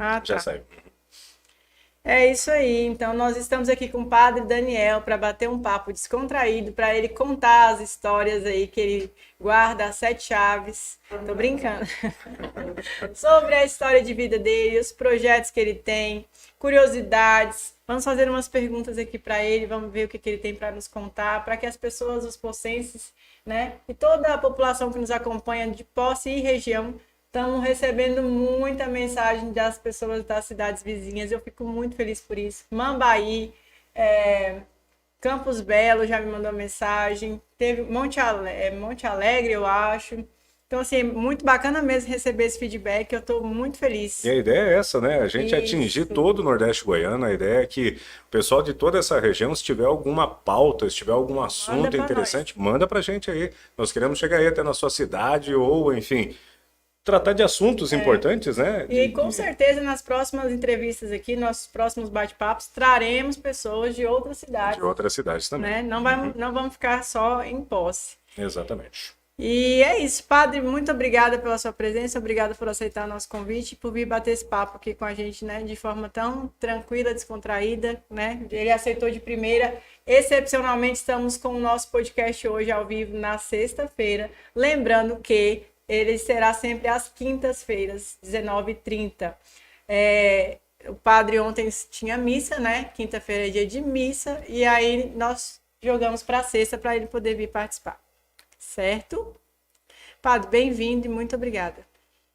Ah, Já tá. saiu. É isso aí. Então, nós estamos aqui com o Padre Daniel para bater um papo descontraído, para ele contar as histórias aí que ele guarda as 7 chaves. Tô brincando. Sobre a história de vida dele, os projetos que ele tem, curiosidades. Vamos fazer umas perguntas aqui para ele, vamos ver o que ele tem para nos contar, para que as pessoas, os possenses, né, e toda a população que nos acompanha de Posse e região, estamos recebendo muita mensagem das pessoas das cidades vizinhas. Eu fico muito feliz por isso. Mambaí, Campos Belo já me mandou mensagem. Teve Monte Alegre, eu acho. Então, assim, muito bacana mesmo receber esse feedback. Eu estou muito E feliz. a ideia é essa, né? A gente atingir Isso. todo o Nordeste goiano. A ideia é que o pessoal de toda essa região, se tiver alguma pauta, se tiver algum Manda assunto para nós. interessante, manda pra gente aí. Nós queremos chegar aí até na sua cidade ou, enfim, tratar de assuntos importantes, né? E com certeza nas próximas entrevistas aqui, nossos próximos bate-papos, traremos pessoas de outras de cidades, outras cidades também. né? Não vamos ficar só em Posse. Exatamente. E é isso, Padre, muito obrigada pela sua presença, obrigada por aceitar nosso convite e por vir bater esse papo aqui com a gente, né, de forma tão tranquila, descontraída, né? Ele aceitou de primeira. Excepcionalmente, estamos com o nosso podcast hoje ao vivo na sexta-feira, lembrando que ele será sempre às quintas-feiras, 19h30. O padre ontem tinha missa, né? Quinta-feira é dia de missa, e aí nós jogamos para sexta para ele poder vir participar. Certo? Padre, bem-vindo e muito obrigada.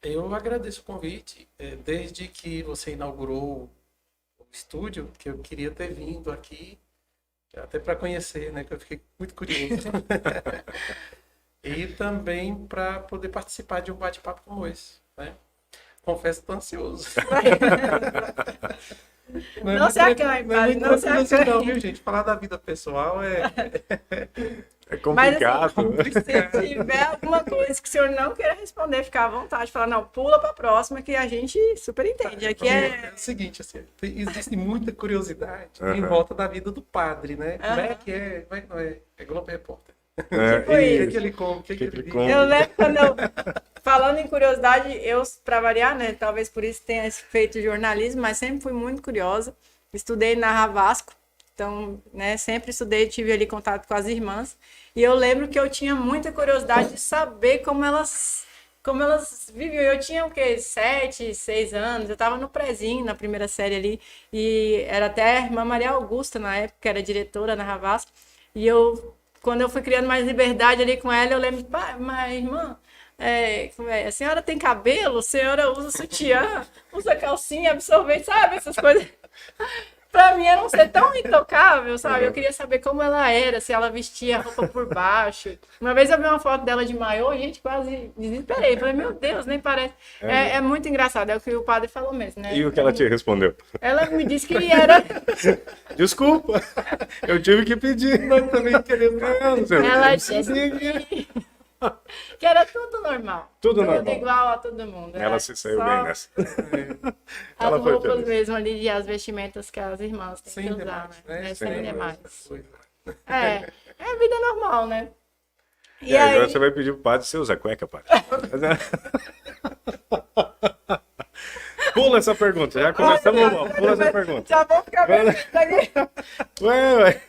Eu agradeço o convite. Desde que você inaugurou o estúdio, que eu queria ter vindo aqui, até para conhecer, né? Que eu fiquei muito curioso. E também para poder participar de um bate-papo como esse, né? Confesso que estou ansioso. Não se acanhe, padre, não se não, acanhe. viu, gente? Falar da vida pessoal É Mas complicado. assim, se tiver alguma coisa que o senhor não queira responder, ficar à vontade, falar, não, pula para a próxima, que a gente super entende. Aqui É o seguinte, assim, existe muita curiosidade em Aham. volta da vida do padre, né? Como é que é? Como é que não é? É Globo Repórter. Tipo O isso. que ele come? O que ele diz? come? Eu lembro quando eu, falando em curiosidade, eu, para variar, né, talvez por isso tenha feito jornalismo, mas sempre fui muito curiosa. Estudei na Ravasco, então, né, sempre estudei, tive ali contato com as irmãs, e eu lembro que eu tinha muita curiosidade de saber como elas viviam. Eu tinha o quê? 7, 6 anos, eu estava no prezinho, na primeira série ali, e era até a irmã Maria Augusta, na época, que era diretora na Ravasco, e quando eu fui criando mais liberdade ali com ela, eu lembro, pai, mas irmã, a senhora tem cabelo, a senhora usa sutiã, usa calcinha, absorvente, sabe? Essas coisas. Pra mim era um ser tão intocável, sabe? Eu queria saber como ela era, se ela vestia roupa por baixo. Uma vez eu vi uma foto dela de maiô, gente, quase desesperei. Falei, meu Deus, nem parece. É muito engraçado, é o que o padre falou mesmo, né? E o que ela te respondeu? Ela me disse que era. Desculpa, eu tive que pedir. Eu também queria Ela disse que era tudo normal. Tudo normal. Igual a todo mundo. Ela É se saiu só bem nessa. As Ela foi roupas feliz. mesmo ali e as vestimentas que as irmãs têm Sem que usar, demais, né? né? Sem demais. Coisa. É vida normal, né? E aí, agora você vai pedir pro padre você usa cueca, padre. Pula essa pergunta, já começamos mal. Pula essa pergunta. Já vou ficar perfeito aqui. Ué.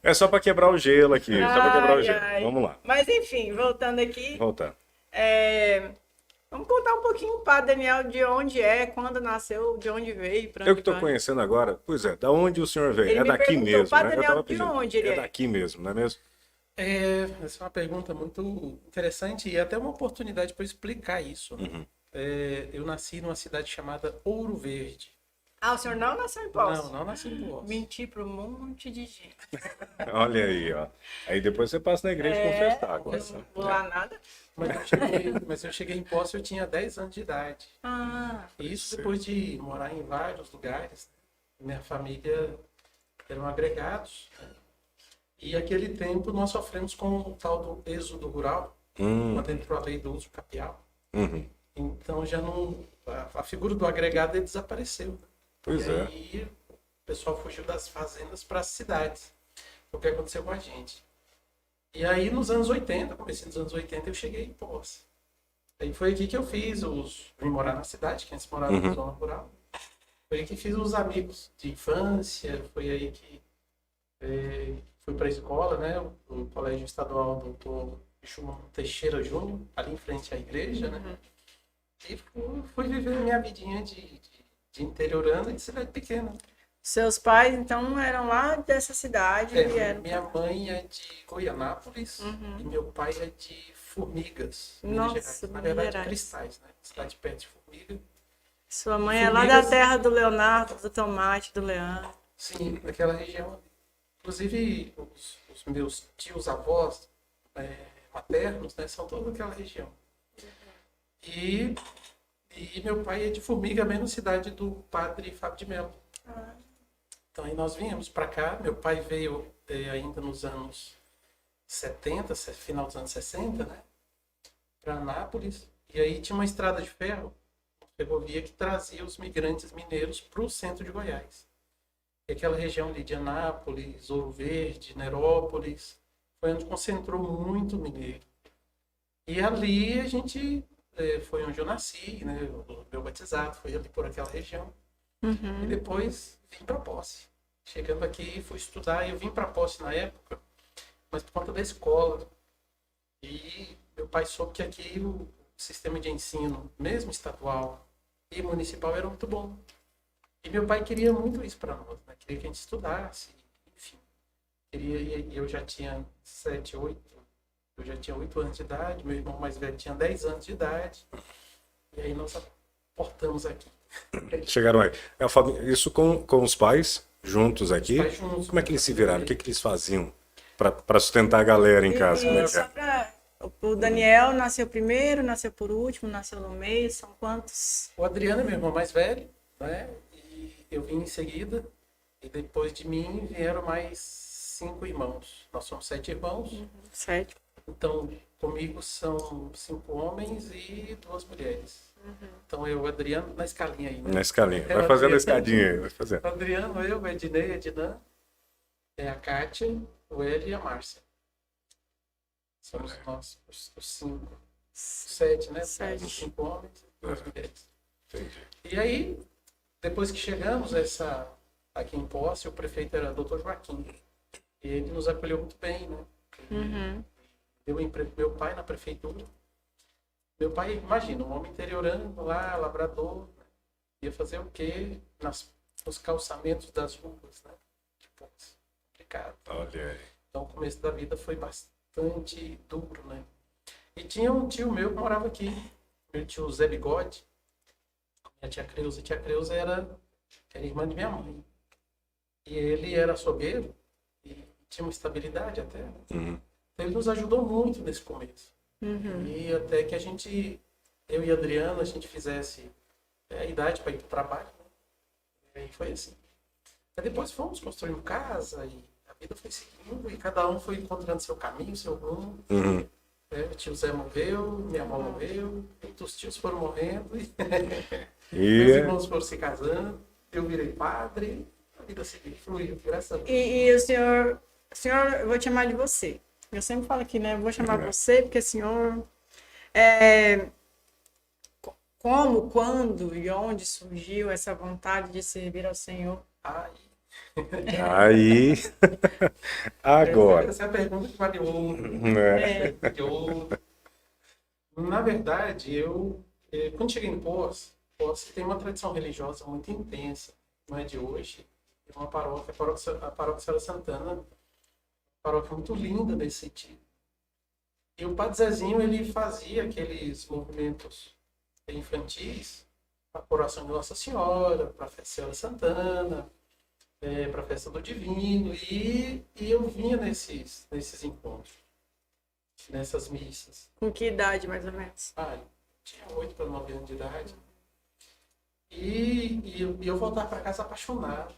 É só pra quebrar o gelo aqui, só pra quebrar o gelo. Ai. Vamos lá, Mas enfim, voltando aqui, voltando. vamos contar um pouquinho o Padre Daniel de onde é, quando nasceu, de onde veio, pra Eu onde que tô vai. conhecendo agora, pois é, da onde o senhor veio? Ele É me daqui perguntou, mesmo, Padre né? Eu Daniel, tava de pedindo. onde ele É é? daqui mesmo, não é mesmo? Essa é uma pergunta muito interessante e até uma oportunidade para eu explicar isso. Eu nasci numa cidade chamada Ouro Verde. Ah, o senhor não nasceu em Poços? Não nasci em Poços. Mentir pro monte de gente. Olha aí, ó. Aí depois você passa na igreja confessar agora. Não vou lá nada. Mas eu cheguei em Poços, eu tinha 10 anos de idade. Ah, E isso depois de morar em vários lugares. Minha família eram agregados. Né? E aquele tempo nós sofremos com o tal do êxodo rural, quando entrou a lei do uso capial. Então já não. A figura do agregado ele desapareceu. Pois E é. aí o pessoal fugiu das fazendas para as cidades. Foi o que aconteceu com a gente. E aí nos anos 80, comecei nos anos 80, eu cheguei em Poços. Aí foi aqui que eu fiz vim morar na cidade, que antes morava na zona rural. Foi aí que fiz os amigos de infância, foi aí que fui para a escola, né? O Colégio Estadual Doutor Chumão Teixeira Júnior, ali em frente à igreja, né? E fui viver minha vidinha de interiorano e de cidade pequena. Seus pais, então, eram lá dessa cidade e vieram. Minha mãe é de Goianápolis e meu pai é de Formigas, Minas Nossa, Gerais. Na Minas verdade, Gerais. Cristais, né? Cidade perto de Formiga. Sua mãe é lá da Formigas. terra do Leonardo, do Tomate, do Leandro. Sim, daquela região. Inclusive, os meus tios avós maternos, né, são todos daquela região. E meu pai é de Formiga, mesma cidade do padre Fábio de Mello. Então aí nós viemos para cá. Meu pai veio ainda nos anos 70, final dos anos 60, né, para Anápolis. E aí tinha uma estrada de ferro, ferrovia, que trazia os migrantes mineiros para o centro de Goiás. E aquela região ali de Anápolis, Ouro Verde, Nerópolis, foi onde concentrou muito mineiro. E ali a gente, foi onde eu nasci, né? O meu batizado foi ali por aquela região. E depois vim para Posse. Chegando aqui, fui estudar. Eu vim para Posse na época, mas por conta da escola. E meu pai soube que aqui o sistema de ensino, mesmo estadual e municipal, era muito bom. E meu pai queria muito isso para nós, né? Queria que a gente estudasse, enfim. E eu já tinha 8 anos de idade, meu irmão mais velho tinha 10 anos de idade. E aí nós aportamos aqui. Chegaram aí. Isso com os pais juntos aqui? Pais juntos, Como é que eles se viraram? O que eles faziam para sustentar a galera em casa? Como é que só é? pra... O Daniel nasceu primeiro, nasceu por último, nasceu no meio. São quantos? O Adriano é meu irmão mais velho, né? E eu vim em seguida. E depois de mim vieram mais 5 irmãos. Nós somos 7 irmãos. 7. Então, comigo são 5 homens e 2 mulheres. Então, eu, o Adriano, na escalinha aí, né? Na escalinha. É, Vai fazendo a Adriano. escadinha aí. Vai fazendo. O Adriano, eu, o Ednei, a Ednan, a Kátia, o Hélio e a Márcia. Somos nós, os 5. 7, né? 7. 5 homens e 2 mulheres. Entendi. E aí, depois que chegamos aqui em Posse, o prefeito era o Dr. Joaquim. E ele nos acolheu muito bem, né? Deu emprego pro meu pai na prefeitura. Meu pai, imagina, um homem interiorano lá, labrador, né? Ia fazer o quê? Nos calçamentos das ruas, né? Tipo, complicado. Olha aí. Então, o começo da vida foi bastante duro, né? E tinha um tio meu que morava aqui, meu tio Zé Bigode, minha tia Creuza. A tia Creuza era irmã de minha mãe. E ele era açougueiro e tinha uma estabilidade até. Né? Então, ele nos ajudou muito nesse começo. E até que eu e a Adriana, a gente fizesse a idade para ir para o trabalho. Né? E foi assim. Aí depois fomos construindo casa e a vida foi seguindo e cada um foi encontrando seu caminho, seu rumo. O tio Zé morreu, minha avó morreu, os tios foram morrendo, meus irmãos foram se casando, eu virei padre, a vida seguiu, fluiu, graças a Deus. E o senhor, eu vou te chamar de você. Eu sempre falo aqui, né? Eu vou chamar você porque o senhor... Como, quando e onde surgiu essa vontade de servir ao Senhor? Aí, agora. Essa é a pergunta que vale ouro. De ouro. Na verdade, quando cheguei em Posse tem uma tradição religiosa muito intensa, não é de hoje. É uma paróquia, a paróquia Senhora Santana, uma paróquia muito linda nesse sentido. E o Padre Zezinho, ele fazia aqueles movimentos infantis para a coração de Nossa Senhora, para a festa Senhora Santana, para a festa do Divino, e eu vinha nesses encontros, nessas missas. Com que idade, mais ou menos? Eu tinha 8 para 9 anos de idade. E eu voltava para casa apaixonado.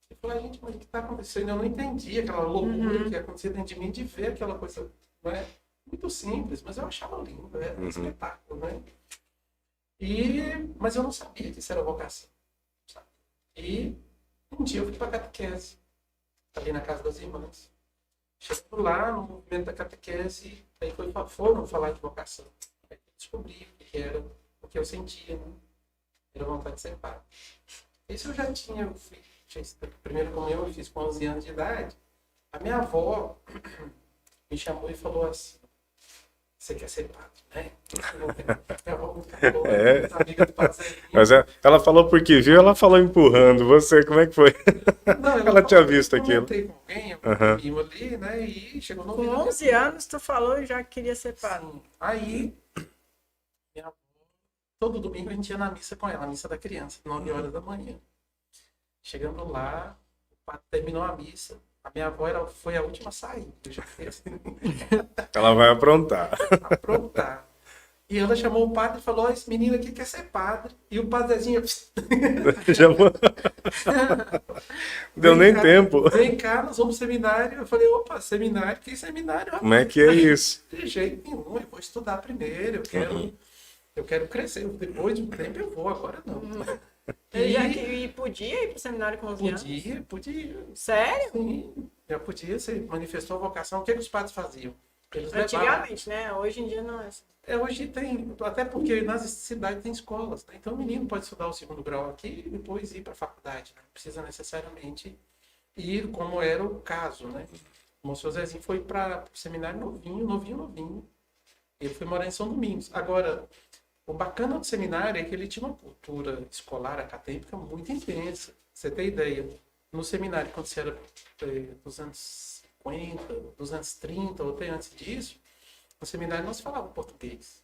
Eu falei, gente, mas o que está acontecendo? Eu não entendi aquela loucura que acontecia dentro de mim, de ver aquela coisa, né? Muito simples, mas eu achava lindo, era um espetáculo, né? Mas eu não sabia que isso era vocação. Sabe? E um dia eu fui para a catequese, ali na casa das irmãs. Chegando lá, no movimento da catequese, aí foram falar de vocação. Aí descobri o que era, o que eu sentia, né? Era vontade de ser padre. Isso eu já tinha, a primeira comunhão eu fiz com 11 anos de idade. A minha avó me chamou e falou assim: você quer ser padre, né? Minha avó muito boa, muito amiga do padre Zezinho. Mas ela falou porque viu, ela falou empurrando. Você, como é que foi? Não, Ela tinha visto aquilo. Eu comentei com alguém, algum primo ali, né? E chegou no Com ouvido 11 anos, tu falou e já queria ser padre. Sim. Aí, minha avó, todo domingo a gente ia na missa com ela, a missa da criança, 9 horas da manhã. Chegando lá, o padre terminou a missa. A minha avó foi a última a sair. Eu já fiquei assim, Ela vai aprontar. aprontar. E ela chamou o padre e falou: esse menino aqui quer ser padre. E o padre Zezinho, Já deu nem cá, tempo. vem cá, nós vamos pro seminário. Eu falei: opa, seminário? Que seminário? Como é que é isso? De jeito nenhum, eu vou estudar primeiro, eu quero crescer. Depois de um tempo eu vou, agora não. E podia ir pro seminário com 11 anos? Podia. Sério? Sim, já podia, você manifestou a vocação. O que os padres faziam? Eles levavam. Antigamente, né? Hoje em dia não é assim. Hoje tem, até porque nas cidades tem escolas, né? Então o menino pode estudar o 2º grau aqui e depois ir para a faculdade. Não precisa necessariamente ir como era o caso, né? O moço Zezinho foi para o seminário novinho. Ele foi morar em São Domingos. Agora, o bacana do seminário é que ele tinha uma cultura escolar, acadêmica muito intensa. Você tem ideia? No seminário, quando você era dos anos 50, dos anos 30 ou até antes disso, no seminário não se falava português.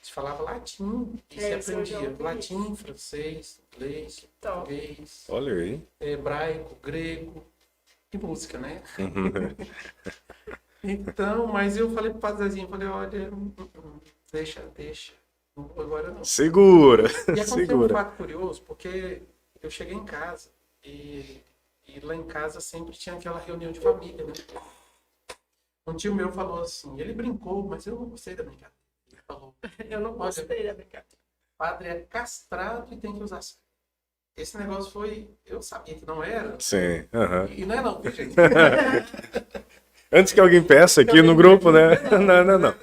Se falava latim. E se aprendia latim, francês, inglês, português, Olha aí. hebraico, grego e música, né? Então, mas eu falei pro padre Zezinho, falei: olha, deixa. Não vou agora não. Segura. E aconteceu um Segura. fato curioso, porque eu cheguei em casa e lá em casa sempre tinha aquela reunião de família, né? Um tio meu falou assim, ele brincou, mas eu não gostei da brincadeira. Ele falou: Eu não gostei da brincadeira. padre é castrado e tem que usar saia. Esse negócio foi, eu sabia que não era, Sim. Aham. e não é não, viu, gente? Antes que alguém peça aqui no grupo, né? Não.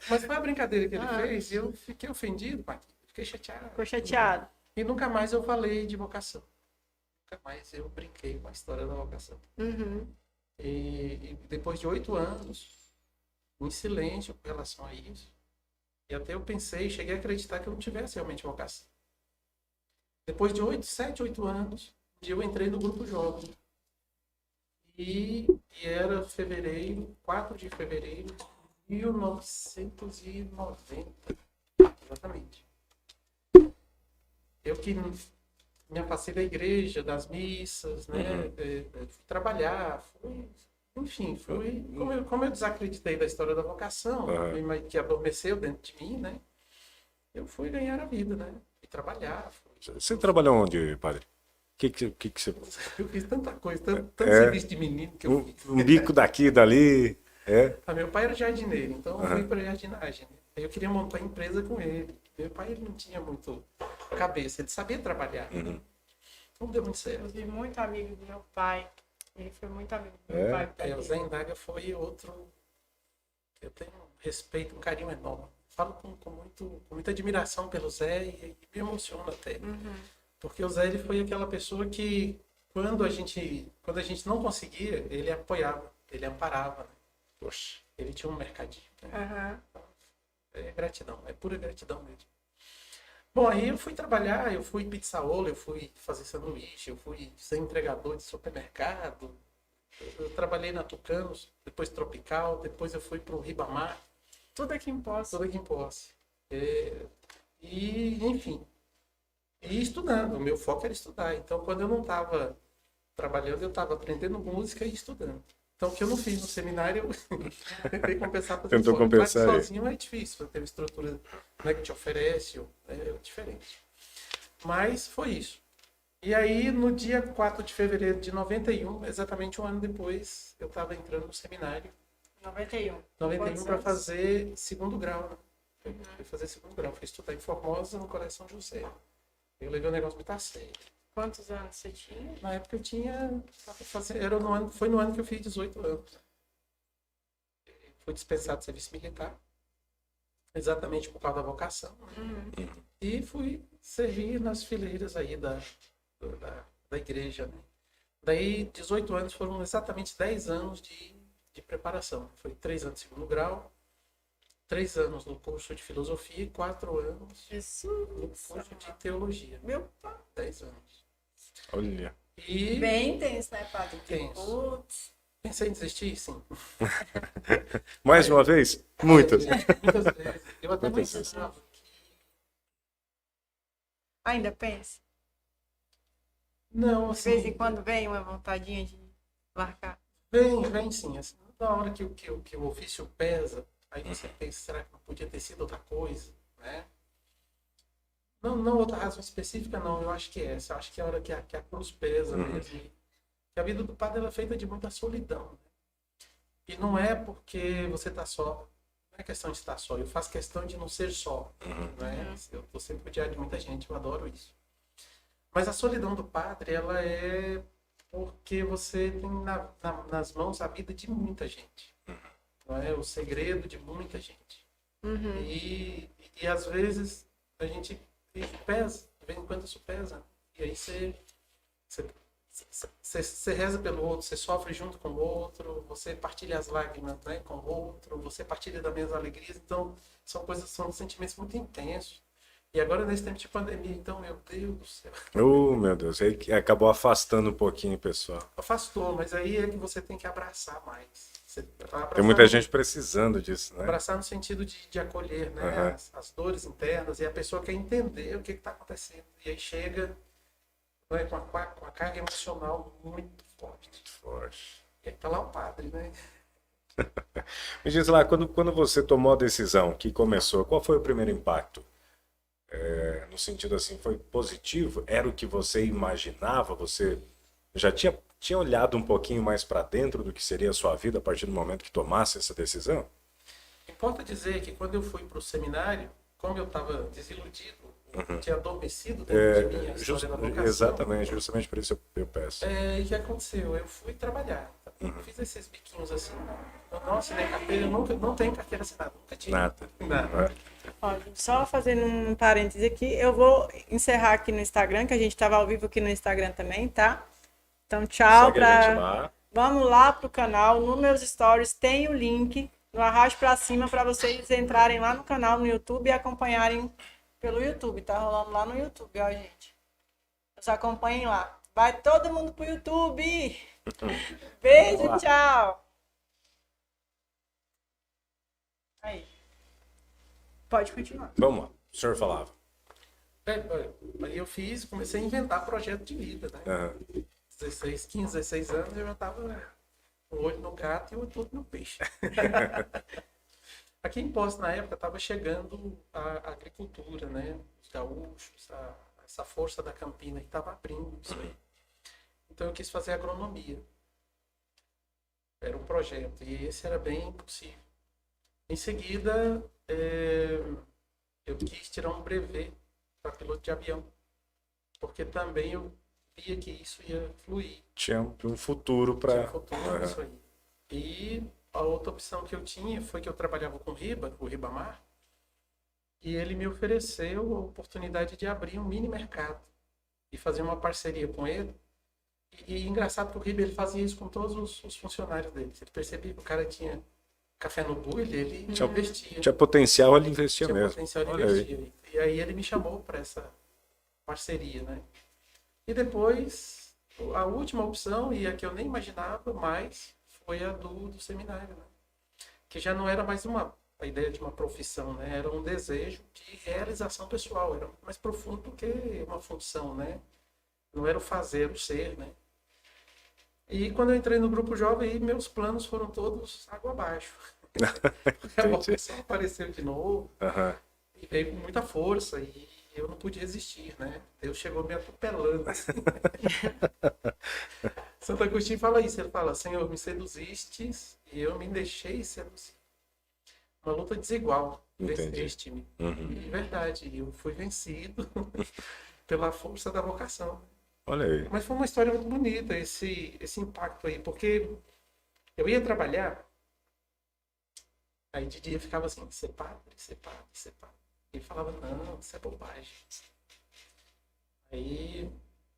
Mas foi a brincadeira que ele fez e eu fiquei ofendido, pai. Fiquei chateado. Ficou chateado. E nunca mais eu falei de vocação. Nunca mais eu brinquei com a história da vocação. Uhum. E depois de 8 anos, em silêncio com relação a isso, e até eu cheguei a acreditar que eu não tivesse realmente vocação. Depois de 7, 8 anos, um dia eu entrei no grupo jovem. E era 4 de fevereiro de 1990. Exatamente. Eu que me afastei da igreja, das missas, né? Fui trabalhar, como eu desacreditei da história da vocação, que adormeceu dentro de mim, né? Eu fui ganhar a vida, né? Fui trabalhar. Você trabalhou onde, padre? O que você... Eu fiz tanta coisa, tanto serviço de menino que eu fiz. Um bico daqui, dali. Meu pai era jardineiro, então eu fui para jardinagem. Aí eu queria montar empresa com ele. Meu pai ele não tinha muito cabeça, ele sabia trabalhar. Não deu muito certo. Eu vi muito amigo do meu pai. Ele foi muito amigo do meu pai. O Zé Indaga foi outro. Eu tenho um respeito, um carinho enorme. Falo com muita admiração pelo Zé e me emociono até. Porque o Zé ele foi aquela pessoa que, quando a gente não conseguia, ele apoiava, ele amparava. Né? Poxa. Ele tinha um mercadinho. Né? É gratidão, é pura gratidão mesmo. Bom, aí eu fui trabalhar, eu fui pizzaola, eu fui fazer sanduíche, eu fui ser entregador de supermercado. Eu trabalhei na Tucanos, depois Tropical, depois eu fui para o Ribamar. Tudo aqui em Poço. Tudo aqui em Poço. Enfim. E estudando, o meu foco era estudar. Então, quando eu não estava trabalhando, eu estava aprendendo música e estudando. Então, o que eu não fiz no seminário, eu tentei compensar. Tentou compensar. Mas sozinho é difícil, ter uma estrutura, né, que te oferece, é diferente. Mas foi isso. E aí, no dia 4 de fevereiro de 91, exatamente um ano depois, eu estava entrando no seminário. 91. 91 para fazer 2º grau. Né? Fui fazer 2º grau. Fui estudar em Formosa, no Colégio São José. Eu levei o negócio muito a sério. Quantos anos você tinha? Na época eu tinha... Foi no ano que eu fiz 18 anos. fui dispensado do serviço militar, exatamente por causa da vocação, né? E fui servir nas fileiras aí da igreja, né? Daí, 18 anos foram exatamente 10 anos de preparação. Foi 3 anos de segundo grau, 3 anos no curso de filosofia e 4 anos no curso de teologia. Meu pai. 10 anos. Olha. E Bem intenso, né, padre? Tenso. Putz. pensei em desistir, sim. Mais uma vez? Muitas. Muitas vezes. Eu até Muitas pensava que... Ainda pensa? Não, De assim... vez em quando vem uma vontadinha de largar. Vem sim. Assim, na hora que o ofício pesa, aí você pensa, será que não podia ter sido outra coisa, né? Não outra razão específica, não. Eu acho que é essa. Eu acho que é a hora que a cruz pesa mesmo. Que a vida do padre ela é feita de muita solidão. Né? E não é porque você está só. Não é questão de estar só. Eu faço questão de não ser só. Né? Eu estou sempre rodeado de muita gente. Eu adoro isso. Mas a solidão do padre, ela é porque você tem nas mãos a vida de muita gente. Não é? O segredo de muita gente. E às vezes a gente pesa, de vez em quando isso pesa. E aí você reza pelo outro, você sofre junto com o outro, você partilha as lágrimas, né, com o outro, você partilha das mesmas alegrias. Então, são sentimentos muito intensos. E agora, nesse tempo de pandemia, então, meu Deus do céu. Oh, meu Deus, aí acabou afastando um pouquinho o pessoal. Afastou, mas aí é que você tem que abraçar mais. Tem muita gente precisando disso, né? Abraçar no sentido de acolher, né? As dores internas, e a pessoa quer entender o que está acontecendo. E aí chega, né, com a carga emocional muito forte. E aí tá lá o padre, né? Me diz lá, quando você tomou a decisão que começou, qual foi o primeiro impacto? No sentido assim, foi positivo? Era o que você imaginava? Você já tinha olhado um pouquinho mais para dentro do que seria a sua vida a partir do momento que tomasse essa decisão? Importa dizer que quando eu fui para o seminário, como eu estava desiludido, tinha adormecido dentro de mim a história da vocação. Exatamente, justamente por isso eu peço. E o que aconteceu? Eu fui trabalhar. Fiz esses biquinhos assim. Eu não assinei carteira, eu não tenho carteira assinada, nunca tive. Nada. Olha, só fazendo um parêntese aqui, eu vou encerrar aqui no Instagram, que a gente estava ao vivo aqui no Instagram também, tá? Então, tchau. Segue a gente lá. Vamos lá pro canal, nos meus stories tem o link, no arrasto pra cima, para vocês entrarem lá no canal no YouTube e acompanharem pelo YouTube, tá rolando lá no YouTube, ó, gente. Nos acompanhem lá. Vai todo mundo pro YouTube! Beijo, tchau! Aí. Pode continuar. Vamos lá, o senhor falava. Aí eu comecei a inventar projeto de vida, né? 16 anos eu já estava um olho no gato e o outro no peixe. Aqui em Poços, na época, estava chegando a agricultura, né? Os gaúchos, essa força da Campina que estava abrindo isso aí. Então eu quis fazer agronomia. Era um projeto e esse era bem possível. Em seguida, eu quis tirar um brevet para piloto de avião, porque também eu via que isso ia fluir. Tinha um futuro para... Tinha futuro isso aí. E a outra opção que eu tinha foi que eu trabalhava com o Ribamar, e ele me ofereceu a oportunidade de abrir um mini mercado e fazer uma parceria com ele. E engraçado que o Riba, ele fazia isso com todos os funcionários dele. Ele percebia que o cara tinha café no bulho, ele investia. Tinha potencial, ele investia mesmo. Potencial, ele investia. E aí ele me chamou para essa parceria, né? E depois, a última opção, e a que eu nem imaginava mais, foi a do seminário, né? Que já não era mais a ideia de uma profissão, né? Era um desejo de realização pessoal, era mais profundo do que uma função, né? Não era o fazer, o ser, né? E quando eu entrei no grupo jovem, meus planos foram todos água abaixo. A vocação apareceu de novo, e veio com muita força, e eu não pude resistir, né? Deus chegou me atropelando. Assim. Santo Agostinho fala isso, ele fala: Senhor, me seduzistes e eu me deixei seduzir. Uma luta desigual, venceste-me. E verdade, eu fui vencido pela força da vocação. Olha aí. Mas foi uma história muito bonita, esse impacto aí, porque eu ia trabalhar Aí de dia ficava assim, ser padre, ser padre, ser padre. E falava, não, isso é bobagem. Aí,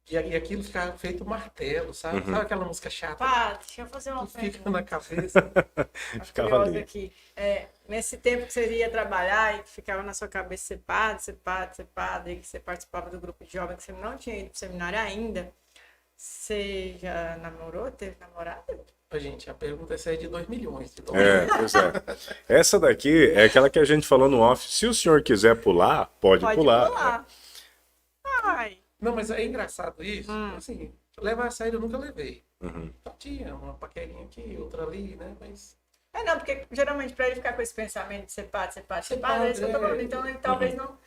e aquilo ficava feito martelo, sabe? Sabe aquela música chata Padre, deixa eu fazer uma que fica pergunta. na cabeça? Ficava Curiosa ali. aqui. Nesse tempo que você ia trabalhar e que ficava na sua cabeça ser padre, ser padre, ser padre, e que você participava do grupo de jovens, que você não tinha ido pro seminário ainda, você já namorou? Teve namorada? Ô, gente, a pergunta essa é de 2 milhões de É, dólares. pois é. Essa daqui é aquela que a gente falou no off. Se o senhor quiser pular, pode pular. Ai. Não, mas é engraçado isso. Assim, levar a sério eu nunca levei. Uhum. Então, tinha uma paquerinha aqui, outra ali, né? Mas Não, porque geralmente para ele ficar com esse pensamento de ser padre, ser padre, ser padre, é isso que eu tô padre, falando. Então ele talvez não.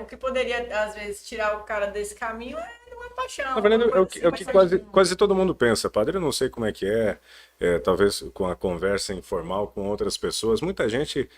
O que poderia, às vezes, tirar o cara desse caminho é uma paixão. Na verdade, uma é o coisa que, assim, é o mas que você quase, não- quase todo mundo pensa, padre. Eu não sei como é que talvez com a conversa informal com outras pessoas, muita gente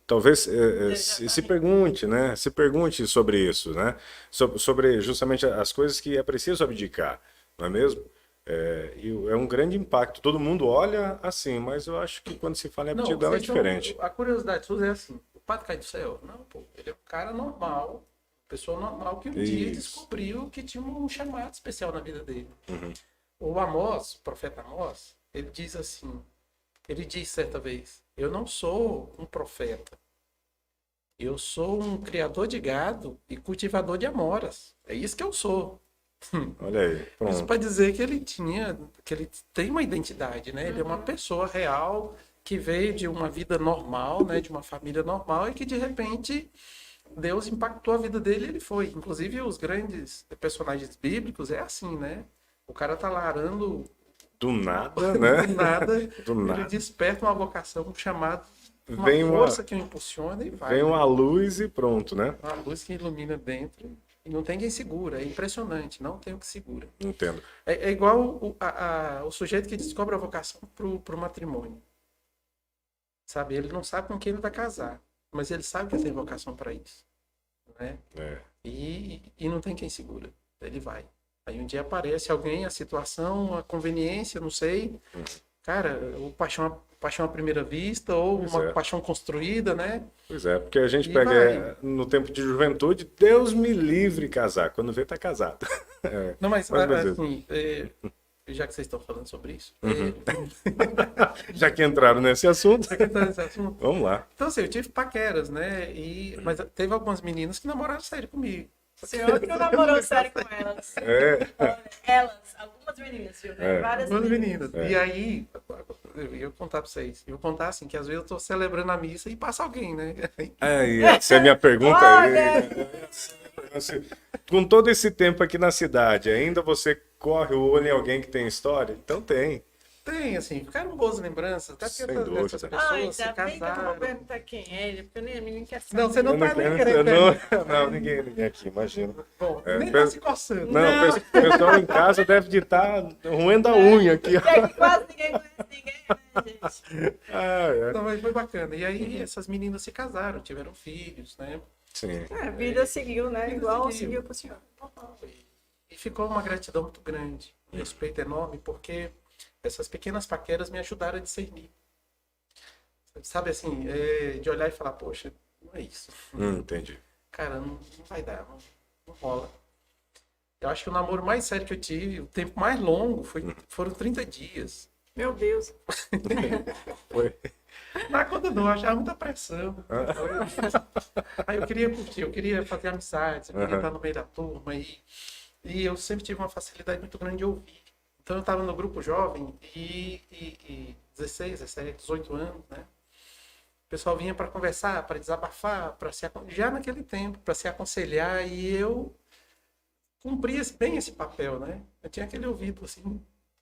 talvez se pergunte, né? Se pergunte sobre isso, né? Sobre justamente as coisas que é preciso abdicar, não é mesmo? É um grande impacto. Todo mundo olha assim, mas eu acho que quando se fala em não, aptidão é vocês estão- diferente. a curiosidade sua é assim, o padre cai do céu? Não, pô, ele é um cara normal, pessoa normal que um dia Isso. descobriu que tinha um chamado especial na vida dele. Uhum. O Amós, o profeta Amós, ele diz assim, ele diz certa vez, eu não sou um profeta, eu sou um criador de gado e cultivador de amoras. É isso que eu sou. Olha aí, Isso pronto. para dizer que ele tem uma identidade, né? Ele é uma pessoa real que veio de uma vida normal, né? De uma família normal e que de repente Deus impactou a vida dele e ele foi. Inclusive os grandes personagens bíblicos é assim, né? O cara tá lá arando Do nada, né? do nada, Do ele nada. desperta uma vocação, um chamado, uma Vem uma- força que o impulsiona e vai. Vem né? uma luz e pronto, né? Uma luz que ilumina dentro e não tem quem segura. É impressionante, não tem o que segura. Entendo. É igual o sujeito que descobre a vocação pro matrimônio. Sabe? Ele não sabe com quem ele vai casar, mas ele sabe que ele tem vocação para isso. Né? É. E não tem quem segura. Ele vai. Aí um dia aparece alguém, a situação, a conveniência, não sei. Cara, paixão à primeira vista, ou Pois uma é. paixão construída, né? Pois é, porque a gente E pega vai. no tempo de juventude, Deus me livre casar. Quando vê, tá casado. Não, mas beleza. assim, já que vocês estão falando sobre isso, Já que entraram nesse assunto, já que tá nesse assunto, vamos lá. então, assim, eu tive paqueras, né? Mas teve algumas meninas que namoraram sério comigo. O senhor que não namorou sério com elas. Elas, algumas meninas, viu? Né? Várias Duas meninas. meninas. E aí, eu ia contar pra vocês. Eu ia contar assim, que às vezes eu tô celebrando a missa e passa alguém, né? Essa é a minha pergunta. Olha! Com todo esse tempo aqui na cidade, ainda você corre o olho em alguém que tem história? Então tem. Tem, assim, ficaram boas lembranças. Até Sem porque dúvida. essas Ai, pessoas se ainda bem que eu não vou casaram. perguntar quem é ele, porque nem a menina quer saber. Não, você não Eu tá nem quero- querendo. não, ninguém aqui, imagina. Bom, É, nem pensa- tá se coçando. Não, o pessoal em casa deve de estar roendo a unha aqui. ó. Porque aqui quase ninguém conhece ninguém, né, gente? Não, mas foi bacana. E aí essas meninas se casaram, tiveram filhos, né? Sim. A vida seguiu, né? Vida Igual seguiu. seguiu pro senhor. E ficou uma gratidão muito grande, um respeito enorme, porque essas pequenas paqueras me ajudaram a discernir. Sabe assim, de olhar e falar, poxa, não é isso. Entendi. Cara, não vai dar, não rola. Eu acho que o namoro mais sério que eu tive, o tempo mais longo, foram 30 dias. Meu Deus. Foi. Na conta não, eu achava muita pressão. Aí eu queria curtir, eu queria fazer amizades, eu queria estar no meio da turma. E eu sempre tive uma facilidade muito grande de ouvir. Então eu estava no grupo jovem e 16, 17, 18 anos, né? O pessoal vinha para conversar, para desabafar, já naquele tempo, para se aconselhar. E eu cumpria bem esse papel, né? Eu tinha aquele ouvido, assim,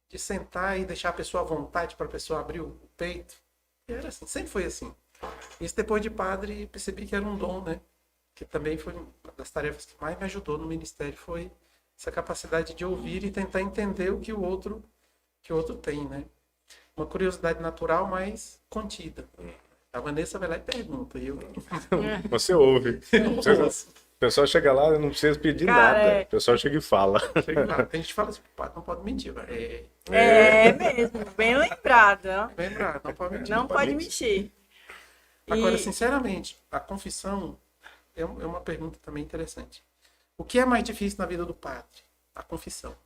de sentar e deixar a pessoa à vontade para a pessoa abrir o peito. E era assim, sempre foi assim. Isso depois de padre, percebi que era um dom, né? Que também foi uma das tarefas que mais me ajudou no ministério, foi essa capacidade de ouvir e tentar entender o que o outro tem, né? Uma curiosidade natural, mas contida. A Vanessa vai lá e pergunta. E eu... Você ouve. pessoal chega lá, não precisa pedir Cara, nada. é. O pessoal chega e fala. Chega lá, tem gente que fala assim, padre, não pode mentir, velho. É mesmo, bem lembrado. Ó. Lembra? Não pode mentir. Não pode mentir. Agora, E- sinceramente, a confissão é uma pergunta também interessante. O que é mais difícil na vida do padre? A confissão.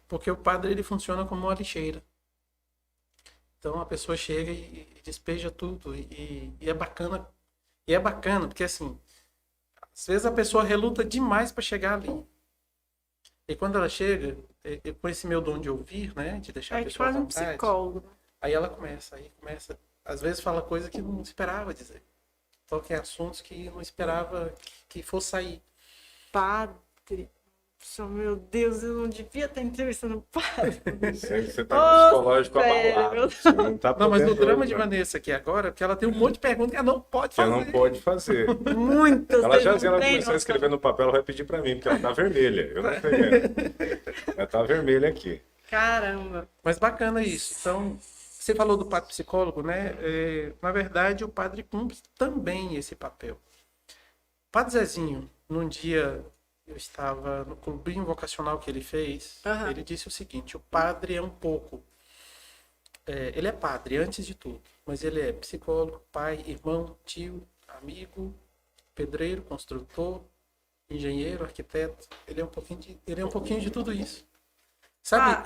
Porque o padre, ele funciona como uma lixeira. Então, a pessoa chega e despeja tudo. E é bacana. E é bacana, porque assim, às vezes a pessoa reluta demais para chegar ali. E quando ela chega, com esse meu dom de ouvir, né? De deixar É a tipo pessoa à quase um vontade, psicólogo. aí ela começa, às vezes fala coisa que não esperava dizer. Toca em assuntos que não esperava que fosse sair. Padre. Meu Deus, eu não devia estar entrevistando o padre. Você tá Ô, psicológico sério, abalado. meu Você não tá Não, mas no podendo, drama de não. Vanessa aqui agora, porque ela tem um monte de perguntas que ela não pode Você fazer. não pode fazer. Muitas. Ela vocês já, não se ela têm começar a noção. escrever no papel, ela vai pedir pra mim, porque ela tá vermelha. Eu não tô vendo. Ela tá vermelha aqui. Caramba. Mas bacana isso. Então, você falou do padre psicólogo, né? Na verdade, o padre cumpre também esse papel. O padre Zezinho, num dia, eu estava no clubinho vocacional que ele fez, Aham. ele disse o seguinte, o padre é um pouco... ele é padre, antes de tudo, mas ele é psicólogo, pai, irmão, tio, amigo, pedreiro, construtor, engenheiro, arquiteto. Ele é um pouquinho de tudo isso. Sabe,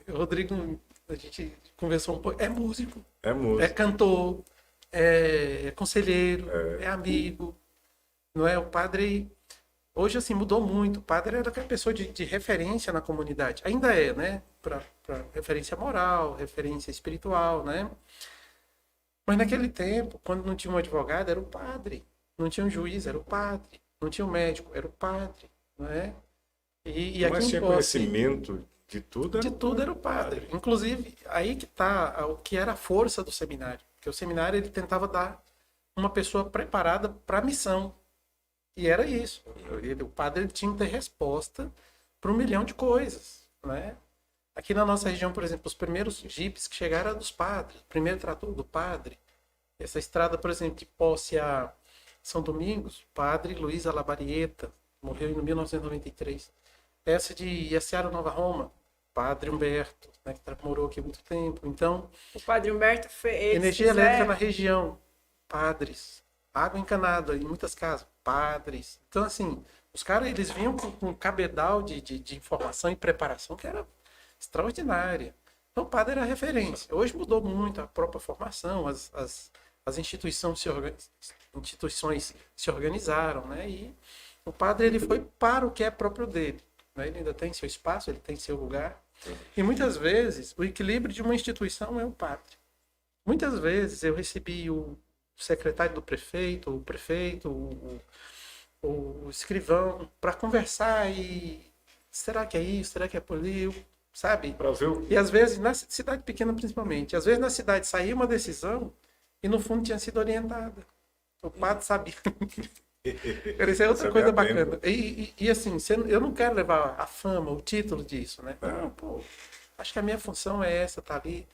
o Rodrigo, a gente conversou um pouco, é músico, É é música. cantor, é conselheiro, é amigo, não é? O padre, hoje assim, mudou muito. O padre era aquela pessoa de referência na comunidade. Ainda é, né? Para referência moral, referência espiritual, né? Mas naquele tempo, quando não tinha um advogado, era o padre. Não tinha um juiz, era o padre. Não tinha um médico, era o padre, não é? E Mas aqui tinha em Posse, conhecimento de tudo. de tudo era o padre. Inclusive, aí que está o que era a força do seminário. Porque o seminário ele tentava dar uma pessoa preparada para a missão. E era isso. O padre ele tinha que ter resposta para 1 milhão de coisas, né? Aqui na nossa região, por exemplo, os primeiros jipes que chegaram eram dos padres. O primeiro trator do padre. Essa estrada, por exemplo, de Posse a São Domingos, padre Luiz Alabarieta, morreu em 1993. Essa de Iaciara Nova Roma, padre Humberto, né, que morou aqui há muito tempo. Então, O padre Humberto fez. energia elétrica na região, padres. Água encanada em muitas casas, padres. Então, assim, os caras, eles vinham com um cabedal de informação e preparação que era extraordinária. Então, o padre era referência. Hoje mudou muito a própria formação, as instituições se organizaram, né? E o padre, ele foi para o que é próprio dele, né? Ele ainda tem seu espaço, ele tem seu lugar. E muitas vezes, o equilíbrio de uma instituição é o padre. Muitas vezes eu recebi o secretário do prefeito, o escrivão, para conversar e será que é isso? Será que é por ali? Sabe? Pra ver o... E às vezes, na cidade pequena principalmente, às vezes na cidade saía uma decisão e no fundo tinha sido orientada. O padre sabia. Isso é outra Sabia coisa bem. bacana. E assim, eu não quero levar a fama, o título disso, né? Não, pô, acho que a minha função é essa, tá ali.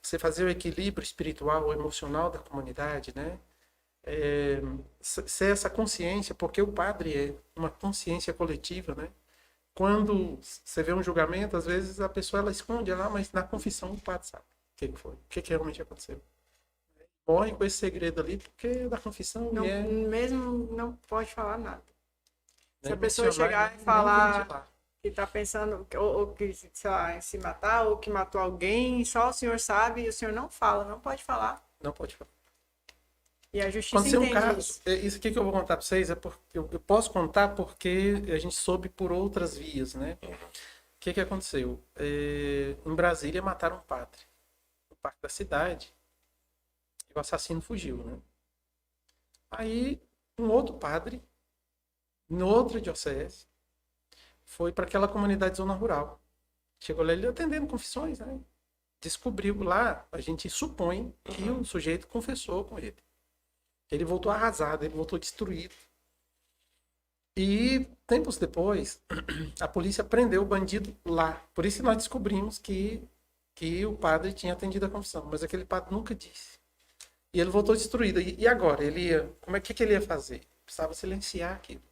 Você fazer o equilíbrio espiritual, emocional da comunidade, né? Ser essa consciência, porque o padre é uma consciência coletiva, né? Quando você vê um julgamento, às vezes a pessoa ela esconde lá, mas na confissão o padre sabe o que foi, o que realmente aconteceu. Morre com esse segredo ali, porque é da confissão Não, e é... mesmo não pode falar nada. Se nem a pessoa mencionar, chegar e nem falar ventilar. que tá pensando, ou que, sei lá, em se matar, ou que matou alguém, só o senhor sabe e o senhor não fala, não pode falar. Não pode falar. E a justiça Aconteceu um entende caso, isso. isso aqui que eu vou contar para vocês, eu posso contar porque a gente soube por outras vias, né? O que aconteceu? Em Brasília mataram um padre no parque da cidade e o assassino fugiu, né? Aí um outro padre, em outra diocese, foi para aquela comunidade zona rural. Chegou lá ele atendendo confissões, né? Descobriu lá, a gente supõe que o sujeito confessou com ele. Ele voltou arrasado, ele voltou destruído. E tempos depois, a polícia prendeu o bandido lá. Por isso nós descobrimos que o padre tinha atendido a confissão. Mas aquele padre nunca disse. E ele voltou destruído. E agora? Como é que ele ia fazer? Precisava silenciar aquilo.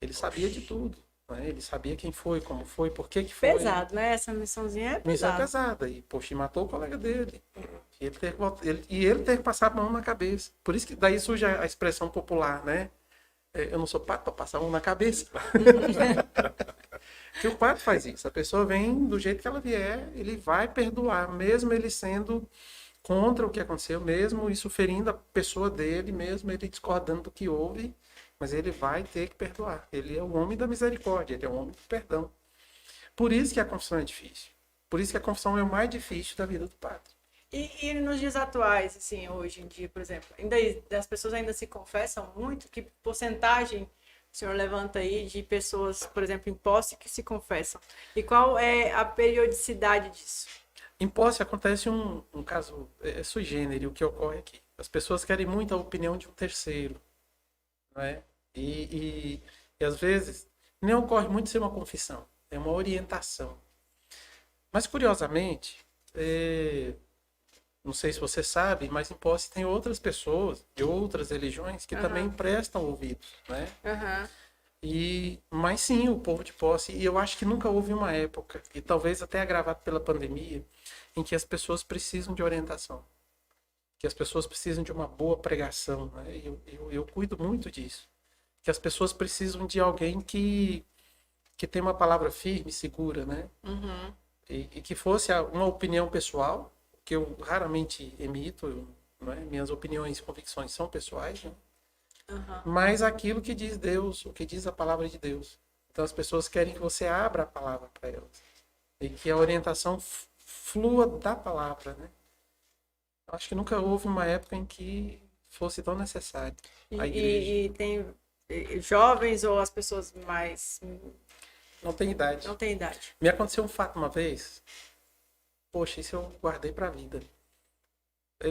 Ele sabia de tudo. Né? Ele sabia quem foi, como foi, por que foi. Pesado, né? Essa missãozinha é Missão pesada. pesada. E, poxa, matou o colega dele. E ele ter que passar a mão na cabeça. Por isso que daí surge a expressão popular, né? Eu não sou pato para passar a mão na cabeça. Que o pato faz isso. A pessoa vem do jeito que ela vier, ele vai perdoar, mesmo ele sendo contra o que aconteceu, mesmo isso ferindo a pessoa dele, mesmo ele discordando do que houve, mas ele vai ter que perdoar. Ele é o homem da misericórdia, ele é o homem do perdão. Por isso que a confissão é difícil. Por isso que a confissão é o mais difícil da vida do padre. E nos dias atuais, assim, hoje em dia, por exemplo, ainda as pessoas ainda se confessam muito? Que porcentagem o senhor levanta aí de pessoas, por exemplo, em posse que se confessam? E qual é a periodicidade disso? Em posse acontece um caso sui generis, o que ocorre aqui. As pessoas querem muito a opinião de um terceiro, não é? E às vezes nem ocorre muito ser uma confissão, é uma orientação. Mas curiosamente, não sei se você sabe, mas em posse tem outras pessoas de outras religiões que também prestam ouvidos, né? Mas sim, o povo de posse, e eu acho que nunca houve uma época, e talvez até agravado pela pandemia, em que as pessoas precisam de orientação, que as pessoas precisam de uma boa pregação, né? Eu cuido muito disso, que as pessoas precisam de alguém que tem uma palavra firme, segura, né? E que fosse uma opinião pessoal, que eu raramente emito, não é? Minhas opiniões e convicções são pessoais, né? Mas aquilo que diz Deus, o que diz a palavra de Deus. Então as pessoas querem que você abra a palavra para elas. E que a orientação flua da palavra, né? Acho que nunca houve uma época em que fosse tão necessário a igreja. E tem jovens ou as pessoas mais... Não tem idade. Não tem idade. Me aconteceu um fato uma vez. Poxa, isso eu guardei para a vida.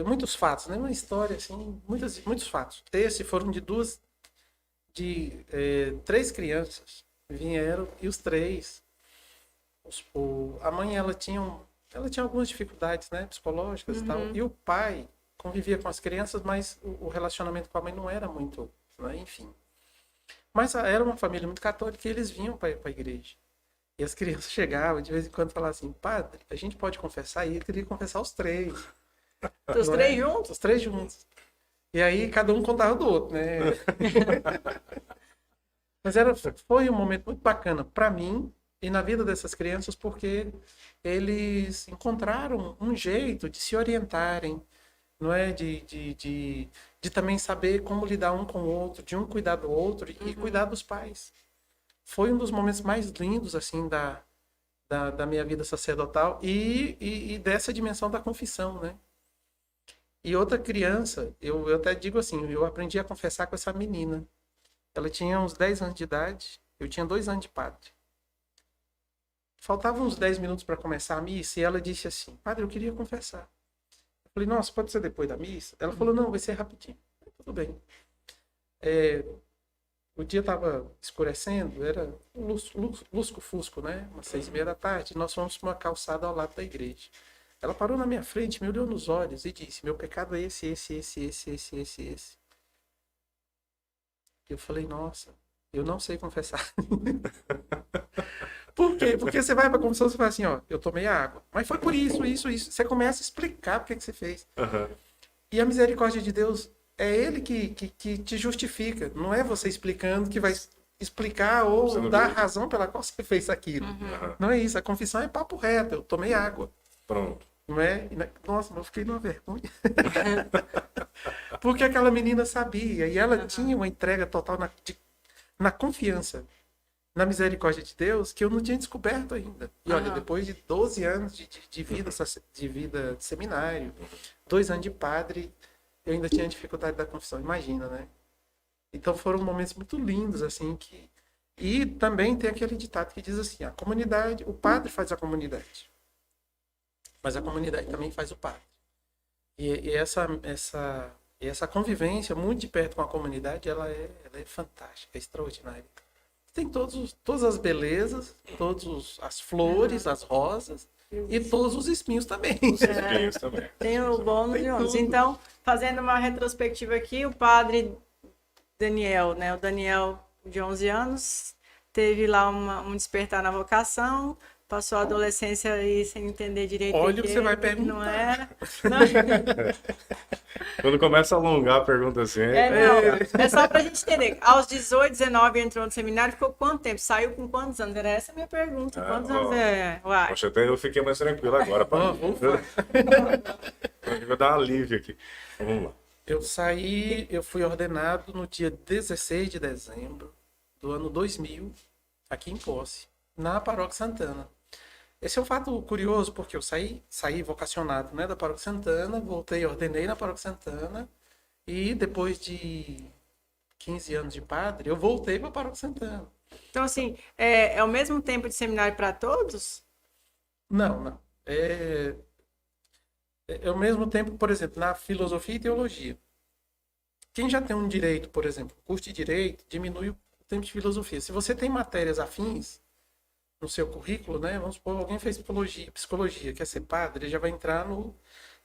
Muitos fatos, né? Uma história, assim, muitos fatos. Esse foram de três crianças vieram e os três, a mãe ela tinha algumas dificuldades, né, psicológicas e tal, e o pai convivia com as crianças, mas o relacionamento com a mãe não era muito, né, enfim. Mas era uma família muito católica e eles vinham para a igreja. E as crianças chegavam de vez em quando e falavam assim: padre, a gente pode confessar? E ele queria confessar os três. Os três juntos? Os três juntos. E aí cada um contava do outro, né? Mas foi um momento muito bacana para mim e na vida dessas crianças, porque eles encontraram um jeito de se orientarem, não é? De também saber como lidar um com o outro, de um cuidar do outro e cuidar dos pais. Foi um dos momentos mais lindos, assim, da minha vida sacerdotal e dessa dimensão da confissão, né? E outra criança, eu até digo assim, eu aprendi a confessar com essa menina. Ela tinha uns 10 anos de idade, eu tinha 2 anos de padre. Faltavam uns 10 minutos para começar a missa e ela disse assim: padre, eu queria confessar. Eu falei: nossa, pode ser depois da missa? Ela falou: não, vai ser rapidinho. Tudo bem. O dia estava escurecendo, era lusco-fusco, né? Umas 6:30 da tarde, nós fomos para uma calçada ao lado da igreja. Ela parou na minha frente, me olhou nos olhos e disse: meu pecado é esse. Eu falei: nossa, eu não sei confessar. Por quê? Porque você vai para a confissão e você fala assim: ó, eu tomei a água, mas foi por isso. Você começa a explicar por que você fez. E a misericórdia de Deus é Ele que te justifica. Não é você explicando que vai explicar ou dar a razão pela qual você fez aquilo. Não é isso. A confissão é papo reto. Eu tomei água. Pronto. Não é? Nossa, eu fiquei numa vergonha. Porque aquela menina sabia. E ela tinha uma entrega total na confiança, na misericórdia de Deus, que eu não tinha descoberto ainda. E olha, depois de 12 anos de vida de seminário, 2 anos de padre, eu ainda tinha dificuldade da confissão. Imagina, né? Então foram momentos muito lindos, assim, E também tem aquele ditado que diz assim: a comunidade, o padre faz a comunidade, mas a comunidade também faz o padre. E essa convivência muito de perto com a comunidade, ela é fantástica, é extraordinária. Tem todas as belezas, todas as flores, as rosas, E todos os espinhos também. Os espinhos também. Tem o bônus Tem e o ônus. tudo. Então, fazendo uma retrospectiva aqui, o padre Daniel, né? O Daniel de 11 anos, teve lá um despertar na vocação, passou a adolescência aí sem entender direito Olha o que você vai o que não perguntar. era. Quando começa a alongar a pergunta assim, É só pra gente entender. Aos 18, 19 entrou no seminário, ficou quanto tempo? Saiu com quantos anos? Era essa a minha pergunta. Quantos anos é? Uai. Poxa, até eu fiquei mais tranquilo agora. Vou dar um alívio aqui. Vamos lá. Eu fui ordenado no dia 16 de dezembro do ano 2000, aqui em Posse, na Paróquia Santana. Esse é um fato curioso, porque eu saí vocacionado, né, da Paróquia Santana, voltei, ordenei na Paróquia Santana, e depois de 15 anos de padre, eu voltei para a Paróquia Santana. Então, assim, é o mesmo tempo de seminário para todos? Não. É ao mesmo tempo, por exemplo, na filosofia e teologia. Quem já tem um direito, por exemplo, curso de direito, diminui o tempo de filosofia. Se você tem matérias afins no seu currículo, né? Vamos supor, alguém fez psicologia, quer ser padre, ele já vai entrar no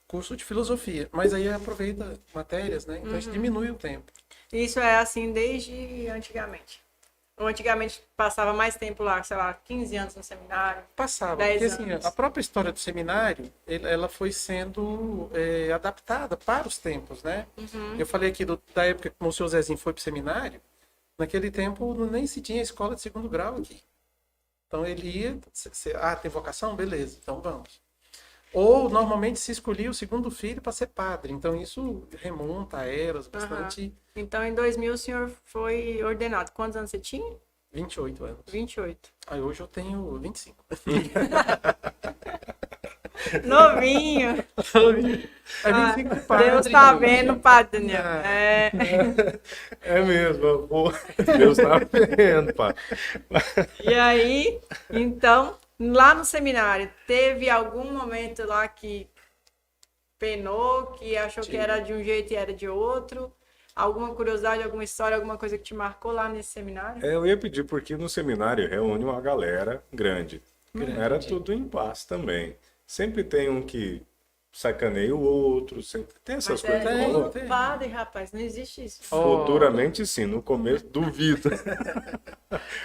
curso de filosofia. Mas aí aproveita matérias, né? Então isso diminui o tempo. Isso é assim desde antigamente. Ou antigamente passava mais tempo lá, sei lá, 15 anos no seminário. Passava, 10 porque assim, anos. a própria história do seminário, ela foi sendo adaptada para os tempos, né? Eu falei aqui da época que o senhor Zezinho foi para o seminário, naquele tempo nem se tinha escola de segundo grau aqui. Então ele ia, tem vocação? Beleza, então vamos. Ou normalmente se escolhia o segundo filho para ser padre, então isso remonta a eras bastante... Então, em 2000, o senhor foi ordenado. Quantos anos você tinha? 28 anos. 28. Aí hoje eu tenho 25. Novinho. É 25 de padre. Deus tá vendo, padre Daniel. É mesmo. Pô, Deus tá vendo, pá. E aí, então, lá no seminário, teve algum momento lá que penou, que achou que era de um jeito e era de outro? Alguma curiosidade, alguma história, alguma coisa que te marcou lá nesse seminário? Eu ia pedir, porque no seminário reúne uma galera grande. Era tudo em paz também. Sempre tem um que sacaneia o outro, sempre tem essas Mas coisas. tem. tudo padre, rapaz, não existe isso. Futuramente sim, no começo duvido.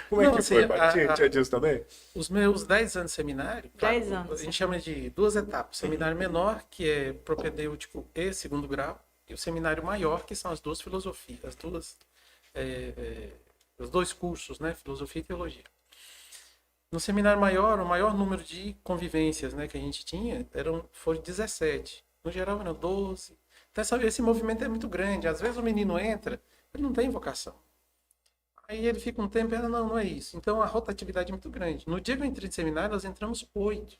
Como é Não, que assim, foi? Pai? Tinha disso também? Os meus 10 anos de seminário, 10 anos. a gente chama de duas etapas. Seminário menor, que é propedêutico e segundo grau, e o seminário maior, que são as duas filosofias, os dois cursos, né, filosofia e teologia. No seminário maior, o maior número de convivências, né, que a gente tinha foram 17. No geral eram 12. Então esse movimento é muito grande. Às vezes o menino entra, ele não tem vocação. Aí ele fica um tempo e não é isso. Então a rotatividade é muito grande. No dia que eu entrei no seminário, nós entramos 8.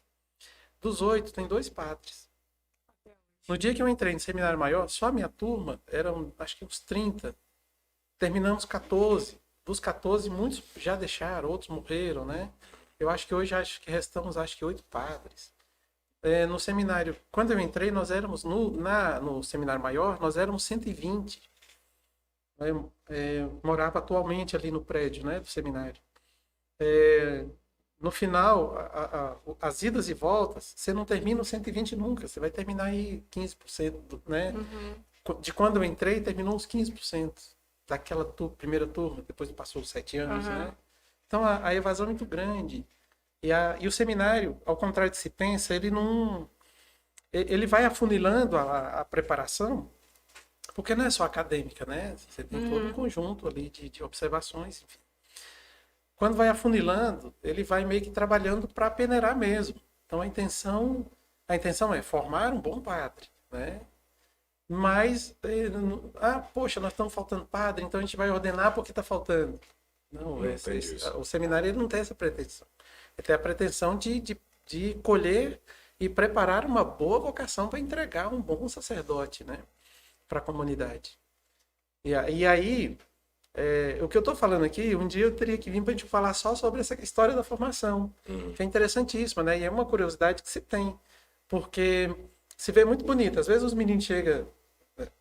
Dos 8, tem 2 padres. No dia que eu entrei no seminário maior, só a minha turma eram, acho que uns 30. Terminamos 14. Dos 14, muitos já deixaram, outros morreram, né? Eu acho que hoje restamos 8 padres. No seminário, quando eu entrei, nós éramos, no seminário maior, nós éramos 120. Morava atualmente ali no prédio, né, do seminário. No final, as idas e voltas, você não termina os 120 nunca, você vai terminar aí 15%, né? De quando eu entrei, terminou uns 15% daquela primeira turma, depois passou os 7 anos, né? Então a evasão é muito grande. E o seminário, ao contrário do que se pensa, ele vai afunilando a preparação, porque não é só acadêmica, né? Você tem todo um conjunto ali de observações, enfim. Quando vai afunilando, ele vai meio que trabalhando para peneirar mesmo. Então a intenção é formar um bom padre, né? Mas, poxa, nós estamos faltando padre, então a gente vai ordenar porque está faltando. Não, o seminário ele não tem essa pretensão. Ele tem a pretensão de colher e preparar uma boa vocação para entregar um bom sacerdote, né, para a comunidade. E aí, o que eu estou falando aqui, um dia eu teria que vir para a gente falar só sobre essa história da formação, que é interessantíssima, né? E é uma curiosidade que se tem, porque se vê muito bonito. Às vezes os meninos chegam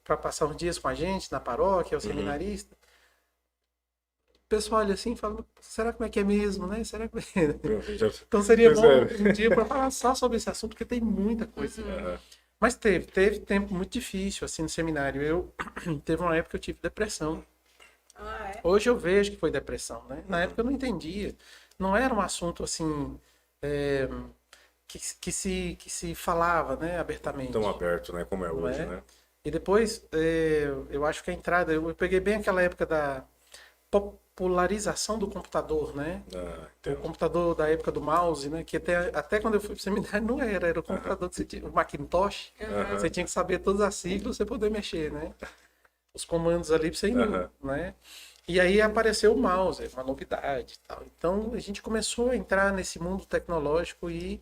para passar uns dias com a gente na paróquia, o seminarista. pessoal olha assim e fala, será como é que é mesmo, né? Será que Já- Então seria Pois bom é. um dia para falar só sobre esse assunto, porque tem muita coisa. Aham. Mas teve tempo muito difícil, assim, no seminário. Teve uma época que eu tive depressão. Ah, é? Hoje eu vejo que foi depressão, né? Na época eu não entendia. Não era um assunto, assim, é, que se falava, né, abertamente. Tão aberto, né? Como é Não hoje, é? né? E depois, eu acho que a entrada, eu peguei bem aquela época da popularização do computador, né? Ah, O entendo. computador da época do mouse, né? Que até quando eu fui pro seminário não era o computador que você tinha, o Macintosh. Aham. Você tinha que saber todas as siglas para você poder mexer, né? Os comandos ali para você ir, Aham. né? E aí apareceu o mouse, uma novidade e tal. Então a gente começou a entrar nesse mundo tecnológico e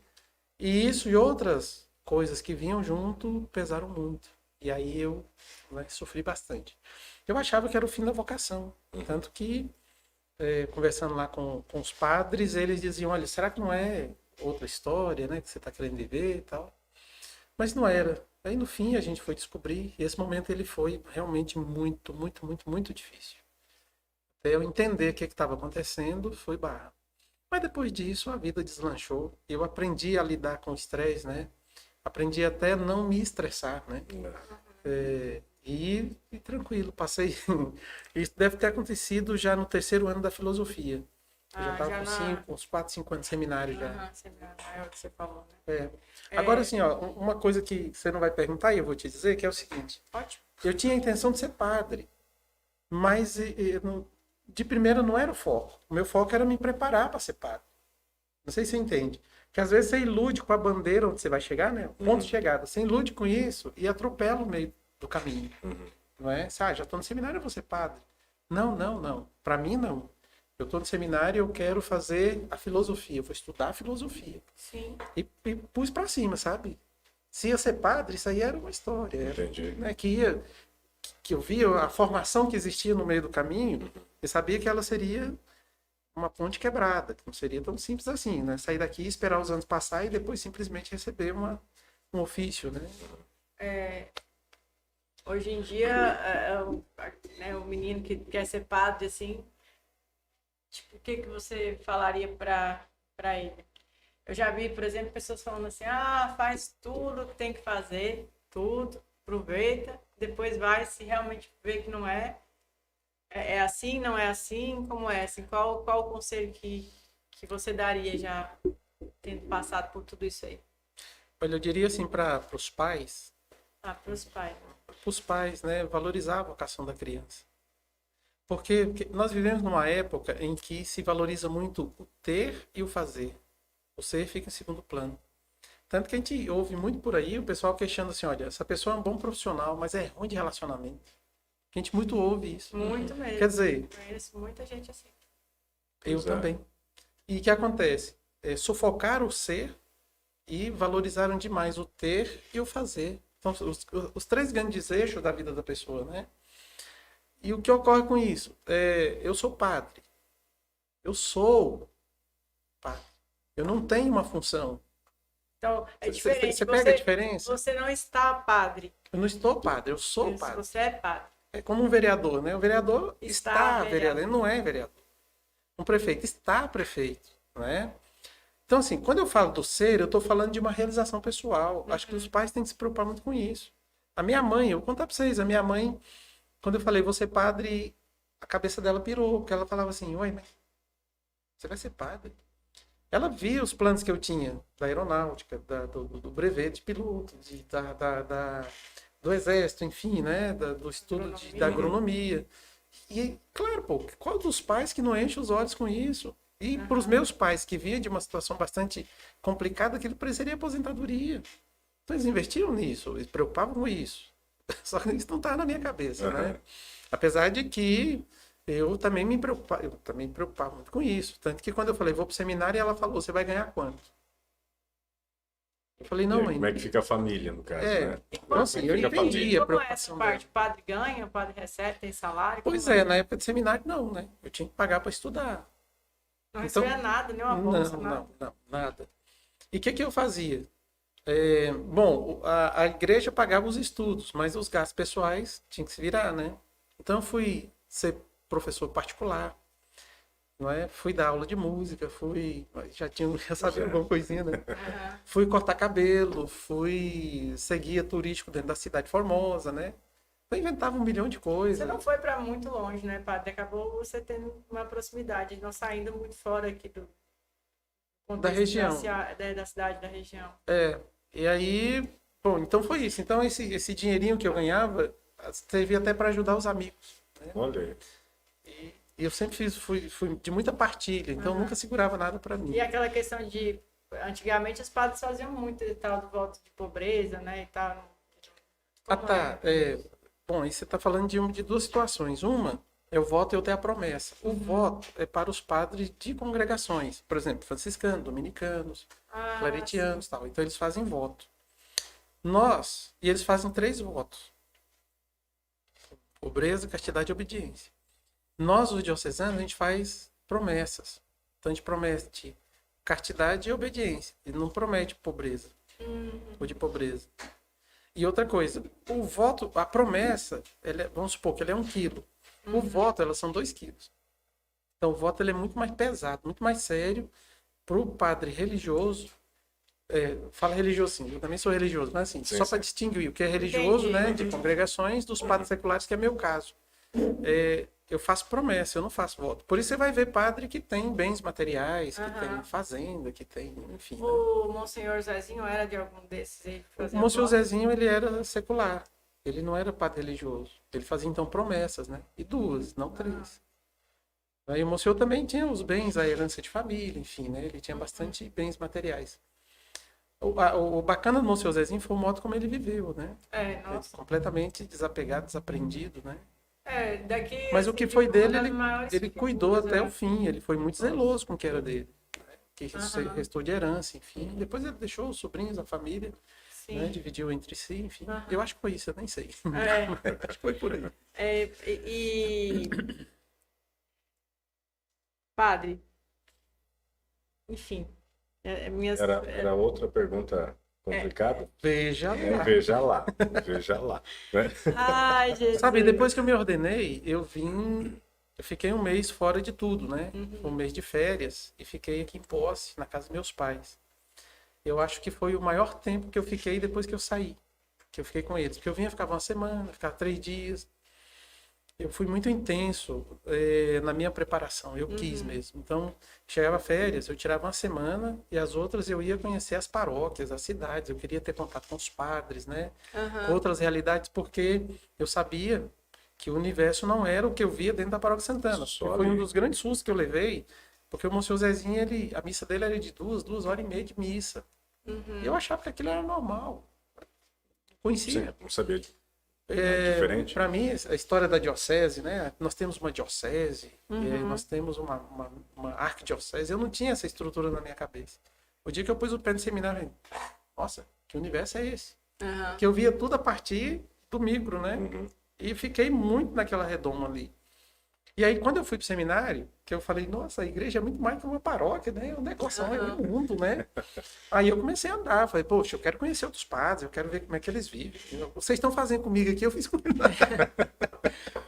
isso e outras coisas que vinham junto pesaram muito. E aí eu, né, sofri bastante. Eu achava que era o fim da vocação. Tanto que conversando lá com os padres, eles diziam, olha, será que não é outra história, né, que você está querendo viver e tal? Mas não era. Aí no fim a gente foi descobrir, e esse momento ele foi realmente muito, muito, muito, muito difícil. Até eu entender o que estava acontecendo, foi barra. Mas depois disso a vida deslanchou, eu aprendi a lidar com o estresse, né? Aprendi até a não me estressar, né? E tranquilo, passei. Isso deve ter acontecido já no terceiro ano da filosofia. Eu já Ah, estava já com na... uns 4, 5 anos de seminário já. Aham, é o que você falou, né? É. Agora, assim, ó, uma coisa que você não vai perguntar e eu vou te dizer, que é o seguinte. Ótimo. Eu tinha a intenção de ser padre, mas de primeira não era o foco. O meu foco era me preparar para ser padre. Não sei se você entende. Que às vezes você ilude com a bandeira onde você vai chegar, né? O ponto de chegada. Você ilude com isso e atropela o meio do caminho. Não é? Já estou no seminário, eu vou ser padre. Não, não, não. Para mim, não. Eu estou no seminário e eu quero fazer a filosofia. Eu vou estudar a filosofia. Sim. E pus para cima, sabe? Se ia ser padre, isso aí era uma história. Entendi. Né? Que eu via a formação que existia no meio do caminho e sabia que ela seria uma ponte quebrada, que não seria tão simples assim, né? Sair daqui, esperar os anos passar e depois simplesmente receber um ofício, né? Hoje em dia, né, o menino que quer ser padre, assim, tipo, o que você falaria para ele? Eu já vi, por exemplo, pessoas falando assim, faz tudo que tem que fazer, tudo, aproveita, depois vai, se realmente vê que não é assim, não é assim, como é, assim, qual o conselho que você daria já tendo passado por tudo isso aí? Olha, eu diria assim para os pais, Para os pais. né, valorizar a vocação da criança. Porque nós vivemos numa época em que se valoriza muito o ter e o fazer. O ser fica em segundo plano. Tanto que a gente ouve muito por aí o pessoal questionando assim, olha, essa pessoa é um bom profissional, mas é ruim de relacionamento. A gente muito ouve isso. Muito mesmo. Quer dizer, conheço muita gente assim. eu Pois é. também. E o que acontece? Sufocaram o ser e valorizaram demais o ter e o fazer. Então, os três grandes eixos da vida da pessoa, né? E o que ocorre com isso? Eu sou padre. Eu sou padre. Eu não tenho uma função. Então, é diferente. Você pega a diferença? Você não está padre. Eu não estou padre, eu sou Isso, padre. você é padre. É como um vereador, né? O vereador está vereador. vereador, ele não é vereador. Um prefeito está prefeito, né? Então, assim, quando eu falo do ser, eu estou falando de uma realização pessoal. Acho que os pais têm que se preocupar muito com isso. A minha mãe, eu vou contar para vocês, a minha mãe, quando eu falei, vou ser padre, a cabeça dela pirou, porque ela falava assim, oi, mas você vai ser padre? Ela via os planos que eu tinha da aeronáutica, do brevet de piloto, do exército, enfim, né? Do estudo da agronomia. E, claro, pô, qual dos pais que não enche os olhos com isso? E para os meus pais, que vinham de uma situação bastante complicada, aquilo seria aposentadoria. Então eles investiram nisso, eles se preocupavam com isso. Só que isso não estava na minha cabeça, né? Apesar de que eu também me preocupava muito com isso. Tanto que quando eu falei, vou para o seminário, ela falou, você vai ganhar quanto? Eu falei, não, mãe. Como é que fica a família, no caso, né? Então, assim, eu Fica a entendi a Como é essa preocupação parte? dela. O padre ganha, o padre recebe, tem salário? Pois como é, na época de seminário, não, né? Eu tinha que pagar para estudar. Não recebia nada, nenhuma bolsa, nada. Não, nada. E o que eu fazia? Bom, a igreja pagava os estudos, mas os gastos pessoais tinham que se virar, né? Então eu fui ser professor particular. não é? Fui dar aula de música, já sabia alguma coisinha, né? Aham. Fui cortar cabelo, fui ser guia turístico dentro da cidade de Formosa, né? Eu inventava 1 milhão de Você coisas. não foi para muito longe, né, padre? Acabou você tendo uma proximidade, não saindo muito fora aqui do Da contexto região. da cidade, da região. E aí, bom, então foi isso. Então esse dinheirinho que eu ganhava servia até para ajudar os amigos. Olha aí. E eu sempre fui de muita partilha, então nunca segurava nada para mim. E aquela questão de. Antigamente os padres faziam muito e tal do voto de pobreza, né? E tal. Ah, Como tá. Bom, aí você está falando de duas situações. Uma é o voto e outra é a promessa. O voto é para os padres de congregações, por exemplo, franciscanos, dominicanos, Ah, claretianos, tal. Então eles fazem voto. E eles fazem 3 votos: pobreza, castidade e obediência. Nós, os diocesanos, a gente faz promessas. Então a gente promete castidade e obediência. E não promete pobreza ou de pobreza. E outra coisa, o voto, a promessa, vamos supor que ele é 1 quilo. O voto, elas são 2 quilos. Então o voto ele é muito mais pesado, muito mais sério para o padre religioso. Fala religioso sim, eu também sou religioso, mas assim, Sim, só sim. para distinguir o que é religioso, Entendi. né, de congregações, dos padres seculares, que é meu caso. Eu faço promessa, eu não faço voto. Por isso você vai ver padre que tem bens materiais, que tem fazenda, que tem, enfim. Né? O Monsenhor Zezinho era de algum desses aí? Que O fazia Monsenhor voto? Zezinho, ele era secular. Ele não era padre religioso. Ele fazia, então, promessas, né? E 2, não 3. Aí o Monsenhor também tinha os bens, a herança de família, enfim, né? Ele tinha bastante bens materiais. O bacana do Monsenhor Zezinho foi o modo como ele viveu, né? Nossa. Completamente desapegado, desaprendido, né? Daqui. Mas o assim, que foi tipo, dele, uma das maiores ele cuidou figuras, até né? o fim. Ele foi muito zeloso com o que era dele. Né? Que restou de herança, enfim. Depois ele deixou os sobrinhos, a família, Sim. né? Dividiu entre si, enfim. Eu acho que foi isso, eu nem sei. É. Acho que foi por aí. Padre, enfim, Era outra pergunta complicada? Veja lá. Veja lá, veja lá. Né? Ai, Jesus. Sabe, depois que eu me ordenei, eu fiquei 1 mês fora de tudo, né? 1 mês de férias e fiquei aqui em Posse, na casa dos meus pais. Eu acho que foi o maior tempo que eu fiquei depois que eu saí, que eu fiquei com eles. Porque eu vinha, ficava 1 semana, ficava 3 dias. Eu fui muito intenso na minha preparação, eu quis mesmo. Então, chegava férias, eu tirava 1 semana e as outras eu ia conhecer as paróquias, as cidades. Eu queria ter contato com os padres, né? Com outras realidades, porque eu sabia que o universo não era o que eu via dentro da Paróquia Santana. Só Foi um ali. dos grandes sustos que eu levei, porque o Monsenhor Zezinho, a missa dele era de 2 horas e meia de missa. E eu achava que aquilo era normal. Conhecia. Sim, não sabia. Diferente. Para mim, a história da diocese, né? Nós temos uma diocese, nós temos uma arquidiocese. Eu não tinha essa estrutura na minha cabeça. O dia que eu pus o pé no seminário, eu falei, nossa, que universo é esse? Que eu via tudo a partir do micro, né? E fiquei muito naquela redoma ali. E aí, quando eu fui pro seminário, que eu falei, nossa, a igreja é muito mais que uma paróquia, né? É um negócio, é um mundo, né? Aí eu comecei a andar, falei, poxa, eu quero conhecer outros padres, eu quero ver como é que eles vivem. Vocês estão fazendo comigo aqui, eu fiz com eles.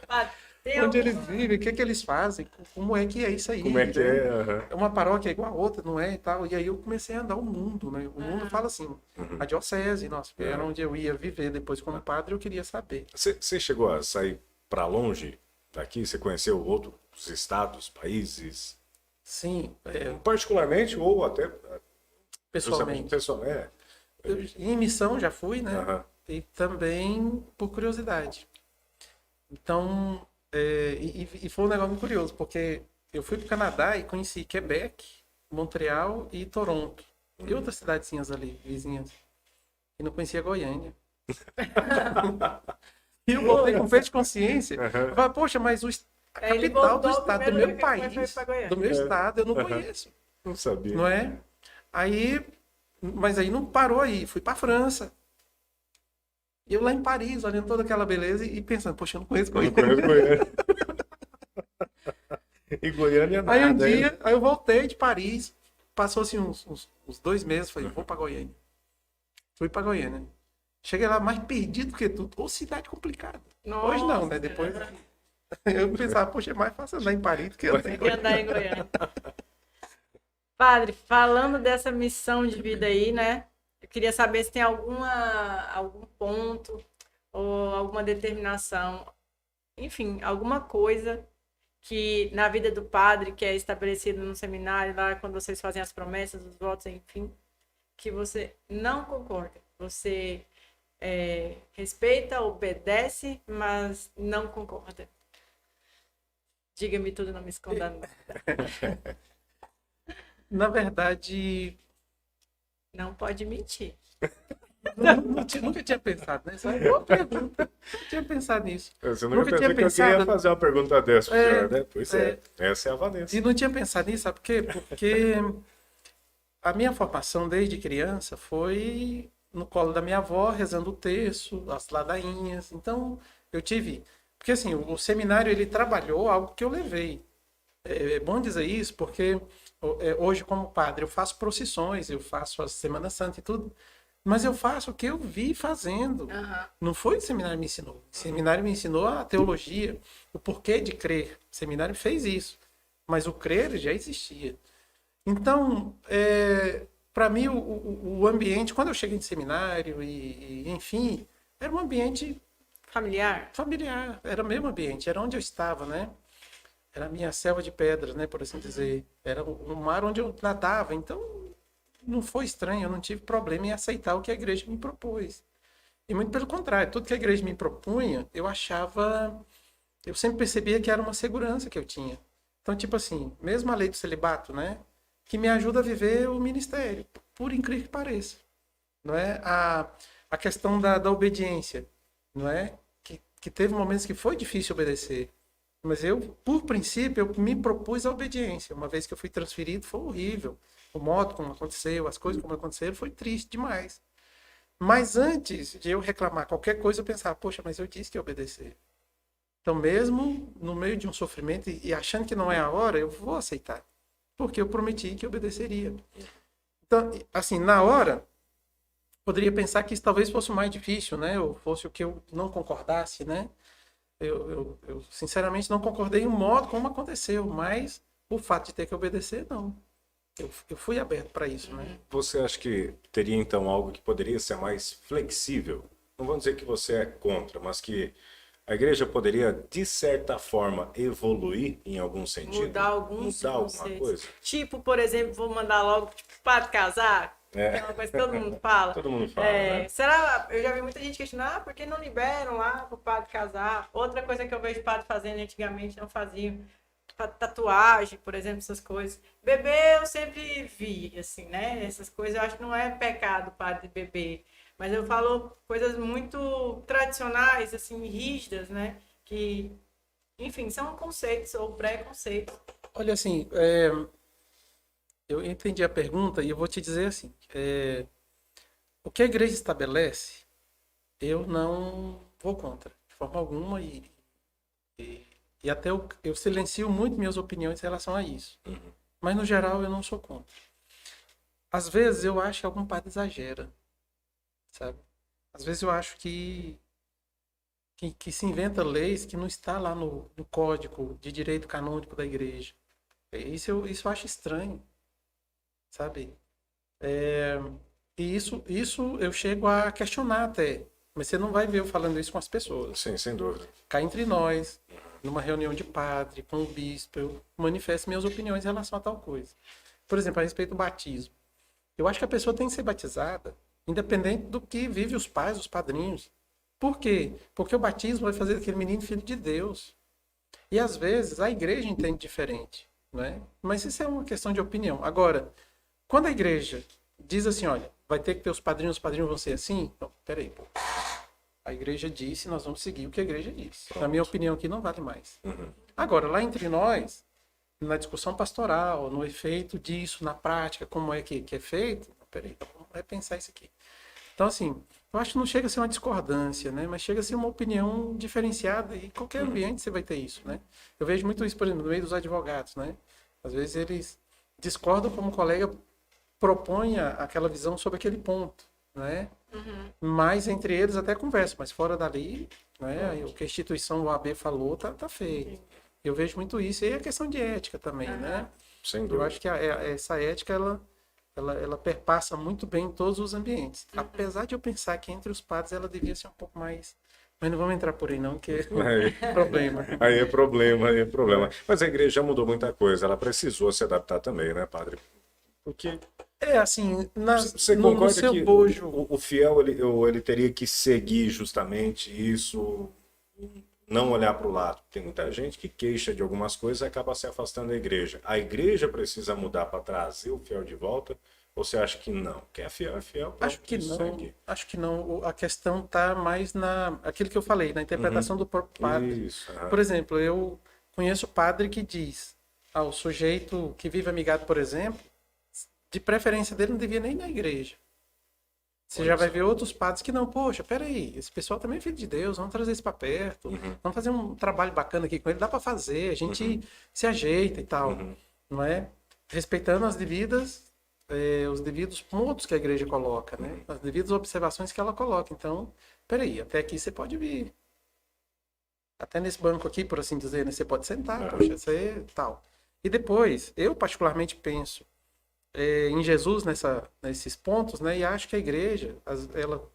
Padre, tem Onde algum- eles vivem, o que é que eles fazem, como é que é isso aí. Como é que né? é? Aham. Uma paróquia é igual a outra, não é? E tal. E aí eu comecei a andar o mundo, né? O mundo fala assim, a diocese, nossa, era onde eu ia viver depois como padre, eu queria saber. Você chegou a sair para longe daqui? Você conheceu outros estados, países? Sim, Particularmente ou até pessoalmente. pessoalmente? Em missão já fui, né? Aham. E também por curiosidade. Então, e foi um negócio muito curioso, porque eu fui para o Canadá e conheci Quebec, Montreal e Toronto. E outras cidadezinhas ali, vizinhas. E não conhecia Goiânia. E eu voltei com peso de consciência. Eu falei, poxa, mas a Ele capital do voltou, estado, do primeiro meu que foi país, pra Goiânia. do meu estado, eu não conheço. Não sabia. Não é? Aí, mas aí não parou aí, fui para França. E eu lá em Paris, olhando toda aquela beleza e pensando, poxa, eu não conheço Eu não Goiânia. conheço Goiânia. E Goiânia nada. Aí um hein? dia, aí eu voltei de Paris, passou assim uns 2 meses, falei, vou para Goiânia. Fui para Goiânia. Cheguei lá mais perdido que tudo, ou cidade complicada. Nossa. Hoje não, né? Depois Eu pensava, poxa, é mais fácil andar em Paris do que andar em Que andar Goiânia. em Goiânia. Padre, falando dessa missão de vida aí, né? Eu queria saber se tem algum ponto ou alguma determinação, enfim, alguma coisa que na vida do padre, que é estabelecido no seminário, lá quando vocês fazem as promessas, os votos, enfim, que você não concorda. Você respeita, obedece, mas não concorda. Diga-me tudo, não me esconda nada. Na verdade, Não pode mentir. nunca tinha pensado, né? Essa é uma boa pergunta. Não tinha pensado nisso. Você nunca Nunca pensou tinha que alguém ia pensado. fazer uma pergunta dessa pro senhor, né? Pois é. Essa é a Vanessa. E não tinha pensado nisso, sabe por quê? Porque a minha formação desde criança foi no colo da minha avó, rezando o terço, as ladainhas. Então, eu tive... Porque, assim, o seminário, ele trabalhou algo que eu levei. É bom dizer isso, porque hoje, como padre, eu faço procissões, eu faço a Semana Santa e tudo, mas eu faço o que eu vi fazendo. Uhum. Não foi o seminário que me ensinou. O seminário me ensinou a teologia, o porquê de crer. O seminário fez isso. Mas o crer já existia. Então, para mim, o ambiente, quando eu cheguei em seminário, enfim, era um ambiente Familiar? familiar. Era o mesmo ambiente, era onde eu estava, né? Era a minha selva de pedras, né, por assim dizer. Era um mar onde eu nadava. Então, não foi estranho, eu não tive problema em aceitar o que a igreja me propôs. E muito pelo contrário, tudo que a igreja me propunha, eu achava... Eu sempre percebia que era uma segurança que eu tinha. Então, tipo assim, mesmo a lei do celibato, né, que me ajuda a viver o ministério, por incrível que pareça. Não é? A questão da obediência, não é? Que teve momentos que foi difícil obedecer. Mas eu, por princípio, eu me propus a obediência. Uma vez que eu fui transferido, foi horrível. O modo como aconteceu, as coisas como aconteceram, foi triste demais. Mas antes de eu reclamar qualquer coisa, eu pensava, poxa, mas eu disse que ia obedecer. Então, mesmo no meio de um sofrimento e achando que não é a hora, eu vou aceitar. Porque eu prometi que obedeceria. Então, assim, na hora, poderia pensar que isso talvez fosse o mais difícil, né? Ou fosse o que eu não concordasse, né? Eu sinceramente não concordei em um modo como aconteceu, mas o fato de ter que obedecer, não. Eu fui aberto para isso, né? Você acha que teria então algo que poderia ser mais flexível? Não vou dizer que você é contra, mas que a igreja poderia, de certa forma, evoluir em algum sentido? Mudar alguns Mudar alguma conceitos. coisa? Tipo, por exemplo, vou mandar logo, tipo, padre casar, que é uma coisa que todo mundo fala. Todo mundo fala, né? Será? Eu já vi muita gente questionar, por que não liberam lá pro padre casar? Outra coisa que eu vejo padre fazendo antigamente não faziam. Tatuagem, por exemplo, essas coisas. Beber eu sempre vi, assim, né? Essas coisas eu acho que não é pecado padre beber. Mas eu falo coisas muito tradicionais, assim, rígidas, né? Que, enfim, são conceitos ou preconceitos. Olha, assim, eu entendi a pergunta e eu vou te dizer assim, o que a igreja estabelece, eu não vou contra, de forma alguma, e até eu silencio muito minhas opiniões em relação a isso. Uhum. Mas, no geral, eu não sou contra. Às vezes, eu acho que algum padre exagera, sabe? Às vezes, eu acho que se inventa leis que não está lá no código de direito canônico da igreja. Isso eu acho estranho, sabe? E isso eu chego a questionar até. Mas você não vai ver eu falando isso com as pessoas. Sim, sem dúvida. Cá entre nós, numa reunião de padre, com o bispo, eu manifesto minhas opiniões em relação a tal coisa. Por exemplo, a respeito do batismo. Eu acho que a pessoa tem que ser batizada, independente do que vive os pais, os padrinhos. Por quê? Porque o batismo vai fazer daquele menino filho de Deus. E às vezes a igreja entende diferente, não é? Mas isso é uma questão de opinião. Agora, quando a igreja diz assim, olha, vai ter que ter os padrinhos vão ser assim? Não, peraí, pô. A igreja disse, nós vamos seguir o que a igreja disse. Na minha opinião aqui não vale mais. Uhum. Agora, lá entre nós, na discussão pastoral, no efeito disso, na prática, como é que é feito, peraí, então vamos repensar isso aqui. Então, assim, eu acho que não chega a ser uma discordância, né? Mas chega a ser uma opinião diferenciada e em qualquer ambiente você vai ter isso, né? Eu vejo muito isso, por exemplo, no meio dos advogados, né? Às vezes eles discordam como o colega propõe aquela visão sobre aquele ponto, né? Mas entre eles até conversa, mas fora dali, né? O que a instituição, o AB falou, tá feito. Eu vejo muito isso. E a questão de ética também, né? Sem Eu dúvida. acho que essa ética, ela perpassa muito bem em todos os ambientes. Apesar de eu pensar que entre os padres ela devia ser um pouco mais... Mas não vamos entrar por aí não, que é problema. Aí é problema, aí é problema. Mas a igreja já mudou muita coisa, ela precisou se adaptar também, né, padre? Porque É assim, você no concorda seu que bojo... o fiel ele teria que seguir justamente isso, não olhar para o lado. Tem muita gente que queixa de algumas coisas e acaba se afastando da igreja. A igreja precisa mudar para trazer o fiel de volta? Ou você acha que não? Quem é fiel, pronto, Acho que não, segue. acho que não. A questão está mais aquilo que eu falei, na interpretação do próprio padre. Isso. Por exemplo, eu conheço padre que diz ao sujeito que vive amigado, por exemplo, de preferência dele não devia nem ir na igreja. Você já vai ver outros padres que não, poxa, peraí, esse pessoal também é filho de Deus, vamos trazer isso para perto, vamos fazer um trabalho bacana aqui com ele, dá para fazer, a gente se ajeita e tal, não é? Respeitando as devidas os devidos pontos que a igreja coloca, né? As devidas observações que ela coloca. Então, peraí, até aqui você pode vir. Até nesse banco aqui, por assim dizer, né? Você pode sentar, poxa, você tal. E depois, eu particularmente penso em Jesus nesses pontos, né? E acho que a igreja,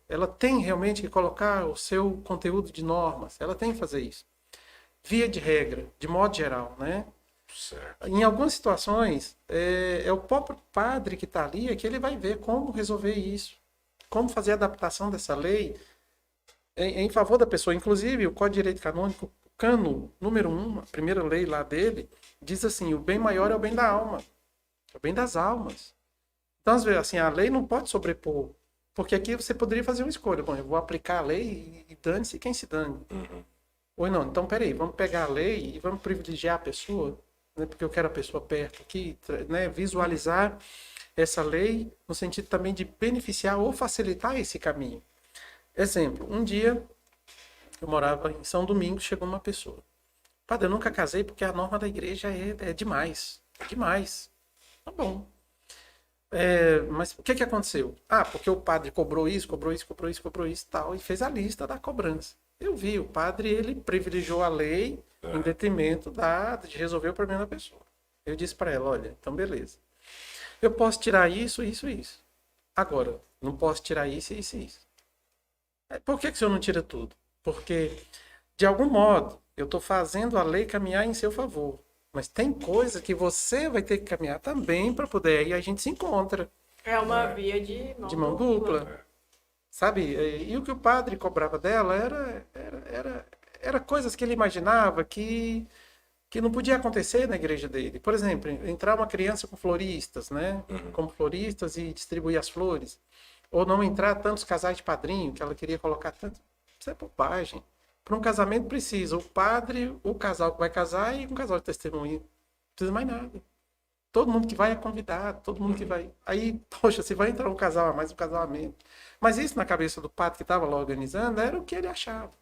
ela tem realmente que colocar o seu conteúdo de normas, ela tem que fazer isso. Via de regra, de modo geral, né? Certo. Em algumas situações, é o próprio padre que está ali, é que ele vai ver como resolver isso, como fazer a adaptação dessa lei em favor da pessoa. Inclusive, o Código de Direito Canônico, cano número 1, a primeira lei lá dele, diz assim, o bem maior é o bem da alma, é o bem das almas. Então, às vezes, assim, a lei não pode sobrepor, porque aqui você poderia fazer uma escolha. Bom, eu vou aplicar a lei e dane-se quem se dane. Ou não, então, peraí, vamos pegar a lei e vamos privilegiar a pessoa, né, porque eu quero a pessoa perto aqui, né, visualizar essa lei no sentido também de beneficiar ou facilitar esse caminho. Exemplo, um dia eu morava em São Domingos, chegou uma pessoa. Padre, eu nunca casei porque a norma da igreja é demais. É demais. Tá bom. Mas o que aconteceu? Ah, porque o padre cobrou isso e tal, e fez a lista da cobrança. Eu vi, o padre, ele privilegiou a lei em detrimento de resolver o problema da pessoa. Eu disse para ela, olha, então beleza. Eu posso tirar isso, isso e isso. Agora, não posso tirar isso, isso e isso. Por que o senhor não tira tudo? Porque, de algum modo, eu estou fazendo a lei caminhar em seu favor. Mas tem coisa que você vai ter que caminhar também para poder. Aí a gente se encontra. É uma via de mão dupla. Sabe? E o que o padre cobrava dela era coisas que ele imaginava que não podia acontecer na igreja dele. Por exemplo, entrar uma criança com floristas, né? Como floristas e distribuir as flores. Ou não entrar tantos casais de padrinho, que ela queria colocar tanto. Isso é bobagem. Para um casamento precisa o padre, o casal que vai casar e um casal de testemunha. Não precisa mais nada. Todo mundo que vai é convidado, todo mundo que vai. Aí, poxa, se vai entrar um casal a mais, um casal a menos. Mas isso na cabeça do padre que estava lá organizando era o que ele achava.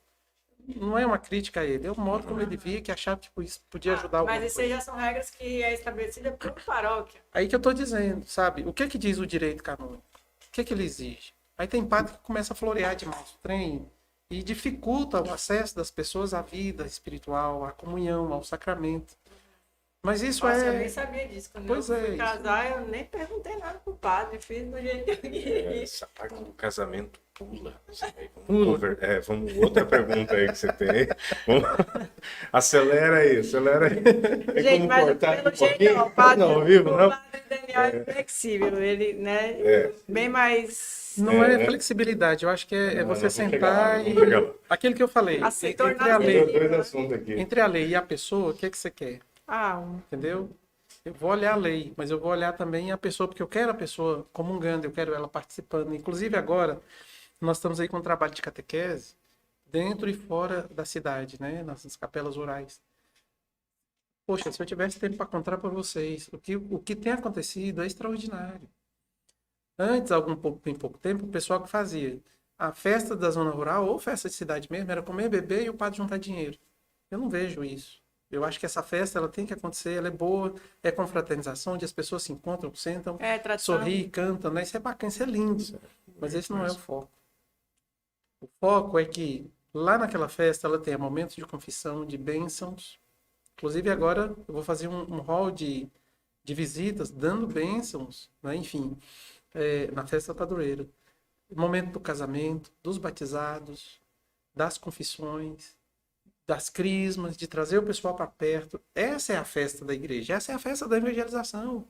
Não é uma crítica a ele, é o modo como ele via que achava que isso podia ajudar alguma Mas isso coisa. já são regras que é estabelecida por paróquia. Aí que eu estou dizendo, sabe? O que diz o direito canônico? O que ele exige? Aí tem padre que começa a florear demais o trem e dificulta o acesso das pessoas à vida espiritual, à comunhão, ao sacramento. Mas isso Nossa, eu nem sabia disso. Quando Pois eu fui isso. casar, eu nem perguntei nada pro padre, fiz do jeito que eu queria. Essa parte do casamento pula. Vamos outra pergunta aí que você tem. Acelera aí. Tem Gente, como mas cortar pelo um jeito pouquinho? não, o padre, Não, vivo, o não? padre Daniel é flexível, ele, né, bem mais... Não é flexibilidade, eu acho que é você sentar e... chegar lá. Aquilo que eu falei, Assim, entre a tornar lei, Dois assuntos aqui. entre a lei e a pessoa, o que você quer? Entendeu? Eu vou olhar a lei, mas eu vou olhar também a pessoa, porque eu quero a pessoa comungando, eu quero ela participando. Inclusive agora, nós estamos aí com um trabalho de catequese dentro e fora da cidade, né? Nas capelas rurais. Poxa, se eu tivesse tempo para contar para vocês, o que tem acontecido é extraordinário. Antes, em pouco tempo, o pessoal que fazia a festa da zona rural ou festa de cidade mesmo era comer, beber e o padre juntar dinheiro. Eu não vejo isso. Eu acho que essa festa ela tem que acontecer, ela é boa, é confraternização, onde as pessoas se encontram, sentam, tradição. sorriem, cantam, né? Isso é bacana, isso é lindo. Mas esse não é o foco. O foco é que lá naquela festa ela tem momentos de confissão, de bênçãos. Inclusive agora eu vou fazer um hall de visitas, dando bênçãos, né? Enfim, na festa padroeira. O momento do casamento, dos batizados, das confissões, das crismas, de trazer o pessoal para perto. Essa é a festa da igreja, essa é a festa da evangelização.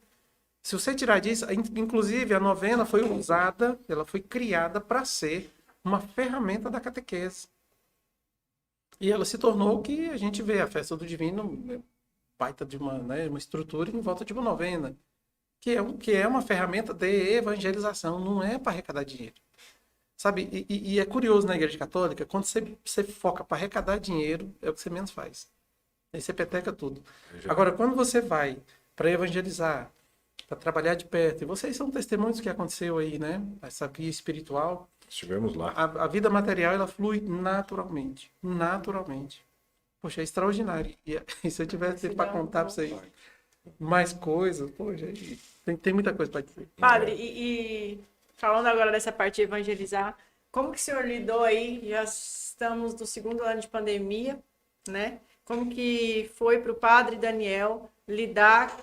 Se você tirar disso, inclusive a novena foi usada, ela foi criada para ser uma ferramenta da catequese. E ela se tornou o que a gente vê, a festa do divino, baita de uma, né, uma estrutura em volta de uma novena, que é uma ferramenta de evangelização, não é para arrecadar dinheiro. Sabe, e é curioso na Igreja Católica, quando você foca para arrecadar dinheiro, é o que você menos faz. Aí você peteca tudo. Agora, quando você vai para evangelizar, para trabalhar de perto, e vocês são testemunhos do que aconteceu aí, né? Essa via espiritual. Estivemos lá. A vida material, ela flui naturalmente. Naturalmente. Poxa, é extraordinário. E se eu tivesse para contar para vocês mais coisas, poxa, tem muita coisa para dizer. Padre, e falando agora dessa parte de evangelizar, como que o senhor lidou aí? Já estamos no 2º ano de pandemia, né? Como que foi para o padre Daniel lidar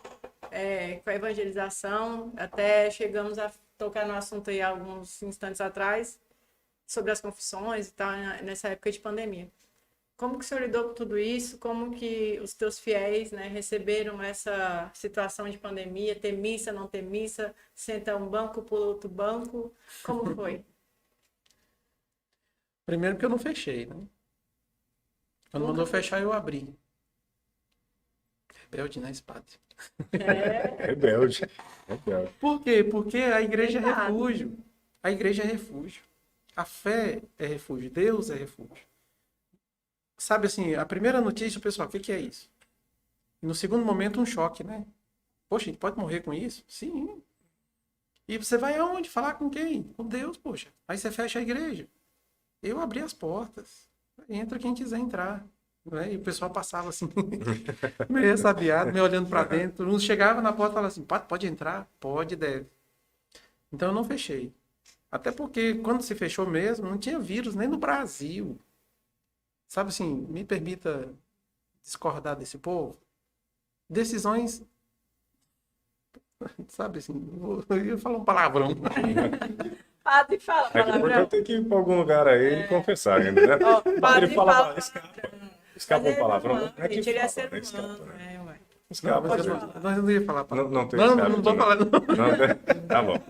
com a evangelização? Até chegamos a tocar no assunto aí alguns instantes atrás, sobre as confissões e tal, nessa época de pandemia. Como que o senhor lidou com tudo isso? Como que os teus fiéis, né, receberam essa situação de pandemia? Ter missa, não ter missa? Sentar um banco por outro banco? Como foi? Primeiro que eu não fechei, né? Quando mandou fechar, eu abri. Rebelde, né, padre? Rebelde. Por quê? Porque a igreja é refúgio. A igreja é refúgio. A fé é refúgio. Deus é refúgio. Sabe assim, a primeira notícia, pessoal, o que é isso? E no segundo momento, um choque, né? Poxa, a gente pode morrer com isso? Sim. E você vai aonde? Falar com quem? Com Deus, poxa. Aí você fecha a igreja. Eu abri as portas. Entra quem quiser entrar. Né? E o pessoal passava assim, meio ressabiado, meio olhando para dentro. Uns chegava na porta e falava assim, pode entrar? Pode, deve. Então eu não fechei. Até porque quando se fechou mesmo, não tinha vírus nem no Brasil. Sabe assim, me permita discordar desse povo. Decisões, sabe assim, eu ia falar um palavrão. Padre fala É que porque eu palavrão. tenho que ir para algum lugar aí e confessar ainda, né? Ó, padre fala, fala escapa um Mas palavrão. ele Não é que gente, ele é fala, ser né? Escapa, humano, né? ué. Escapa, Mas às eu vezes. não ia falar palavrão. Não tem Não escape, tô né? falando. Não, né? Tá bom.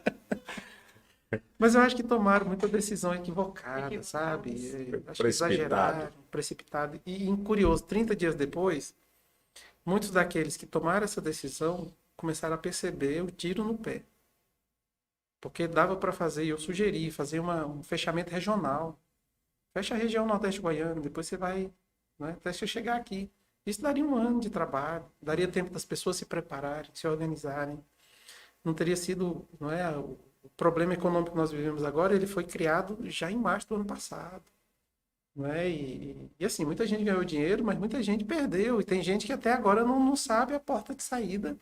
Mas eu acho que tomaram muita decisão equivocada, sabe? Acho que exageraram, precipitado. E curioso, 30 dias depois, muitos daqueles que tomaram essa decisão começaram a perceber o tiro no pé. Porque dava para fazer, eu sugeri, fazer um fechamento regional. Fecha a região Nordeste Goiano, depois você vai, né, até você chegar aqui. Isso daria um ano de trabalho, daria tempo das pessoas se prepararem, se organizarem. Não teria sido, não é, o problema econômico que nós vivemos agora, ele foi criado já em março do ano passado. Né? E assim, muita gente ganhou dinheiro, mas muita gente perdeu. E tem gente que até agora não sabe a porta de saída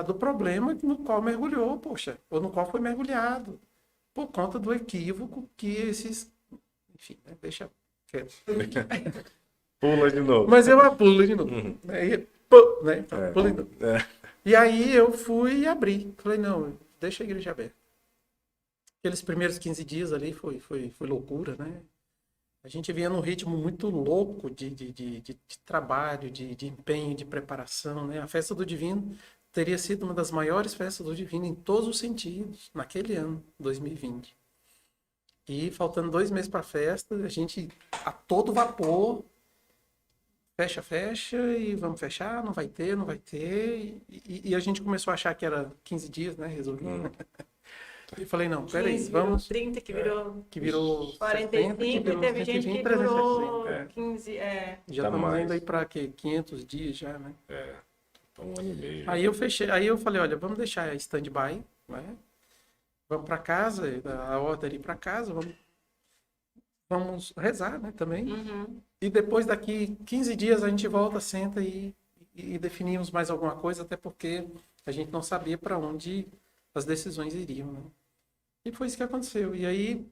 do problema no qual mergulhou, poxa, ou no qual foi mergulhado, por conta do equívoco que esses... Enfim, né? Deixa quieto. Pula de novo. Mas eu pulo de novo. Uhum. Né? Né? Então, pulo de novo. É. E aí eu fui e abri. Falei, não, deixa a igreja aberta. Aqueles primeiros 15 dias ali foi loucura, né? A gente vinha num ritmo muito louco de trabalho, de empenho, de preparação, né? A Festa do Divino teria sido uma das maiores festas do Divino em todos os sentidos, naquele ano, 2020. E faltando 2 meses para a festa, a gente a todo vapor, fecha, e vamos fechar, não vai ter. E a gente começou a achar que era 15 dias, né? Resolvido. E falei, não, peraí, 15, vamos... 30, que virou 45, 45, e teve gente que 360. durou 15, Já Tá estamos mais. indo aí para 500 dias já, né? Tá 1 ano e meio. Aí eu fechei, aí eu falei, olha, vamos deixar stand-by, né? Vamos para casa, a ordem ir para casa, vamos rezar, né, também. Uhum. E depois daqui 15 dias a gente volta, senta e definimos mais alguma coisa, até porque a gente não sabia para onde as decisões iriam, né? E foi isso que aconteceu. E aí,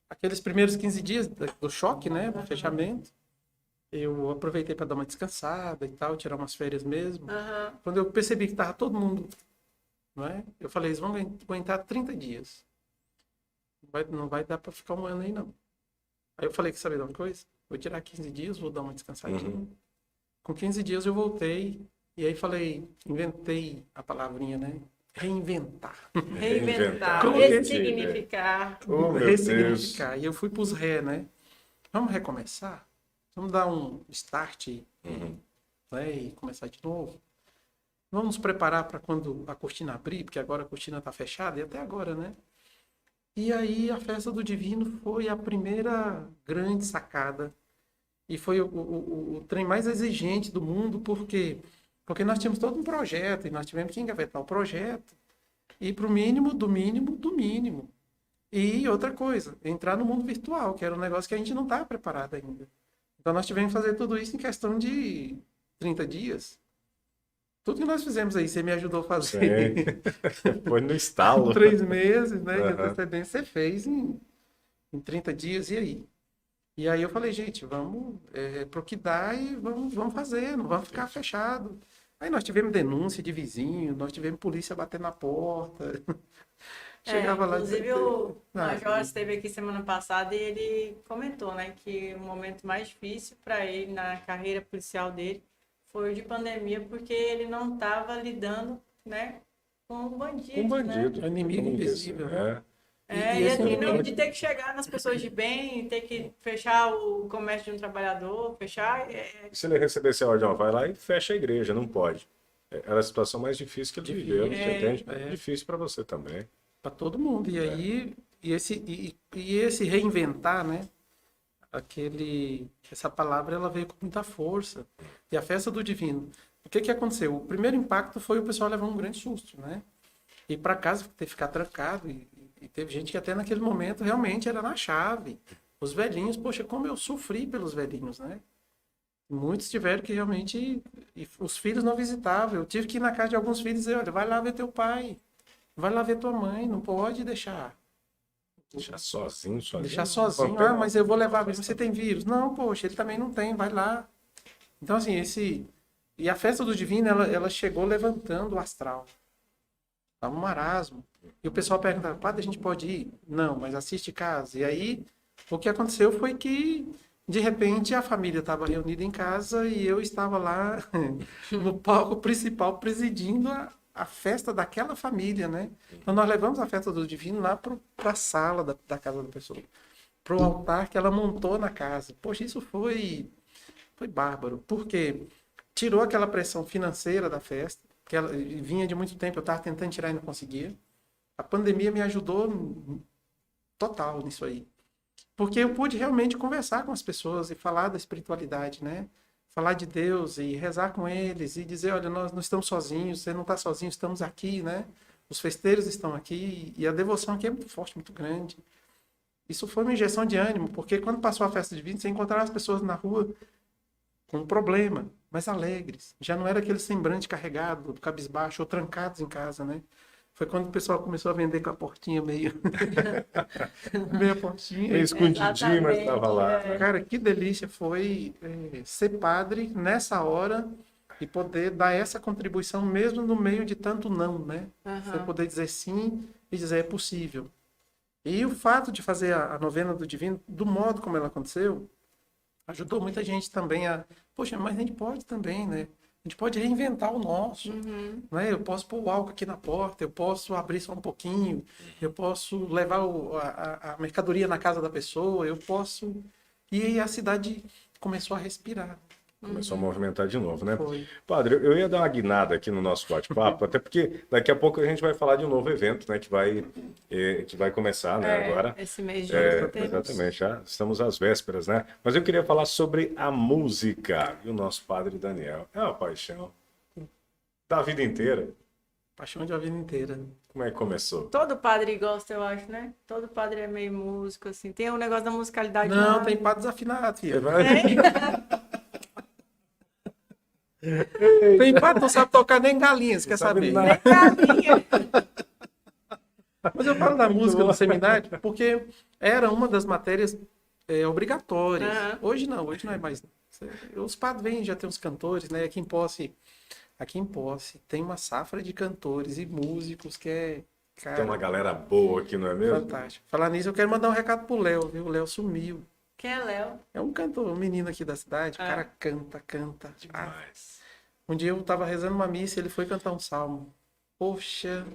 aqueles primeiros 15 dias do choque, né, do fechamento, eu aproveitei para dar uma descansada e tal, tirar umas férias mesmo. Aham. Quando eu percebi que tava todo mundo, não é? Eu falei, eles vão aguentar 30 dias. Não vai dar para ficar um ano aí, não. Aí eu falei, quer saber de uma coisa? Vou tirar 15 dias, vou dar uma descansadinha. Com 15 dias eu voltei, e aí falei, inventei a palavrinha, né? Reinventar. Reinventar, Coloquei- ressignificar. Oh, meu Deus. Ressignificar. E eu fui pros ré, né? Vamos recomeçar? Vamos dar um start, né? E começar de novo? Vamos nos preparar para quando a cortina abrir, porque agora a cortina está fechada, e até agora, né? E aí a festa do Divino foi a primeira grande sacada. E foi o trem mais exigente do mundo, por quê? Porque nós tínhamos todo um projeto, e nós tivemos que engavetar o projeto, e para o mínimo, do mínimo, do mínimo. E outra coisa, entrar no mundo virtual, que era um negócio que a gente não estava preparado ainda. Então nós tivemos que fazer tudo isso em questão de 30 dias. Tudo que nós fizemos aí, você me ajudou a fazer Foi no estalo. em 3 meses, né? De Aham. antecedência, você fez em 30 dias, e aí? E aí eu falei, gente, vamos pro que dá e vamos fazer, não vamos ficar fechado. Aí nós tivemos denúncia de vizinho, nós tivemos polícia batendo na porta. Chegava lá Inclusive dizendo, o Major esteve aqui semana passada e ele comentou, né, que o momento mais difícil para ele na carreira policial dele foi o de pandemia, porque ele não estava lidando, né, com bandidos, Um bandido. É inimigo Como disse, invisível. é. E esse assim, momento- de ter que chegar nas pessoas de bem, ter que fechar o comércio de um trabalhador, fechar. Se ele receber esse ordem, ó, vai lá e fecha a igreja, não pode. Era a situação mais difícil que ele viveu, você entende? Difícil para você também. Para todo mundo. E aí, esse reinventar, né? Essa palavra ela veio com muita força. E a festa do Divino. O que aconteceu? O primeiro impacto foi o pessoal levar um grande susto, né? Ir para casa, ter que ficar trancado. E teve gente que até naquele momento realmente era na chave. Os velhinhos, poxa, como eu sofri pelos velhinhos, né? Muitos tiveram que realmente. E os filhos não visitavam. Eu tive que ir na casa de alguns filhos e dizer: olha, vai lá ver teu pai. Vai lá ver tua mãe. Não pode deixar. Deixar sozinho. Deixar sozinho. Ah, mas eu vou levar. Você tem vírus? Não, poxa, ele também não tem. Vai lá. Então, assim, E a festa do Divino, ela chegou levantando o astral. Estava um marasmo. E o pessoal perguntava: padre, a gente pode ir? Não, mas assiste casa. E aí, o que aconteceu foi que, de repente, a família estava reunida em casa e eu estava lá no palco principal presidindo a festa daquela família, né? Então, nós levamos a festa do Divino lá para a sala da casa da pessoa. Para o altar que ela montou na casa. Poxa, isso foi bárbaro. Por quê? Tirou aquela pressão financeira da festa, que ela vinha de muito tempo, eu estava tentando tirar e não conseguia. A pandemia me ajudou total nisso aí. Porque eu pude realmente conversar com as pessoas e falar da espiritualidade, né? Falar de Deus e rezar com eles e dizer, olha, nós não estamos sozinhos, você não está sozinho, estamos aqui, né? Os festeiros estão aqui e a devoção aqui é muito forte, muito grande. Isso foi uma injeção de ânimo, porque quando passou a festa de vinho, você encontrava as pessoas na rua com um problema, mas alegres. Já não era aquele semblante carregado, cabisbaixo ou trancados em casa, né? Foi quando o pessoal começou a vender com a portinha meio portinha. Meio escondidinho, mas estava lá. Cara, que delícia foi ser padre nessa hora e poder dar essa contribuição mesmo no meio de tanto não, né? Você poder dizer sim e dizer é possível. E o fato de fazer a novena do Divino, do modo como ela aconteceu, ajudou muita gente também a... Poxa, mas a gente pode também, né? A gente pode reinventar o nosso. Né? Eu posso pôr o álcool aqui na porta, eu posso abrir só um pouquinho, eu posso levar a mercadoria na casa da pessoa, eu posso... E aí a cidade começou a respirar. Começou a movimentar de novo, né? Foi. Padre, eu ia dar uma guinada aqui no nosso bate-papo, até porque daqui a pouco a gente vai falar de um novo evento, né? Que vai começar, né? Agora. Esse mês de julho temos. Exatamente, já estamos às vésperas, né? Mas eu queria falar sobre a música. E o nosso Padre Daniel é uma paixão da vida inteira. Paixão de a vida inteira. Como é que começou? Todo padre gosta, eu acho, né? Todo padre é meio músico, assim. Tem o negócio da musicalidade. Não, lá. tem padre desafinado, filho. Tem padre que não sabe tocar nem galinhas, quer saber? Nem galinha. Mas Mas eu falo da música no seminário porque era uma das matérias obrigatórias. Aham. Hoje não é mais. Os padres vêm, já tem uns cantores, né? Aqui em Posse tem uma safra de cantores e músicos que Tem cara, uma galera boa aqui, não é mesmo? fantástico. Falar nisso, eu quero mandar um recado pro Léo, viu? O Léo sumiu. Quem é Léo? É um cantor, um menino aqui da cidade. O Ah. cara canta. Ah, Mas... um dia eu tava rezando uma missa e ele foi cantar um salmo. Poxa,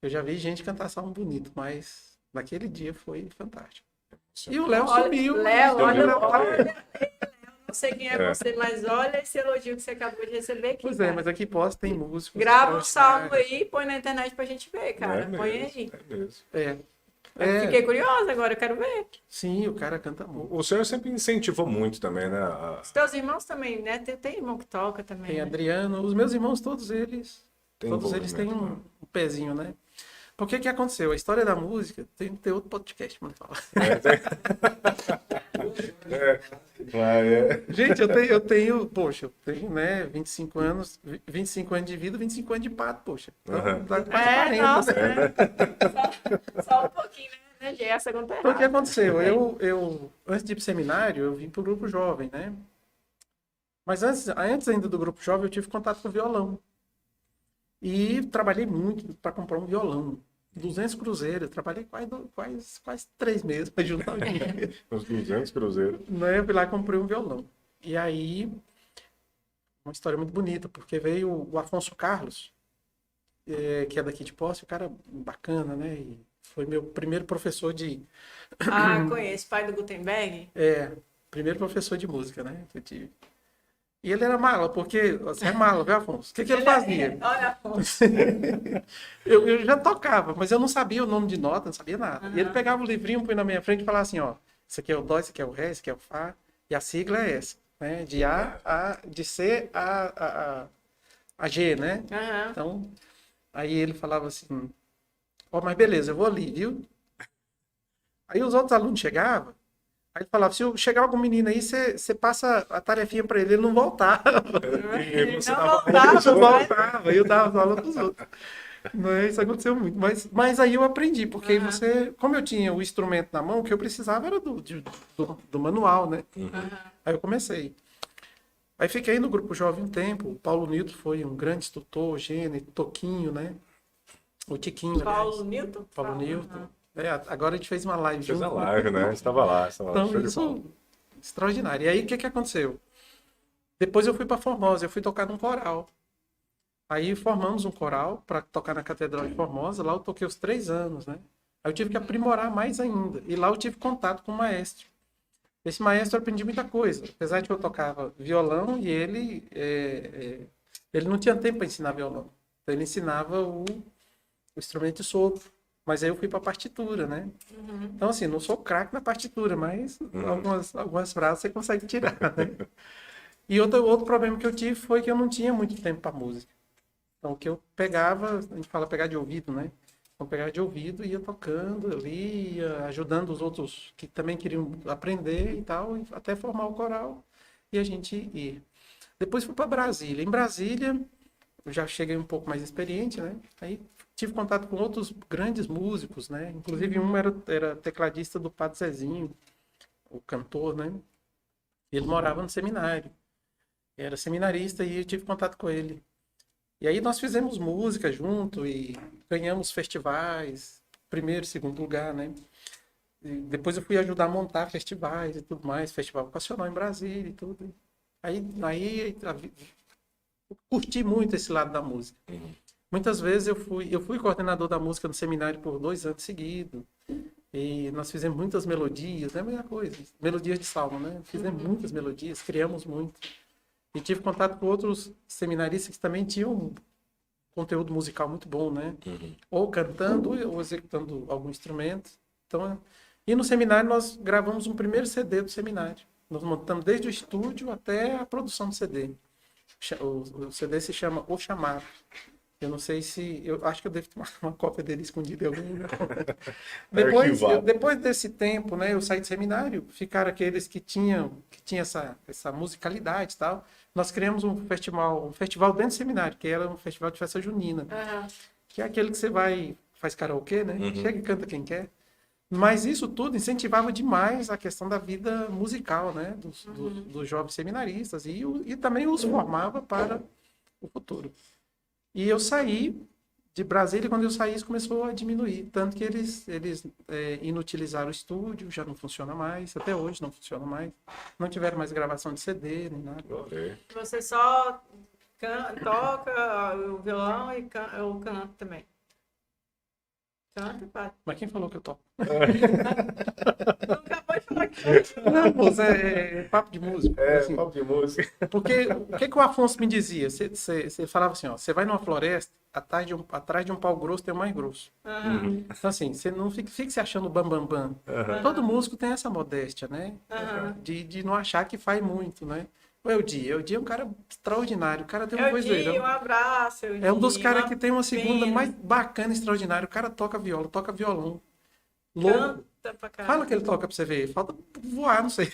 eu já vi gente cantar salmo bonito, mas naquele dia foi fantástico. E o Léo Olha, sumiu. Léo, olha, Sumiu. olha. Não sei quem é É. você, mas olha esse elogio que você acabou de receber aqui. Pois é, cara. mas aqui Posse tem músicos. Grava um salmo extraordinários. aí e põe na internet pra gente ver, cara. É Põe mesmo, aí. é mesmo. É. Eu fiquei curiosa agora, eu quero ver. Sim, o cara canta muito. O senhor sempre incentivou muito também, né? Os teus irmãos também, né? Tem irmão que toca também. Tem né? Adriano, os meus irmãos, todos eles têm envolvimento, um pezinho, né? Porque que aconteceu? A história da música tem que ter outro podcast, mano. Gente, eu tenho, né, 25 anos de vida, 25 anos de pato, poxa. Então, Aham. dá quase 40, Nossa, né? né? Só um pouquinho, né? Já essa conta Então, o que errada. aconteceu? Eu, antes de ir pro seminário, eu vim pro grupo jovem, né? Mas antes ainda do grupo jovem, eu tive contato com o violão. E trabalhei muito para comprar um violão. 200 cruzeiros, eu trabalhei quase 3 meses para juntar o dinheiro. Uns 200 cruzeiros. Né? Eu fui lá e comprei um violão. E aí, uma história muito bonita, porque veio o Afonso Carlos, que é daqui de Posse, um cara bacana, né? E foi meu primeiro professor Ah, conheço. Pai do Gutenberg? primeiro professor de música, né? Que eu tive. E ele era mala, porque você é mala, viu, Afonso? O que ele fazia? Olha, Afonso. Eu já tocava, mas eu não sabia o nome de nota, não sabia nada. E ele Aham. pegava o livrinho, põe na minha frente e falava assim, ó, isso aqui é o dó, isso aqui é o ré, isso aqui é o fá, e a sigla é essa, né? De C a G, né? Aham. Então, aí ele falava assim, ó, mas beleza, eu vou ali, viu? Aí os outros alunos chegavam, aí ele falava, se chegar algum menino aí, você passa a tarefinha pra ele não voltava. E você Não dava voltava, aula Não mas- voltava, eu dava aula pros outros. Não é, isso aconteceu muito. Mas aí eu aprendi, porque aí como eu tinha o instrumento na mão, o que eu precisava era do manual, né? Aí eu comecei. Aí fiquei no grupo jovem um tempo. O Paulo Nilton foi um grande instrutor, o Gene, Toquinho, né? O Tiquinho, Paulo aliás. Newton? Paulo Nilton. Agora a gente fez uma live Fez a junto. live, né? Estava lá. Show Então, de bola. isso extraordinário. E aí, o que aconteceu? Depois eu fui para Formosa, eu fui tocar num coral. Aí formamos um coral para tocar na Catedral de Formosa. Lá eu toquei os 3 anos, né? Aí eu tive que aprimorar mais ainda. E lá eu tive contato com o maestro. Esse maestro eu aprendi muita coisa. Apesar de que eu tocava violão e ele não tinha tempo para ensinar violão. Então ele ensinava o instrumento de sopro. Mas aí eu fui para partitura, né? Então, assim, não sou craque na partitura, mas algumas frases você consegue tirar, né? E outro problema que eu tive foi que eu não tinha muito tempo para música. Então, o que eu pegava, a gente fala pegar de ouvido, né? Então, pegava de ouvido e ia tocando, eu ia ajudando os outros que também queriam aprender e tal, até formar o coral e a gente ia. Depois fui para Brasília. Em Brasília, eu já cheguei um pouco mais experiente, né? Aí tive contato com outros grandes músicos, né? Inclusive um era tecladista do Padre Zezinho, o cantor, né? Ele morava no seminário. Era seminarista e eu tive contato com ele. E aí nós fizemos música junto e ganhamos festivais, primeiro, segundo lugar, né? E depois eu fui ajudar a montar festivais e tudo mais, festival vocacional em Brasília e tudo. Aí eu curti muito esse lado da música. Muitas vezes eu fui coordenador da música no seminário por 2 anos seguidos. E nós fizemos muitas melodias, é a mesma coisa. Melodias de salmo, né? Fizemos muitas melodias, criamos muito. E tive contato com outros seminaristas que também tinham um conteúdo musical muito bom, né? Ou cantando ou executando algum instrumento. Então, e no seminário nós gravamos um primeiro CD do seminário. Nós montamos desde o estúdio até a produção do CD. O CD se chama O Chamado. Eu não sei se... Eu acho que eu devo ter uma cópia dele escondida em algum lugar. Depois desse tempo, né, eu saí do seminário, ficaram aqueles que tinham essa musicalidade e tal. Nós criamos um festival dentro do seminário, que era um festival de festa junina. Que é aquele que você vai faz karaokê, né? Uhum. Chega e canta quem quer. Mas isso tudo incentivava demais a questão da vida musical, né? Dos jovens seminaristas e também os formava para o futuro. E eu saí de Brasília, e quando eu saí, isso começou a diminuir. Tanto que eles inutilizaram o estúdio, já não funciona mais, até hoje não funciona mais. Não tiveram mais gravação de CD, nem nada. Olha. Você só toca o violão e eu canto também. Canta, padre. Mas quem falou que eu toco? Não acabou de falar que eu Não, moço, é papo de músico. É, assim. papo de música. Porque o que o Afonso me dizia? Você falava assim, ó, você vai numa floresta, atrás de um pau grosso tem um mais grosso. Aham, Então assim, você não fique se achando bam. Aham. Todo músico tem essa modéstia, né? aham. De não achar que faz muito, né? O Eldi é um cara extraordinário, o cara tem uma Eu vozeira. digo um abraço. É um dos caras que tem uma segunda pena. mais bacana, extraordinária. O cara toca viola, toca violão. Louco. Canta pra caralho. Fala que ele toca pra você ver. Falta voar, não sei.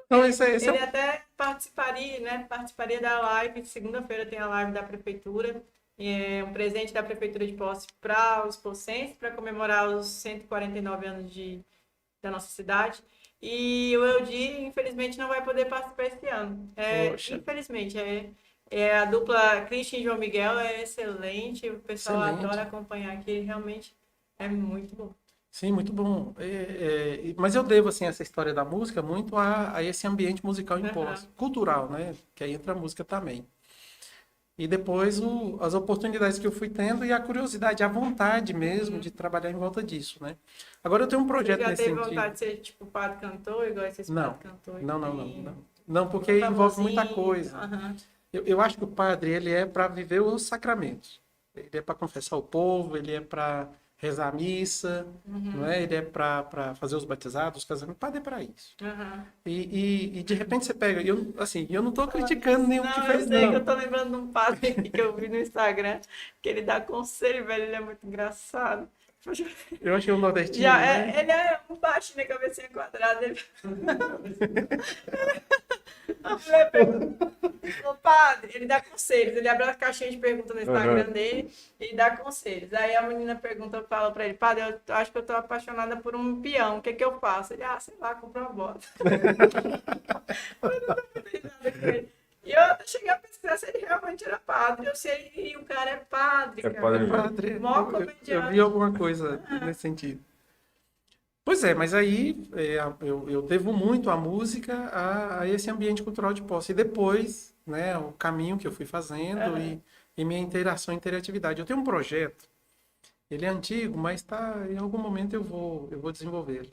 Então, esse Ele é até participaria, né? Participaria da live. Segunda-feira tem a live da prefeitura. É um presente da prefeitura de Posse para os possenses, para comemorar os 149 anos da nossa cidade. E o Eldi, infelizmente, não vai poder participar esse ano. Poxa. Infelizmente, a dupla Christian e João Miguel é excelente. O pessoal Excelente. adora acompanhar aqui. Realmente é muito bom. Sim, muito bom. Mas eu devo, assim, essa história da música muito a esse ambiente musical em Poços. Cultural, né? Que aí entra a música também. E depois as oportunidades que eu fui tendo e a curiosidade, a vontade mesmo de trabalhar em volta disso, né? Agora eu tenho um projeto Você já nesse teve sentido. vontade de ser tipo padre cantor, igual esses Não, padre cantor? não, porque envolve muita coisa. Aham. Eu acho que o padre, ele é para viver os sacramentos. Ele é para confessar o povo, ele é para rezar a missa, não é? Ele é para fazer os batizados, os casamentos. O padre é para isso. Aham. E de repente você pega... Eu não estou criticando nenhum que Não, fez, eu sei não. que eu tô lembrando de um padre aqui que eu vi no Instagram, que ele dá conselho, velho, ele é muito engraçado. Eu achei o nordestino, Já, né? ele é um baixinho, cabecinha quadrada. Ele... A mulher pergunta, "Ô, padre, ele dá conselhos, ele abre a caixinha de perguntas no Instagram dele e dá conselhos. Aí a menina fala pra ele, padre, eu acho que eu tô apaixonada por um peão, o que que eu faço? Ele, sei lá, compra uma bota. Eu não fiz nada com ele. E eu cheguei a pesquisar se ele realmente era padre, ou se ele, o cara é padre, É cara. padre. Padre, Mó eu comediante. vi alguma coisa nesse sentido. Pois é, mas aí eu devo muito a música a esse ambiente cultural de Posse. E depois, né, o caminho que eu fui fazendo e minha interação e interatividade. Eu tenho um projeto, ele é antigo, mas em algum momento eu vou desenvolvê-lo.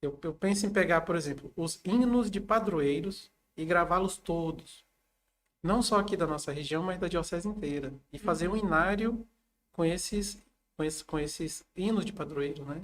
Eu penso em pegar, por exemplo, os hinos de padroeiros e gravá-los todos. Não só aqui da nossa região, mas da diocese inteira. E fazer um inário com esses hinos de padroeiro, né?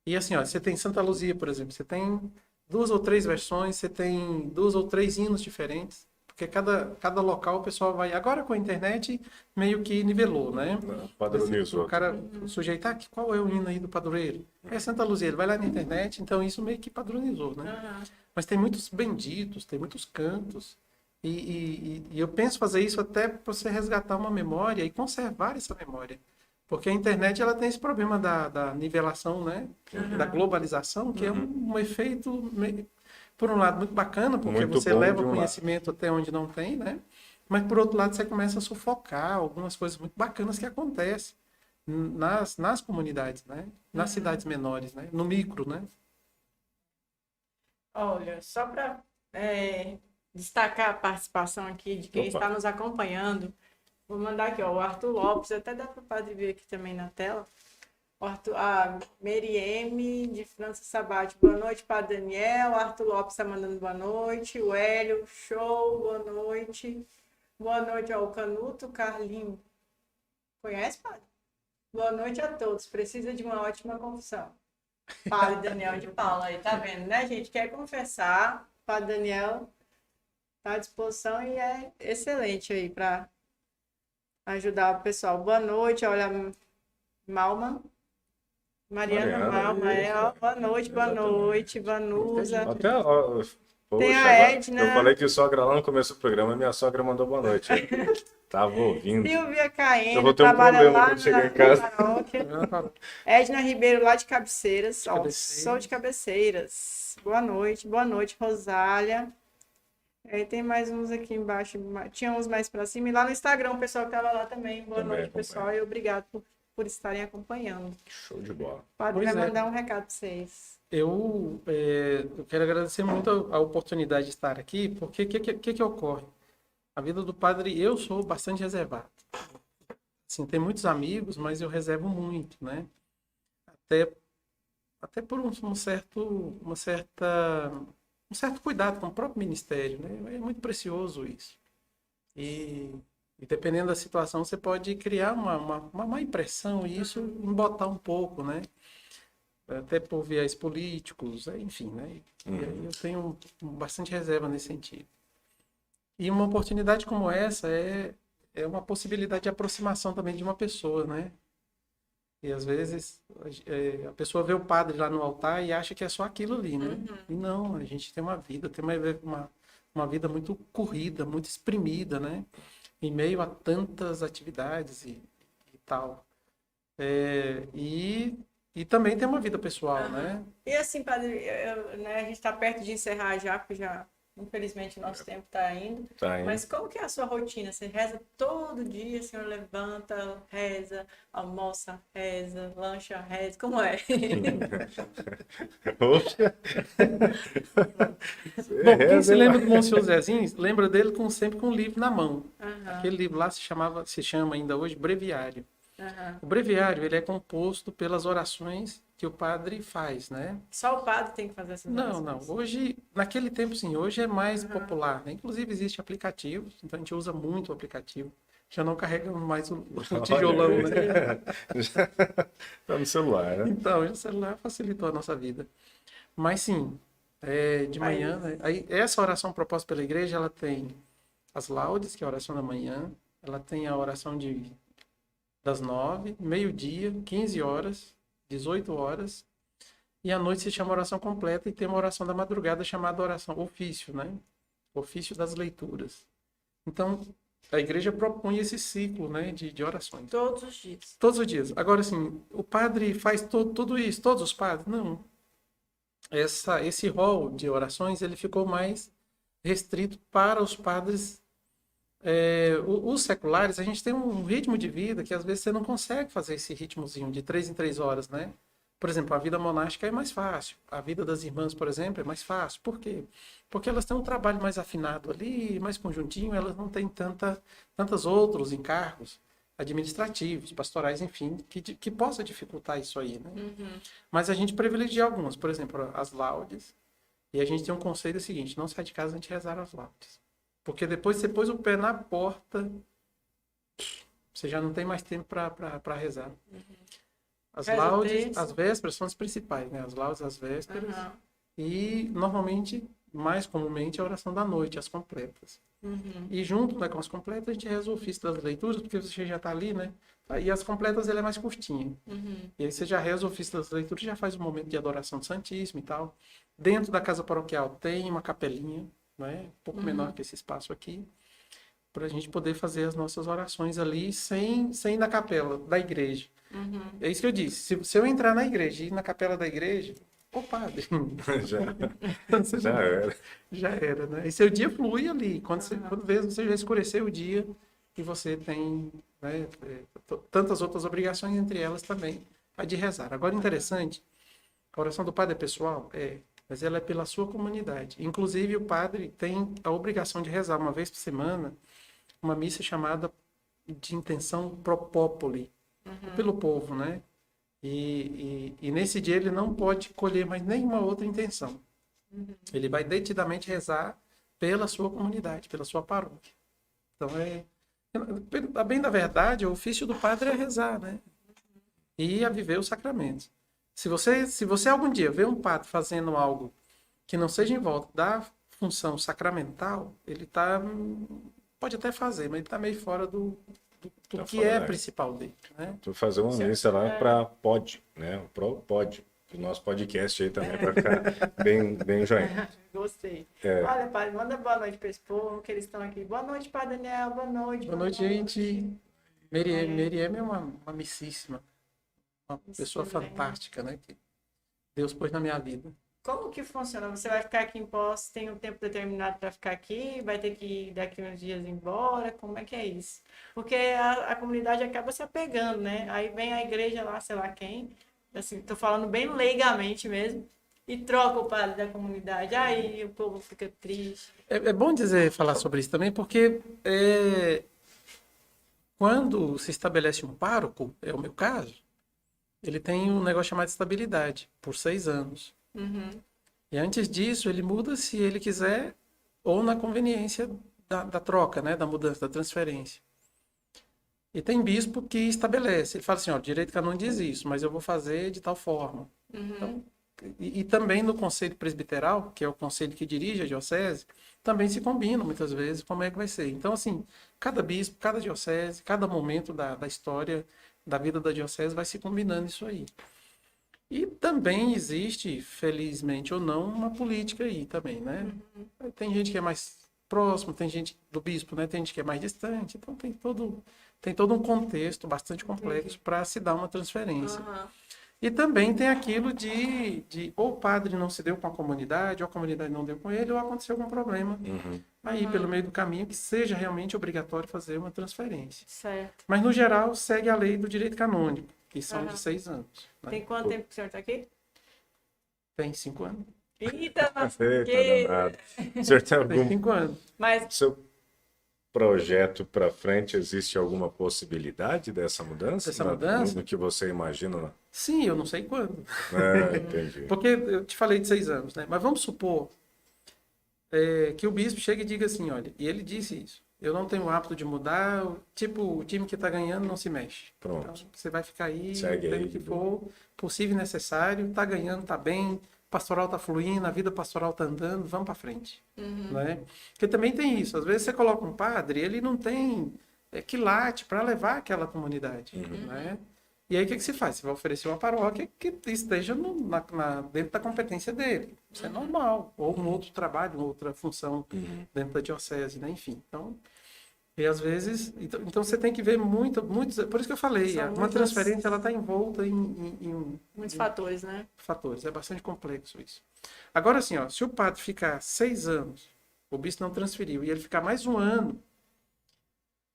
E assim, ó, você tem Santa Luzia, por exemplo, você tem 2 ou 3 versões, você tem 2 ou 3 hinos diferentes, porque cada local o pessoal vai... Agora com a internet meio que nivelou, né? Padronizou. O cara sujeitar qual é o hino aí do padroeiro? É Santa Luzia, ele vai lá na internet, então isso meio que padronizou, né? Aham. Mas tem muitos benditos, tem muitos cantos, e eu penso fazer isso até para você resgatar uma memória e conservar essa memória. Porque a internet ela tem esse problema da nivelação, né? Da globalização, que é um efeito, por um lado, muito bacana, porque Muito você bom leva de o um conhecimento até onde não tem, né? Mas, por outro lado, você começa a sufocar algumas coisas muito bacanas que acontecem nas comunidades, né? Nas cidades menores, né? No micro, né? Olha, só para destacar a participação aqui de quem Opa. está nos acompanhando, vou mandar aqui, ó, o Arthur Lopes, até dá para o padre ver aqui também na tela. O Arthur, a Merieme de França Sabate, boa noite, Padre Daniel. O Arthur Lopes está mandando boa noite. O Hélio, show, boa noite. Boa noite ao Canuto Carlinho. Conhece, Padre? Boa noite a todos. Precisa de uma ótima confissão. Padre Daniel de Paula aí, tá vendo, né, gente? Quer confessar? Padre Daniel está à disposição e é excelente aí para ajudar o pessoal. Boa noite, olha, Malman. Mariana Malman, isso. boa noite, Vanusa. Até ó, Tem a agora- Edna. Eu falei que sogra lá no começo do programa, minha sogra mandou boa noite. Tava ouvindo. Silvia Eu Caena, vou ter um trabalha problema lá quando chegar na em casa. paróquia. Edna Ribeiro, lá de Cabeceiras. Ó, Cabeceiras. sou de Cabeceiras. Boa noite, Rosália. Aí tem mais uns aqui embaixo, tinha uns mais pra cima. E lá no Instagram, o pessoal que tava lá também. Boa Também noite, pessoal, e obrigado por estarem acompanhando. Show de bola. O padre Pois vai é. mandar um recado pra vocês. Eu quero agradecer muito a oportunidade de estar aqui, porque o que ocorre? A vida do padre, eu sou bastante reservado. Assim, tem muitos amigos, mas eu reservo muito, né? Até por um certo cuidado com o próprio ministério, né? É muito precioso isso. E dependendo da situação, você pode criar uma má impressão e isso embotar um pouco, né? Até por viés políticos, enfim, né? E aí eu tenho bastante reserva nesse sentido. E uma oportunidade como essa é uma possibilidade de aproximação também de uma pessoa, né? E às vezes a pessoa vê o padre lá no altar e acha que é só aquilo ali, né? E não, a gente tem uma vida, tem uma vida muito corrida, muito exprimida, né? Em meio a tantas atividades e tal. E também tem uma vida pessoal, né? E assim, padre, né, a gente está perto de encerrar já, porque já, infelizmente, o nosso tempo está indo. Tá indo. Mas como que é a sua rotina? Você reza todo dia, o senhor levanta, reza, almoça, reza, lancha, reza, como é? Poxa. Bom, quem se lembra do Monsenhor Zezinho, lembra dele sempre com um livro na mão. Aham, Aquele livro lá se chama ainda hoje Breviário. aham. O breviário, ele é composto pelas orações que o padre faz, né? Só o padre tem que fazer essas Não, orações? hoje, naquele tempo sim, hoje é mais popular, né? Inclusive existe aplicativos, então a gente usa muito o aplicativo. Já não carregamos mais o tijolão, Olha né? aí. Tá no celular, né? Então, o celular facilitou a nossa vida. Mas sim, de manhã, né? Aí, essa oração proposta pela igreja, ela tem as laudes, que é a oração da manhã, ela tem a oração das 9, meio-dia, 15 horas, 18 horas, e à noite se chama oração completa e tem uma oração da madrugada chamada oração ofício, né? Ofício das leituras. Então, a igreja propõe esse ciclo, né, de orações. Todos os dias. Todos os dias. Agora, assim, o padre faz tudo isso, todos os padres? Não. Esse rol de orações, ele ficou mais restrito para os padres. Os seculares, a gente tem um ritmo de vida que às vezes você não consegue fazer esse ritmozinho de 3 em 3 horas, né? Por exemplo, a vida monástica é mais fácil. A vida das irmãs, por exemplo, é mais fácil. Por quê? Porque elas têm um trabalho mais afinado ali, mais conjuntinho, elas não têm tantos outros encargos administrativos, pastorais, enfim, que possa dificultar isso aí, né? Mas a gente privilegia algumas, por exemplo, as laudes. E a gente tem um conselho seguinte: não sai de casa antes de rezar as laudes. Porque depois você pôs o pé na porta, você já não tem mais tempo para rezar. As Reza o laudes, terço. as vésperas são as principais, né? As laudes, as vésperas. Aham. E, normalmente, mais comumente, a oração da noite, as completas. E junto, né, com as completas, a gente reza o ofício das leituras, porque você já está ali, né? E as completas, ela é mais curtinha. E aí você já reza o ofício das leituras, já faz um momento de adoração do Santíssimo e tal. Dentro da casa paroquial tem uma capelinha, né? Um pouco menor que esse espaço aqui, para a gente poder fazer as nossas orações ali sem ir na capela da igreja. É isso que eu disse. Se eu entrar na igreja e ir na capela da igreja, ô padre, Já era. já era, né? E seu dia flui ali. Quando vê, você já escureceu o dia e você tem, né, tantas outras obrigações, entre elas também a de rezar. Agora, interessante, a oração do padre é pessoal? Mas ela é pela sua comunidade. Inclusive, o padre tem a obrigação de rezar uma vez por semana uma missa chamada de intenção pro populi, pelo povo, né? E nesse dia ele não pode colher mais nenhuma outra intenção. Ele vai detidamente rezar pela sua comunidade, pela sua paróquia. Então, a bem da verdade, o ofício do padre é rezar, né? E a viver os sacramentos. Se você algum dia vê um padre fazendo algo que não seja em volta da função sacramental, ele pode até fazer, mas ele está meio fora do Tá que fora é da- principal dele, né? Vou fazer uma missa lá para Pod, né? Pro nosso podcast aí também, para ficar bem joinha. você. É. Olha, padre, manda boa noite para esse povo, que eles estão aqui. Boa noite, padre Daniel, boa noite. Boa noite, gente. Merieme é uma amicíssima, uma pessoa Excelente. fantástica, né? Que Deus pôs na minha vida. Como que funciona? Você vai ficar aqui em Poços, tem um tempo determinado para ficar aqui, vai ter que ir daqui uns dias embora, como é que é isso? Porque a comunidade acaba se apegando, né? Aí vem a igreja lá, sei lá quem, assim, tô falando bem leigamente mesmo, e troca o padre da comunidade, aí o povo fica triste. É bom falar sobre isso também, porque quando se estabelece um pároco, é o meu caso, ele tem um negócio chamado estabilidade, por 6 anos. Uhum. E antes disso, ele muda se ele quiser, ou na conveniência da troca, né? Da mudança, da transferência. E tem bispo que estabelece, ele fala assim, ó, o direito canônico diz isso, mas eu vou fazer de tal forma. Então, e também no conselho presbiteral, que é o conselho que dirige a diocese, também se combina muitas vezes como é que vai ser. Então, assim, cada bispo, cada diocese, cada momento da história da vida da diocese vai se combinando isso aí. E também existe, felizmente ou não, uma política aí também, né? Tem gente que é mais próximo, tem gente do bispo, né? Tem gente que é mais distante, então tem todo um contexto bastante complexo para se dar uma transferência. Uhum. E também tem aquilo de ou o padre não se deu com a comunidade, ou a comunidade não deu com ele, ou aconteceu algum problema aí pelo meio do caminho que seja realmente obrigatório fazer uma transferência. Certo. Mas, no geral, segue a lei do direito canônico, que são de 6 anos. Né? Tem quanto tempo que o senhor está aqui? Tem 5 anos. Eita, nossa, Eita, que... danado. O senhor tem Tem algum 5 anos. Mas seu projeto para frente? Existe alguma possibilidade dessa mudança? Dessa mudança? No que você imagina? Sim, eu não sei quando. Entendi. Porque eu te falei de 6 anos, né? Mas vamos supor que o bispo chegue e diga assim, olha, e ele disse isso, eu não tenho o hábito de mudar, tipo, o time que está ganhando não se mexe. Pronto. Então, você vai ficar aí, Segue o aí, tempo que de for, possível e necessário, está ganhando, está bem, pastoral está fluindo, a vida pastoral está andando, vamos para frente. Né? Porque também tem isso, às vezes você coloca um padre, ele não tem quilate para levar aquela comunidade. Né? E aí o que se faz? Você vai oferecer uma paróquia que esteja dentro da competência dele. Isso é normal. Ou um outro trabalho, uma outra função dentro da diocese, né? Enfim. Então, e às vezes... Então você tem que ver muitos... Por isso que eu falei, São uma muitas- transferência ela está envolta em muitos fatores, né? fatores. É bastante complexo isso. Agora, assim, ó, se o padre ficar 6 anos, o bispo não transferiu, e ele ficar mais 1 ano,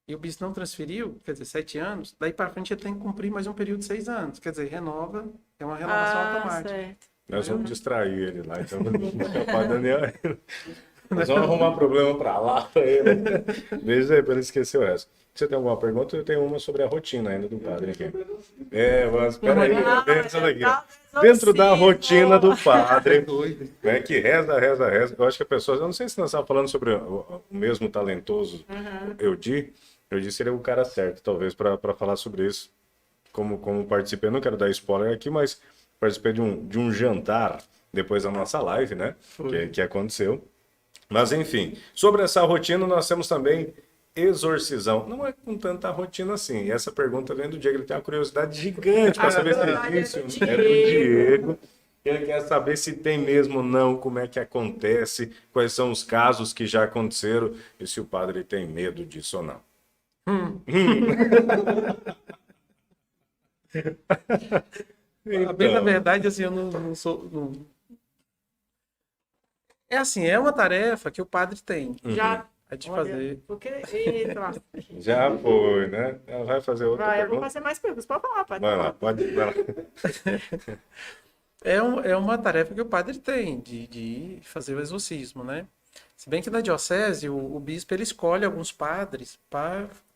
e o bispo não transferiu, quer dizer, 7 anos, daí para frente ele tem que cumprir mais um período de 6 anos. Quer dizer, renova, é uma renovação automática. Certo. Nós vamos distrair ele lá, então vamos escapar Daniel. Nós vamos arrumar problema para lá para ele. Deixa aí para ele esquecer o resto. Você tem alguma pergunta? Eu tenho uma sobre a rotina ainda do padre aqui. Mas peraí, dentro da rotina do padre, né, que reza. Eu acho que a pessoa, eu não sei se nós estávamos falando sobre o mesmo talentoso Eudi seria o cara certo, talvez, para falar sobre isso. Como participei, não quero dar spoiler aqui, mas participei de um jantar depois da nossa live, né? Que aconteceu. Mas, enfim, sobre essa rotina, nós temos também exorcisão. Não é com tanta rotina assim. E essa pergunta vem do Diego. Ele tem uma curiosidade gigante para saber se existe. É do Diego. Ele quer saber se tem mesmo ou não, como é que acontece, quais são os casos que já aconteceram e se o padre tem medo disso ou não. Bem, na verdade, assim, eu não sou... É assim, é uma tarefa que o padre tem. Já. É de Olha, fazer. Porque... Eita, nossa. Já foi, né? Ela vai fazer outra Vai, eu vou pergunta? fazer mais perguntas. Pode falar, padre. Vai lá, vai lá. É uma tarefa que o padre tem, de fazer o exorcismo, né? Se bem que na diocese, o bispo ele escolhe alguns padres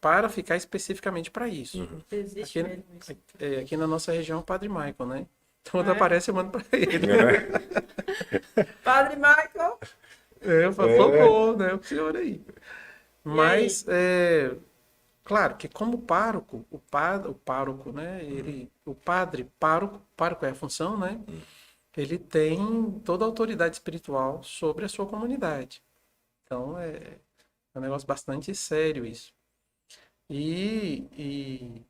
para ficar especificamente para isso. Existe Aqui, mesmo isso. aqui na nossa região, é o padre Michael, né? Então, quando aparece, eu mando para ele. Padre Michael. Eu falo, socorro, né? O senhor aí. Mas, claro que como pároco, o pároco, né? O padre, pároco é a função, né? Ele tem toda a autoridade espiritual sobre a sua comunidade. Então, é um negócio bastante sério isso. E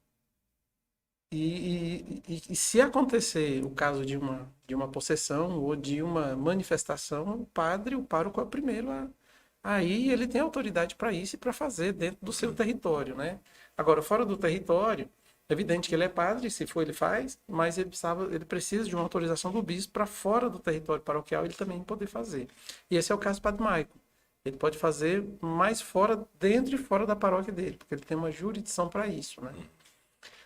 E se acontecer o caso de uma possessão ou de uma manifestação, o padre, o pároco é o primeiro aí ele tem autoridade para isso e para fazer dentro do seu território, né? Agora, fora do território, é evidente que ele é padre, se for ele faz, mas ele precisa de uma autorização do bispo para fora do território paroquial ele também poder fazer. E esse é o caso do Padre Maicon. Ele pode fazer mais fora, dentro e fora da paróquia dele, porque ele tem uma jurisdição para isso, né?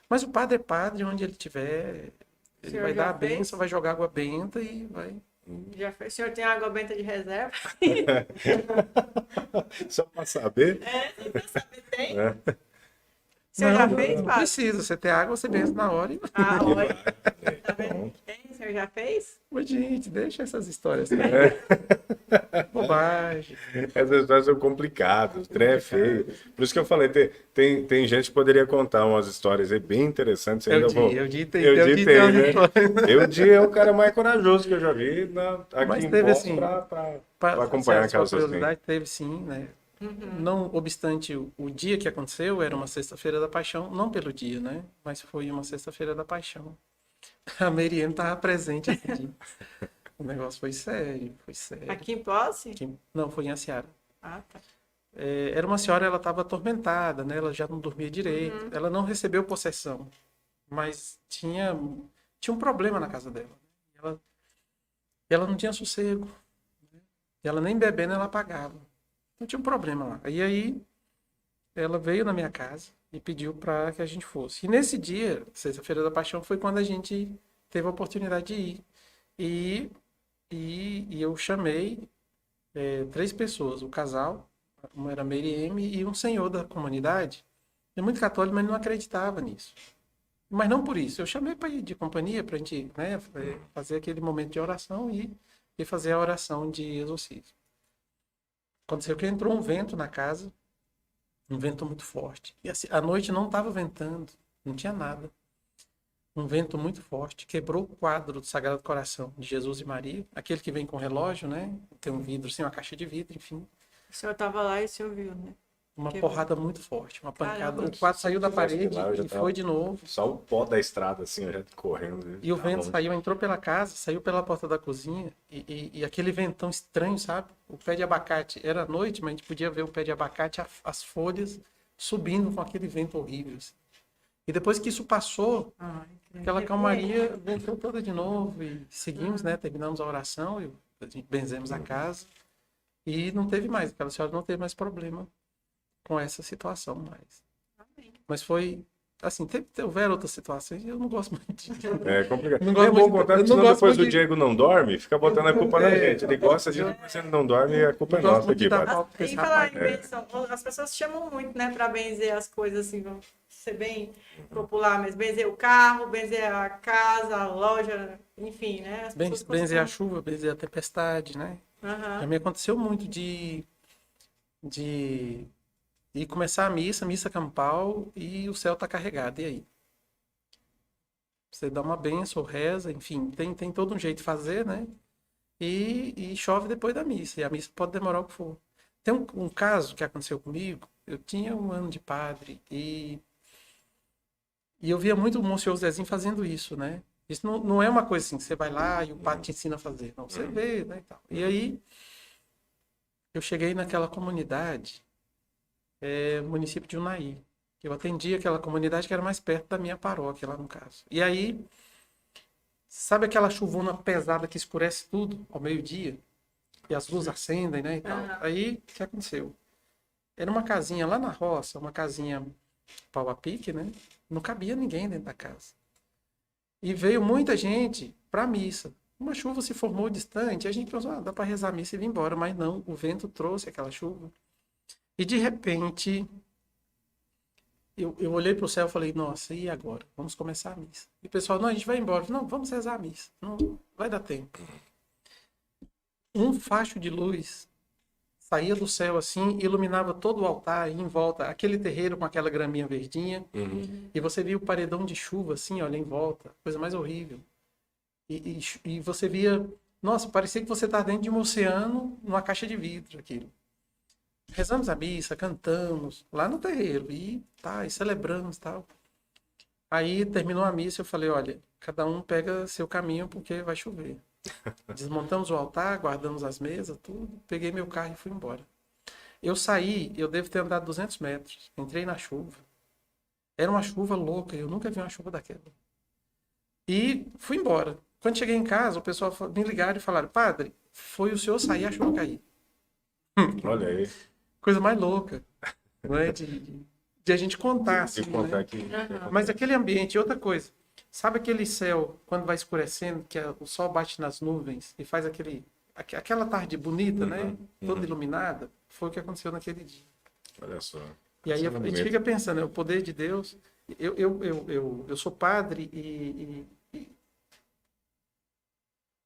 Mas o padre é padre onde ele estiver, ele vai dar a bênção, vai jogar água benta e vai... Já fez? O senhor tem água benta de reserva? Só para saber. Só pra saber, tem? Né? O senhor já Não, fez, não padre? precisa, você tem água, você benze na hora e... Ah, olha. Tá vendo? Tem? O senhor já fez? Mas, gente, deixa essas histórias. Bobagem. Essas histórias são complicadas, o trem é feio. Por isso que eu falei, tem gente que poderia contar umas histórias aí bem interessantes. Eu tem, né? Eudi é o cara mais corajoso que eu já vi aqui Mas em teve Poços assim, para acompanhar aquela curiosidade, teve sim, né? Não obstante o dia que aconteceu, era uma sexta-feira da paixão, não pelo dia, né? Mas foi uma sexta-feira da paixão. A Meriene estava presente esse dia. O negócio foi sério, foi sério. Aqui em Posse? Não, foi em Aciara. Ah, tá. Era uma senhora, ela estava atormentada, né? Ela já não dormia direito. Ela não recebeu possessão, mas tinha um problema na casa dela. Ela não tinha sossego. Ela nem bebendo ela pagava. Então tinha um problema lá. E aí ela veio na minha casa e pediu para que a gente fosse. E nesse dia, sexta-feira da paixão, foi quando a gente teve a oportunidade de ir. E eu chamei 3 pessoas, o casal, uma era Merieme e um senhor da comunidade. É muito católico, mas não acreditava nisso. Mas não por isso. Eu chamei para ir de companhia, para a gente, né, fazer aquele momento de oração e fazer a oração de exorcismo. Aconteceu que entrou um vento na casa, um vento muito forte. E assim, a noite não estava ventando, não tinha nada. Um vento muito forte, quebrou o quadro do Sagrado Coração de Jesus e Maria, aquele que vem com relógio, né? Tem um vidro, assim, uma caixa de vidro, enfim. O senhor estava lá e o senhor viu, né? Uma Quebrou. porrada muito forte, uma pancada. Caramba. O quadro saiu da parede Lá, eu já e tava- foi de novo. Só o pó da estrada, assim, já correndo. E o Tá vento longe. saiu, entrou pela casa, saiu pela porta da cozinha e aquele ventão estranho, sabe? O pé de abacate, era noite, mas a gente podia ver o pé de abacate, as folhas subindo com aquele vento horrível. Assim. E depois que isso passou, Ai, que aquela arrepiei. calmaria voltou toda de novo e seguimos, né? Terminamos a oração e benzemos a casa e não teve mais, aquela senhora não teve mais problema com essa situação mais. Amém. Mas foi, assim, houveram outras situações e eu não gosto muito disso. É complicado. Não Não gosto é bom muito- contar, eu porque não senão gosto depois muito o de- Diego não dorme, fica botando a culpa na gente. Ele gosta de mas ele não dorme e a culpa é Não gosto nossa muito de aqui, dar padre. palco pra E esse falar rapaz. em benção, as pessoas chamam muito, né, para benzer as coisas, assim, vamos ser bem popular, mas benzer o carro, benzer a casa, a loja, enfim, né? As pessoas Benzer a costumam- chuva, benzer a tempestade, né? Aham. Já me aconteceu muito de ir começar a missa campal e o céu tá carregado, e aí? Você dá uma benção, reza, enfim, tem todo um jeito de fazer, né? E chove depois da missa, e a missa pode demorar o que for. Tem um caso que aconteceu comigo, eu tinha 1 ano de padre e eu via muito o Monsenhor Zezinho fazendo isso, né? Isso não é uma coisa assim, que você vai lá e o padre te ensina a fazer, não, você vê, né, e tal. E aí, eu cheguei naquela comunidade, município de Unai. Eu atendi aquela comunidade que era mais perto da minha paróquia, lá no caso. E aí, sabe aquela chuvona pesada que escurece tudo ao meio-dia? E as luzes acendem, né, e tal. Aham. Aí, o que aconteceu? Era uma casinha lá na roça, uma casinha pau a pique, né? Não cabia ninguém dentro da casa. E veio muita gente para a missa. Uma chuva se formou distante, a gente pensou, dá para rezar a missa e vir embora, mas não, o vento trouxe aquela chuva. E de repente, eu olhei para o céu e falei, nossa, e agora? Vamos começar a missa. E o pessoal, não, a gente vai embora. Não, vamos rezar a missa. Não vai dar tempo. Um facho de luz saía do céu assim, iluminava todo o altar e em volta, aquele terreiro com aquela graminha verdinha. E você via o paredão de chuva assim, olha, em volta. Coisa mais horrível. E você via, nossa, parecia que você estava dentro de um oceano numa caixa de vidro, aquilo. Rezamos a missa, cantamos lá no terreiro e celebramos tal. Aí terminou a missa, eu falei, olha, cada um pega seu caminho porque vai chover. Desmontamos o altar, guardamos as mesas, tudo. Peguei meu carro e fui embora. Eu saí, eu devo ter andado 200 metros. Entrei na chuva. Era uma chuva louca, eu nunca vi uma chuva daquela. E fui embora. Quando cheguei em casa, o pessoal me ligaram e falaram, padre, foi o senhor sair e a chuva cair. Olha aí. Coisa mais louca, não é? De a gente contar, assim, De contar né? que... Mas aquele ambiente, outra coisa. Sabe aquele céu, quando vai escurecendo, que o sol bate nas nuvens e faz aquela tarde bonita, né? Toda iluminada? Foi o que aconteceu naquele dia. Olha só. E aí a Cena gente bonita. fica pensando, o poder de Deus. Eu sou padre e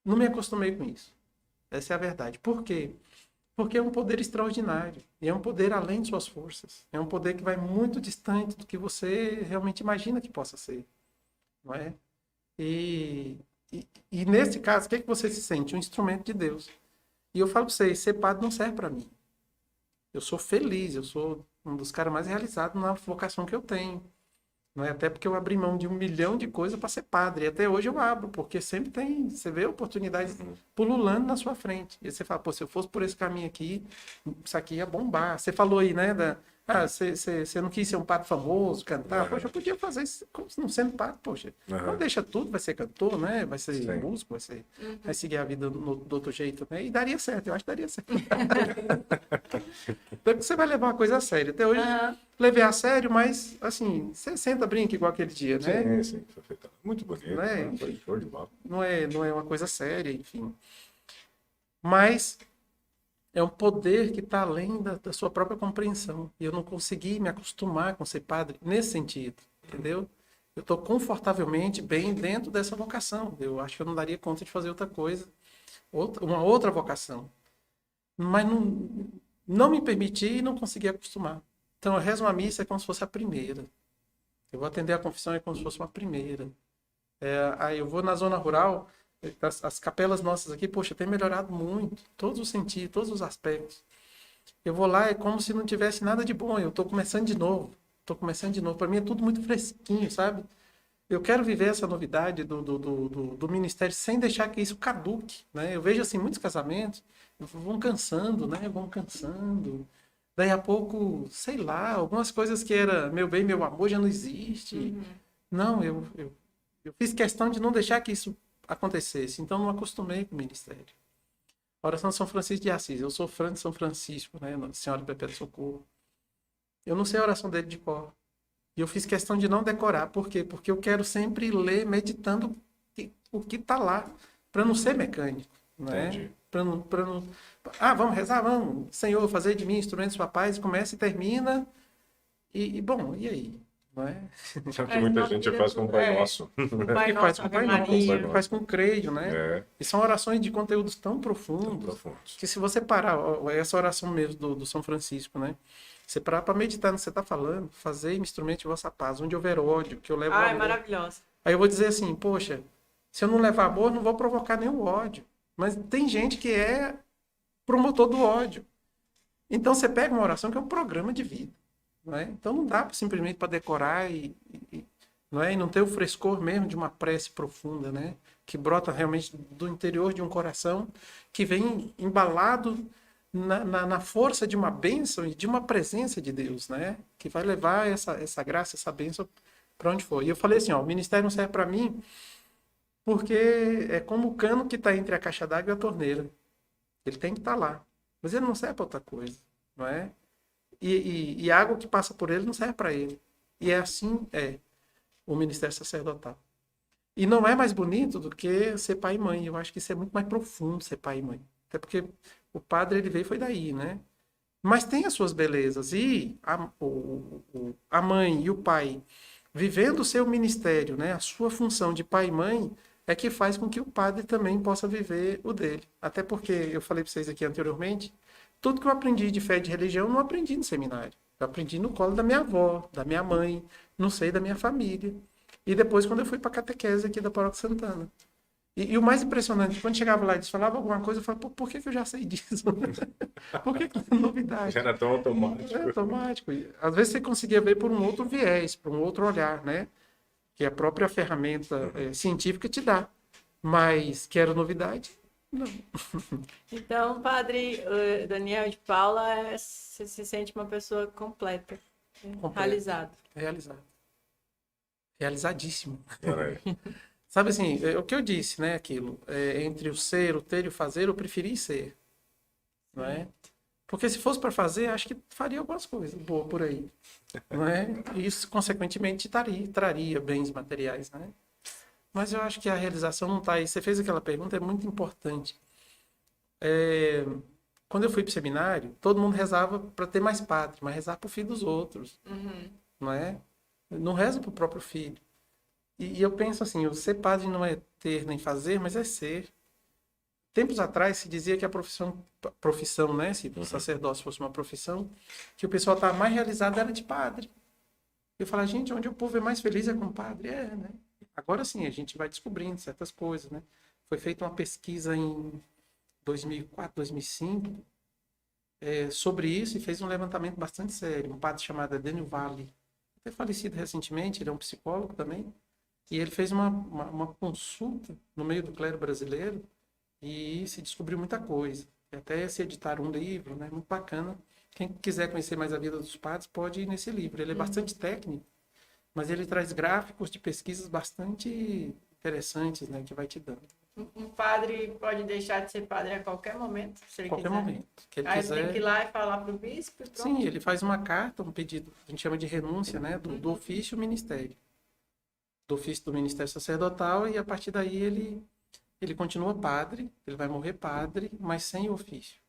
não me acostumei com isso. Essa é a verdade. Por quê? Porque é um poder extraordinário. E é um poder além de suas forças. É um poder que vai muito distante do que você realmente imagina que possa ser. Não é? E nesse caso, o que é que você se sente? Um instrumento de Deus. E eu falo para vocês, ser padre não serve para mim. Eu sou feliz, eu sou um dos caras mais realizados na vocação que eu tenho. Não é? Até porque eu abri mão de 1 milhão de coisas para ser padre. E até hoje eu abro, porque sempre tem, você vê oportunidades pululando na sua frente. E você fala, pô, se eu fosse por esse caminho aqui, isso aqui ia bombar. Você falou aí, né, você não quis ser um padre famoso, cantar. Poxa, eu podia fazer isso não sendo padre, poxa. Não deixa tudo, vai ser cantor, né? Vai ser músico, vai seguir a vida do outro jeito, né? E daria certo, eu acho que daria certo. Então você vai levar uma coisa a sério. Até hoje levei a sério, mas assim, você senta, brinca igual aquele dia, né? Sim, perfeito. Muito bonito. Não é? Né? Foi show de bola. Não é uma coisa séria, enfim. Mas é um poder que está além da sua própria compreensão. E eu não consegui me acostumar com ser padre nesse sentido, entendeu? Eu estou confortavelmente bem dentro dessa vocação. Eu acho que eu não daria conta de fazer outra coisa, uma outra vocação. Mas não me permiti e não consegui acostumar. Então, eu rezo uma missa é como se fosse a primeira. Eu vou atender a confissão é como se fosse uma primeira. Aí eu vou na zona rural, as capelas nossas aqui, poxa, tem melhorado muito, todos os sentidos, todos os aspectos. Eu vou lá, é como se não tivesse nada de bom, eu estou começando de novo. Para mim é tudo muito fresquinho, sabe? Eu quero viver essa novidade do ministério sem deixar que isso caduque, né? Eu vejo assim, muitos casamentos vão cansando, né? Vão cansando. Daí a pouco, sei lá, algumas coisas que era meu bem, meu amor já não existe. Não, eu fiz questão de não deixar que isso acontecesse. Então, não acostumei com o ministério. A oração de São Francisco de Assis. Eu sou fã de São Francisco, né? Nossa Senhora Perpétua Socorro. Eu não sei a oração dele de cor. E eu fiz questão de não decorar. Por quê? Porque eu quero sempre ler meditando o que está lá. Para não ser mecânico. Né? Para não... vamos rezar? Vamos. Senhor, fazer de mim instrumento de sua paz. Começa e termina. Bom, e aí? Não é? Sabe que muita gente faz com o Pai Nosso. Pai faz Nosso, com o Pai Ave Nosso, Maria. faz com o creio, né? E são orações de conteúdos tão profundos, que se você parar, essa oração mesmo do São Francisco, né? Você parar para meditar no que você está falando, fazer instrumento de vossa paz, onde houver ódio, que eu levo amor. É maravilhoso. Aí eu vou dizer assim, poxa, se eu não levar amor, não vou provocar nenhum ódio. Mas tem gente que é promotor do ódio. Então você pega uma oração que é um programa de vida. Não é? Então não dá simplesmente para decorar não é? E não ter o frescor mesmo de uma prece profunda, né? Que brota realmente do interior de um coração, que vem embalado na força de uma bênção e de uma presença de Deus, né? Que vai levar essa graça, essa bênção para onde for. E eu falei assim, ó, o ministério não serve para mim porque é como o cano que está entre a caixa d'água e a torneira. Ele tem que estar lá. Mas ele não serve para outra coisa, não é? E a água que passa por ele não serve para ele. E é assim o ministério sacerdotal. E não é mais bonito do que ser pai e mãe. Eu acho que isso é muito mais profundo, ser pai e mãe. Até porque o padre, ele veio foi daí, né? Mas tem as suas belezas. E a mãe e o pai, vivendo o seu ministério, né? A sua função de pai e mãe, é que faz com que o padre também possa viver o dele. Até porque, eu falei para vocês aqui anteriormente, tudo que eu aprendi de fé e de religião, eu não aprendi no seminário. Eu aprendi no colo da minha avó, da minha mãe, no seio da minha família. E depois, quando eu fui para a catequese aqui da Paróquia Santana. E o mais impressionante, quando chegava lá e eles falavam alguma coisa, eu falava, por que eu já sei disso? Por que é novidade? Já era tão automático. É automático. Às vezes você conseguia ver por um outro viés, por um outro olhar, né? que a própria ferramenta científica te dá. Mas quero novidade? Não. Então, padre Daniel de Paula, você se sente uma pessoa completa, realizada. Realizado. Realizadíssimo. Peraí. Sabe assim, o que eu disse, né? Aquilo, entre o ser, o ter e o fazer, eu preferi ser. Não é? Porque se fosse para fazer, acho que faria algumas coisas boas por aí. Não é? E isso, consequentemente, traria bens materiais, né? Mas eu acho que a realização não está aí. Você fez aquela pergunta, é muito importante. Quando eu fui para o seminário, todo mundo rezava para ter mais padre, mas rezava para o filho dos outros. Não é? Não reza para o próprio filho. E eu penso assim, o ser padre não é ter nem fazer, mas é ser. Tempos atrás se dizia que a profissão, né, se o sacerdócio fosse uma profissão, que o pessoal estava mais realizado era de padre. Eu falo, gente, onde o povo é mais feliz é com padre. Né? Agora sim, a gente vai descobrindo certas coisas, né? Foi feita uma pesquisa em 2004, 2005 sobre isso e fez um levantamento bastante sério. Um padre chamado Daniel Vale, até falecido recentemente, ele é um psicólogo também, e ele fez uma consulta no meio do clero brasileiro e se descobriu muita coisa. Até se editar um livro, né? Muito bacana. Quem quiser conhecer mais a vida dos padres pode ir nesse livro. Ele é bastante técnico, mas ele traz gráficos de pesquisas bastante interessantes, né? Que vai te dando. Um padre pode deixar de ser padre a qualquer momento, se ele Qualquer quiser. momento. Que ele Aí quiser... ele tem que ir lá e falar para o bispo e pronto. Sim, ele faz uma carta, um pedido, a gente chama de renúncia, né? Do ofício ministério. Do ofício do ministério sacerdotal, e a partir daí ele continua padre, ele vai morrer padre, mas sem o ofício.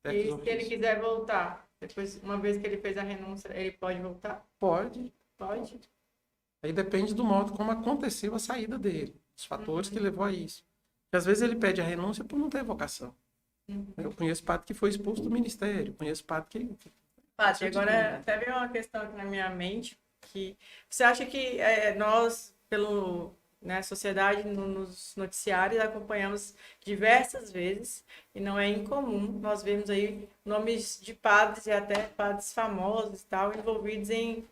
E se ele quiser voltar, depois, uma vez que ele fez a renúncia, ele pode voltar? Pode. Pode. Aí depende do modo como aconteceu a saída dele, os fatores que levou a isso. Porque às vezes ele pede a renúncia por não ter vocação. Eu conheço padre que foi expulso do ministério, conheço padre que... Padre, agora até veio uma questão aqui na minha mente, que você acha que nós, pelo... né, sociedade, nos noticiários, acompanhamos diversas vezes e não é incomum nós vemos aí nomes de padres e até padres famosos e tal, envolvidos em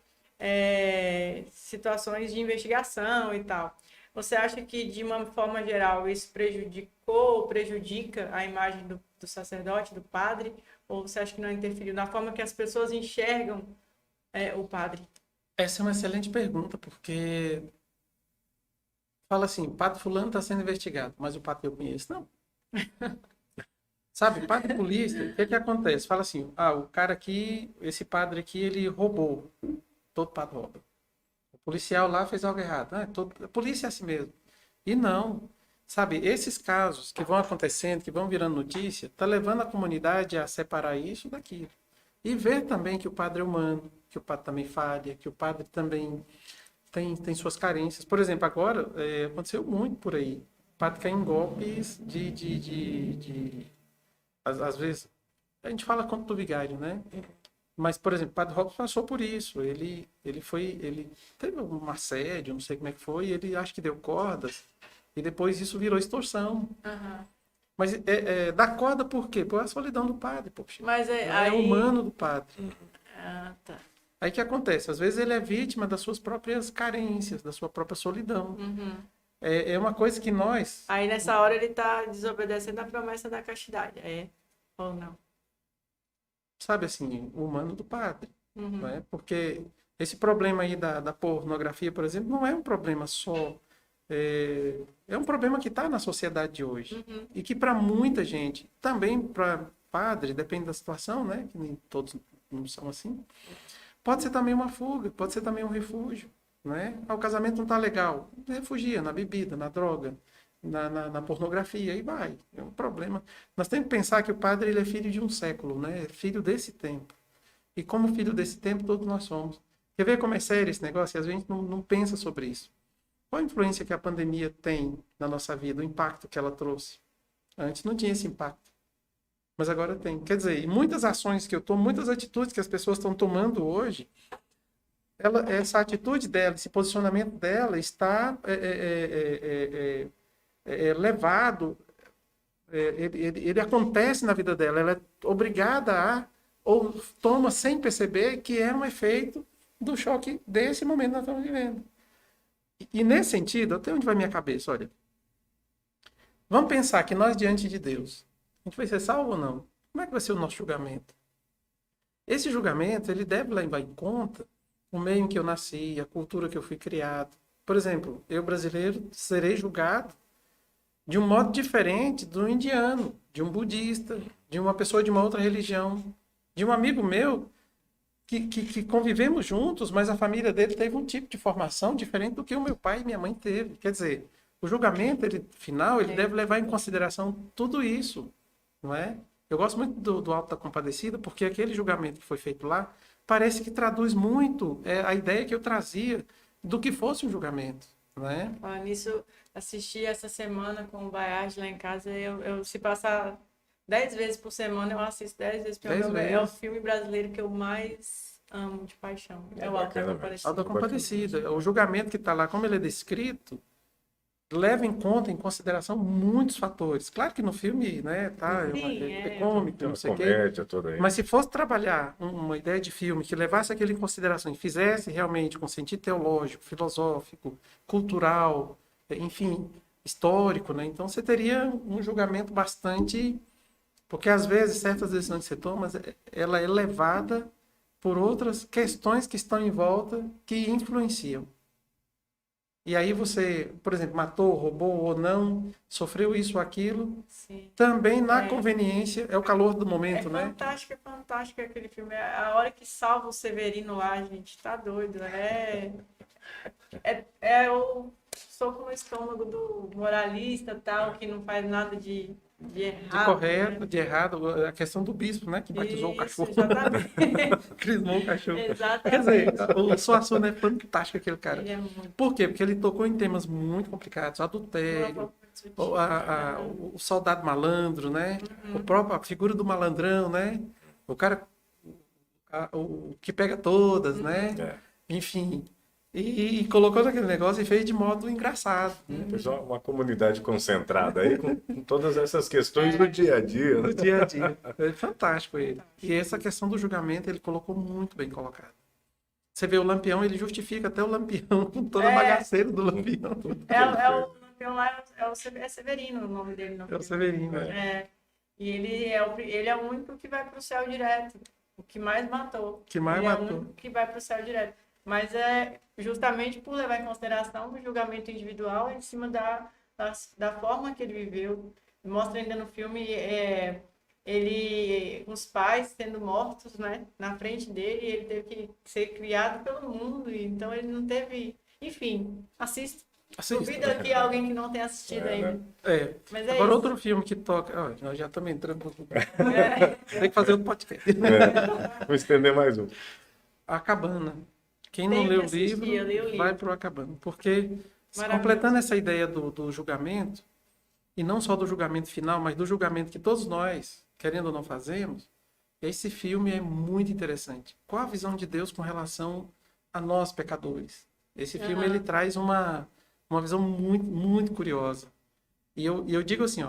situações de investigação e tal. Você acha que, de uma forma geral, isso prejudicou ou prejudica a imagem do sacerdote, do padre? Ou você acha que não interferiu na forma que as pessoas enxergam o padre? Essa é uma excelente pergunta, porque... Fala assim, padre fulano está sendo investigado, mas o padre que eu conheço, não. Sabe, padre polícia, o que acontece? Fala assim, o cara aqui, esse padre aqui, ele roubou. Todo padre rouba. O policial lá fez algo errado. A polícia é assim mesmo. E não. Sabe, esses casos que vão acontecendo, que vão virando notícia, tá levando a comunidade a separar isso daquilo. E ver também que o padre é humano, que o padre também falha, que o padre também... Tem suas carências. Por exemplo, agora, aconteceu muito por aí. O padre cai em golpes às vezes, a gente fala contra o vigário, né? Mas, por exemplo, o padre Robson passou por isso. Ele teve um assédio, não sei como é que foi, e ele acho que deu cordas, e depois isso virou extorsão. Mas dá corda por quê? Por a solidão do padre, poxa. Mas é humano do padre. Tá. Aí o que acontece? Às vezes ele é vítima das suas próprias carências, da sua própria solidão. É uma coisa que nós... Aí nessa hora ele está desobedecendo a promessa da castidade, ou não? Sabe assim, o humano do padre. Não é? Porque esse problema aí da pornografia, por exemplo, não é um problema só... É um problema que está na sociedade de hoje. E que para muita gente, também para padre, depende da situação, né? Que nem todos não são assim... Pode ser também uma fuga, pode ser também um refúgio, né? O casamento não está legal, refugia na bebida, na droga, na pornografia, e vai. É um problema. Nós temos que pensar que o padre ele é filho de um século, né? É filho desse tempo. E como filho desse tempo, todos nós somos. Quer ver como é sério esse negócio? E às vezes a gente não pensa sobre isso. Qual a influência que a pandemia tem na nossa vida, o impacto que ela trouxe? Antes não tinha esse impacto. Mas agora tem. Quer dizer, muitas ações que eu tomo, muitas atitudes que as pessoas estão tomando hoje, essa atitude dela, esse posicionamento dela está levado, ele acontece na vida dela, ela é obrigada ou toma sem perceber que é um efeito do choque desse momento que nós estamos vivendo. E nesse sentido, até onde vai minha cabeça, olha. Vamos pensar que nós, diante de Deus, a gente vai ser salvo ou não? Como é que vai ser o nosso julgamento? Esse julgamento, ele deve levar em conta o meio em que eu nasci, a cultura que eu fui criado. Por exemplo, eu, brasileiro, serei julgado de um modo diferente do indiano, de um budista, de uma pessoa de uma outra religião, de um amigo meu que convivemos juntos, mas a família dele teve um tipo de formação diferente do que o meu pai e minha mãe teve. Quer dizer, o julgamento final, ele deve levar em consideração tudo isso, não é? Eu gosto muito do Alto da Compadecida, porque aquele julgamento que foi feito lá parece que traduz muito a ideia que eu trazia do que fosse um julgamento, não é? Falando nisso, assisti essa semana com o Baiard lá em casa. Eu se passar 10 vezes por semana, eu assisto 10 vezes. Porque 10 vezes. É o filme brasileiro que eu mais amo de paixão. É o Alto da Compadecida. Alto da Compadecida. O julgamento que está lá, como ele é descrito, leva em conta, em consideração muitos fatores. Claro que no filme, né, é cômico, não sei o quê. Toda aí. Mas se fosse trabalhar uma ideia de filme que levasse aquilo em consideração e fizesse realmente com sentido teológico, filosófico, cultural, enfim, histórico, né? Então você teria um julgamento bastante... Porque às vezes certas decisões que você toma, ela é levada por outras questões que estão em volta que influenciam. E aí você, por exemplo, matou, roubou ou não, sofreu isso ou aquilo. Sim. Também na conveniência, é o calor do momento, né? É fantástico aquele filme. A hora que salva o Severino lá, gente, tá doido. É o soco no estômago do moralista, tal, que não faz nada de errado. De correto, né? de errado, a questão do bispo, né? Que batizou o cachorro. Exatamente. Crismou o cachorro. Exatamente. Quer dizer, o Suassuna é fantástico aquele cara. Ele é muito... Por quê? Porque ele tocou em temas muito complicados, adultério, o soldado malandro, né? A figura do malandrão, né? O cara o que pega todas, né? Enfim. E colocou naquele negócio e fez de modo engraçado. Né? Fez uma comunidade concentrada aí com todas essas questões do dia a dia. Né? Do dia a dia. É fantástico ele. E essa questão do julgamento ele colocou muito bem colocado. Você vê o Lampião, ele justifica até o Lampião, toda a bagaceira do Lampião. O Lampião lá é Severino o nome dele. É o Severino. E ele é o único que vai para o céu direto. O que mais matou. Que mais ele matou. É o único que vai para o céu direto. Mas é justamente por levar em consideração o julgamento individual em cima da forma que ele viveu. Mostra ainda no filme os pais sendo mortos, né, na frente dele, e ele teve que ser criado pelo mundo, então ele não teve... Enfim, assista. Duvido aqui alguém que não tenha assistido ainda. Mas Agora isso. Outro filme que toca... nós já estamos entrando... Tem que fazer outro podcast. Vou estender mais um. A Cabana. Quem não lê o livro, vai para o A Cabana. Porque, completando essa ideia do julgamento, e não só do julgamento final, mas do julgamento que todos nós, querendo ou não, fazemos, esse filme é muito interessante. Qual a visão de Deus com relação a nós, pecadores? Esse filme ele traz uma visão muito, muito curiosa. E eu digo assim,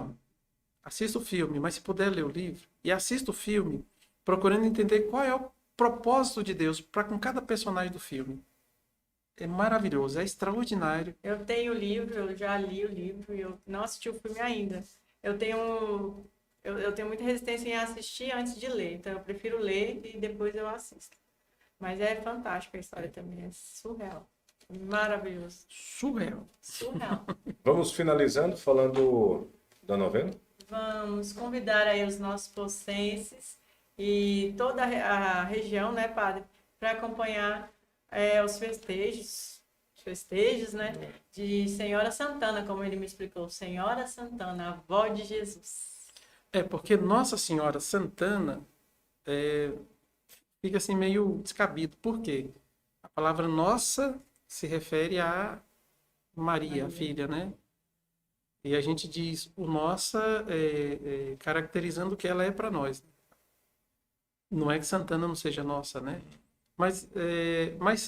assista o filme, mas se puder ler o livro, e assista o filme procurando entender qual é o propósito de Deus para com cada personagem do filme. É maravilhoso, é extraordinário. Eu tenho o livro, eu já li o livro e eu não assisti o filme ainda. Eu tenho muita resistência em assistir antes de ler, então eu prefiro ler e depois eu assisto. Mas é fantástica a história também, é surreal. Maravilhoso. Surreal. Vamos finalizando falando da novena? Vamos convidar aí os nossos pocenses e toda a região, né, padre, para acompanhar os festejos, né, de Senhora Santana, como ele me explicou, Senhora Santana, a avó de Jesus. Porque Nossa Senhora Santana fica assim meio descabido. Por quê? A palavra nossa se refere a Maria, a filha, né? E a gente diz o nossa caracterizando o que ela é para nós. Não é que Santana não seja nossa, né? Mas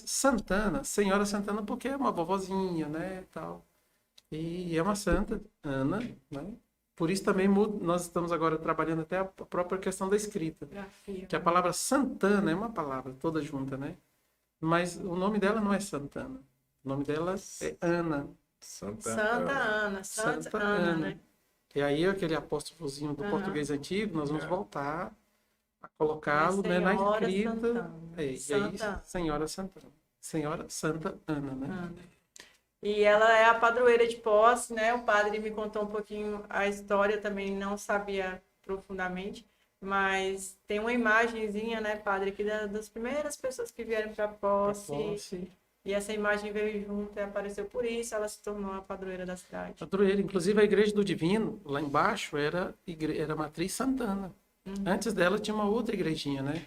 Santana, Senhora Santana, porque é uma vovozinha, né, tal. E é uma santa, Ana, né? Por isso também nós estamos agora trabalhando até a própria questão da escrita. Que a palavra Santana é uma palavra toda junta, né? Mas o nome dela não é Santana. O nome dela é Ana. Santa Santa Ana. Santa Ana, né? E aí, aquele apóstrofozinho do português antigo, nós vamos voltar a colocá-lo, né, na Senhora escrita. Santana. E aí, Santa Senhora Santana. Senhora Santa Ana, né? Ana. E ela é a padroeira de Posse, né? O padre me contou um pouquinho a história, também não sabia profundamente, mas tem uma imagenzinha, né, padre, aqui das primeiras pessoas que vieram para Posse. Posse. E essa imagem veio junto e apareceu por isso, ela se tornou a padroeira da cidade. Padroeira. Inclusive, a Igreja do Divino, lá embaixo, era a Matriz Santana. Antes dela tinha uma outra igrejinha, né?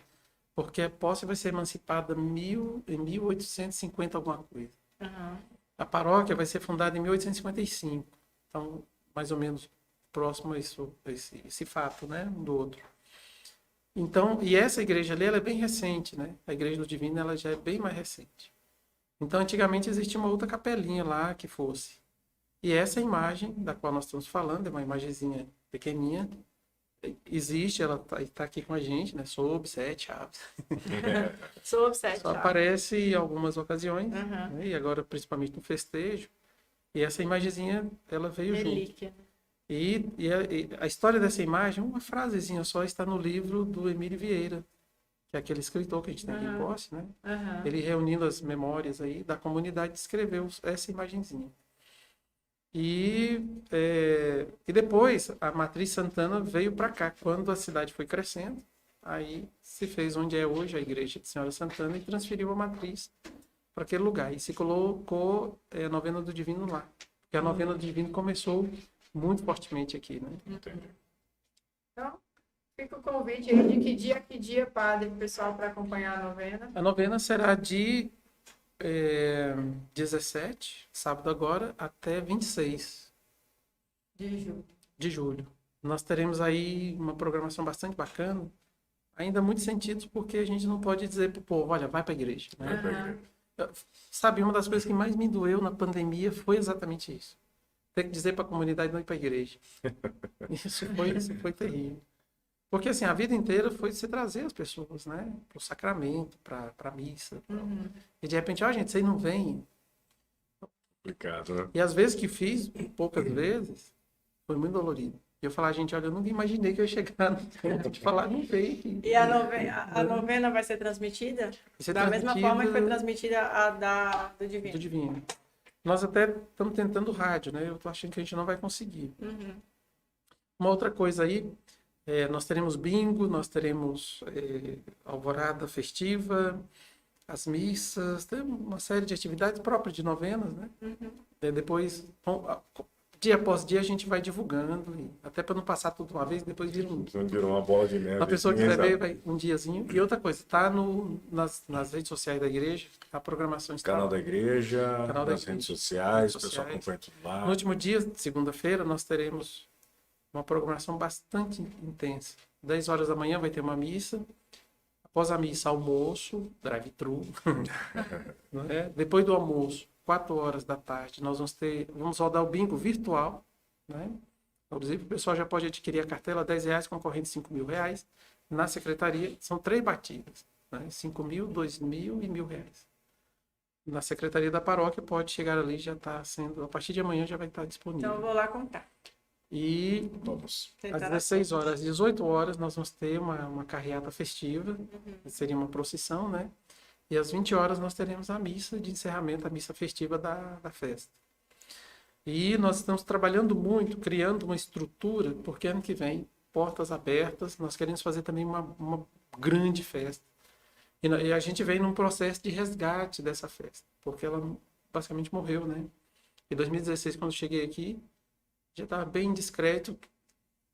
Porque a Posse vai ser emancipada em 1850 alguma coisa. Uhum. A paróquia vai ser fundada em 1855. Então, mais ou menos próximo a esse fato, né? Um do outro. Então, e essa igreja ali, ela é bem recente, né? A Igreja do Divino, ela já é bem mais recente. Então, antigamente existia uma outra capelinha lá que fosse. E essa imagem da qual nós estamos falando, é uma imagenzinha pequenininha, existe, ela está aqui com a gente, né? Sob 7 chaves. Sob 7 Só chaves. aparece em algumas ocasiões, Uhum. né? E agora principalmente no festejo. E essa imagenzinha, ela veio junto. Relíquia. E a história dessa imagem, uma frasezinha só, está no livro do Emílio Vieira, que é aquele escritor que a gente tem aqui em Posse, né? Uhum. Ele, reunindo as memórias aí da comunidade, escreveu essa imagenzinha. E depois a Matriz Santana veio para cá. Quando a cidade foi crescendo, aí se fez onde é hoje a Igreja de Senhora Santana e transferiu a Matriz para aquele lugar. E se colocou a Novena do Divino lá. Porque a Novena do Divino começou muito fortemente aqui, né? Entendi. Então, fica o convite aí de que dia, padre, pessoal, para acompanhar a novena. A novena será de 17, sábado agora, até 26 De julho. de julho. Nós teremos aí uma programação bastante bacana, ainda muitos sentidos, porque a gente não pode dizer para o povo, olha, vai para a igreja, né? Vai pra igreja. Sabe, uma das coisas que mais me doeu na pandemia foi exatamente isso. Ter que dizer para a comunidade não ir para a igreja. Isso foi terrível. Porque assim, a vida inteira foi se trazer as pessoas, né? Para o sacramento, para a missa. Uhum. E de repente, ó, gente, vocês não vêm. Complicado, né? E as vezes que fiz, poucas vezes, foi muito dolorido. E eu falar, gente, olha, eu nunca imaginei que eu ia chegar no ponto de falar, não veio. E a novena vai ser transmitida? Isso Da é mesma forma que foi transmitida a do Divino. do Divino. Nós até estamos tentando rádio, né? Eu tô achando que a gente não vai conseguir. Uhum. Uma outra coisa aí, nós teremos bingo, nós teremos alvorada festiva, as missas, tem uma série de atividades próprias de novenas, né? Uhum. Depois, dia após dia, a gente vai divulgando, até para não passar tudo uma vez, depois vira um... Então virou uma bola de neve. A pessoa que Exato. quiser ver, vai um diazinho. E outra coisa, tá nas redes sociais da igreja, a programação está Canal lá. da igreja, Canal da nas igreja, redes sociais, o redes pessoal sociais. acompanha tudo lá. No último dia, segunda-feira, nós teremos uma programação bastante intensa. 10 horas da manhã vai ter uma missa. Após a missa, almoço, drive-thru. Né? Depois do almoço, 4 horas da tarde, nós vamos rodar o bingo virtual. Né? Inclusive, o pessoal já pode adquirir a cartela R$10, concorrendo R$5.000. Na secretaria, são 3 batidas. Né? 5.000, 2.000 e R$1.000. Na secretaria da paróquia, pode chegar ali, já está sendo... A partir de amanhã já vai estar disponível. Então, eu vou lá contar. E Vamos. às 16 horas, às 18 horas, nós vamos ter uma carreata festiva, que seria uma procissão, né? E às 20 horas nós teremos a missa de encerramento, a missa festiva da festa. E nós estamos trabalhando muito, criando uma estrutura, porque ano que vem, portas abertas, nós queremos fazer também uma grande festa. E a gente vem num processo de resgate dessa festa, porque ela basicamente morreu, né? Em 2016, quando eu cheguei aqui, já estava bem discreto.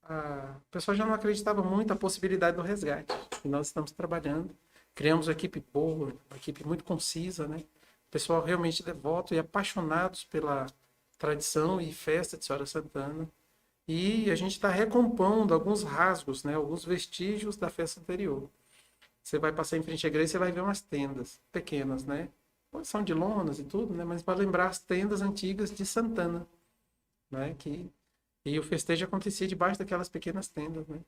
O pessoal já não acreditava muito na possibilidade do resgate. E nós estamos trabalhando. Criamos uma equipe boa, uma equipe muito concisa, né? O pessoal realmente devoto e apaixonados pela tradição e festa de Senhora Santana. E a gente está recompondo alguns rasgos, né? Alguns vestígios da festa anterior. Você vai passar em frente à igreja, você vai ver umas tendas pequenas, né? São de lonas e tudo, né? Mas para lembrar as tendas antigas de Santana. Né? E o festejo acontecia debaixo daquelas pequenas tendas, né?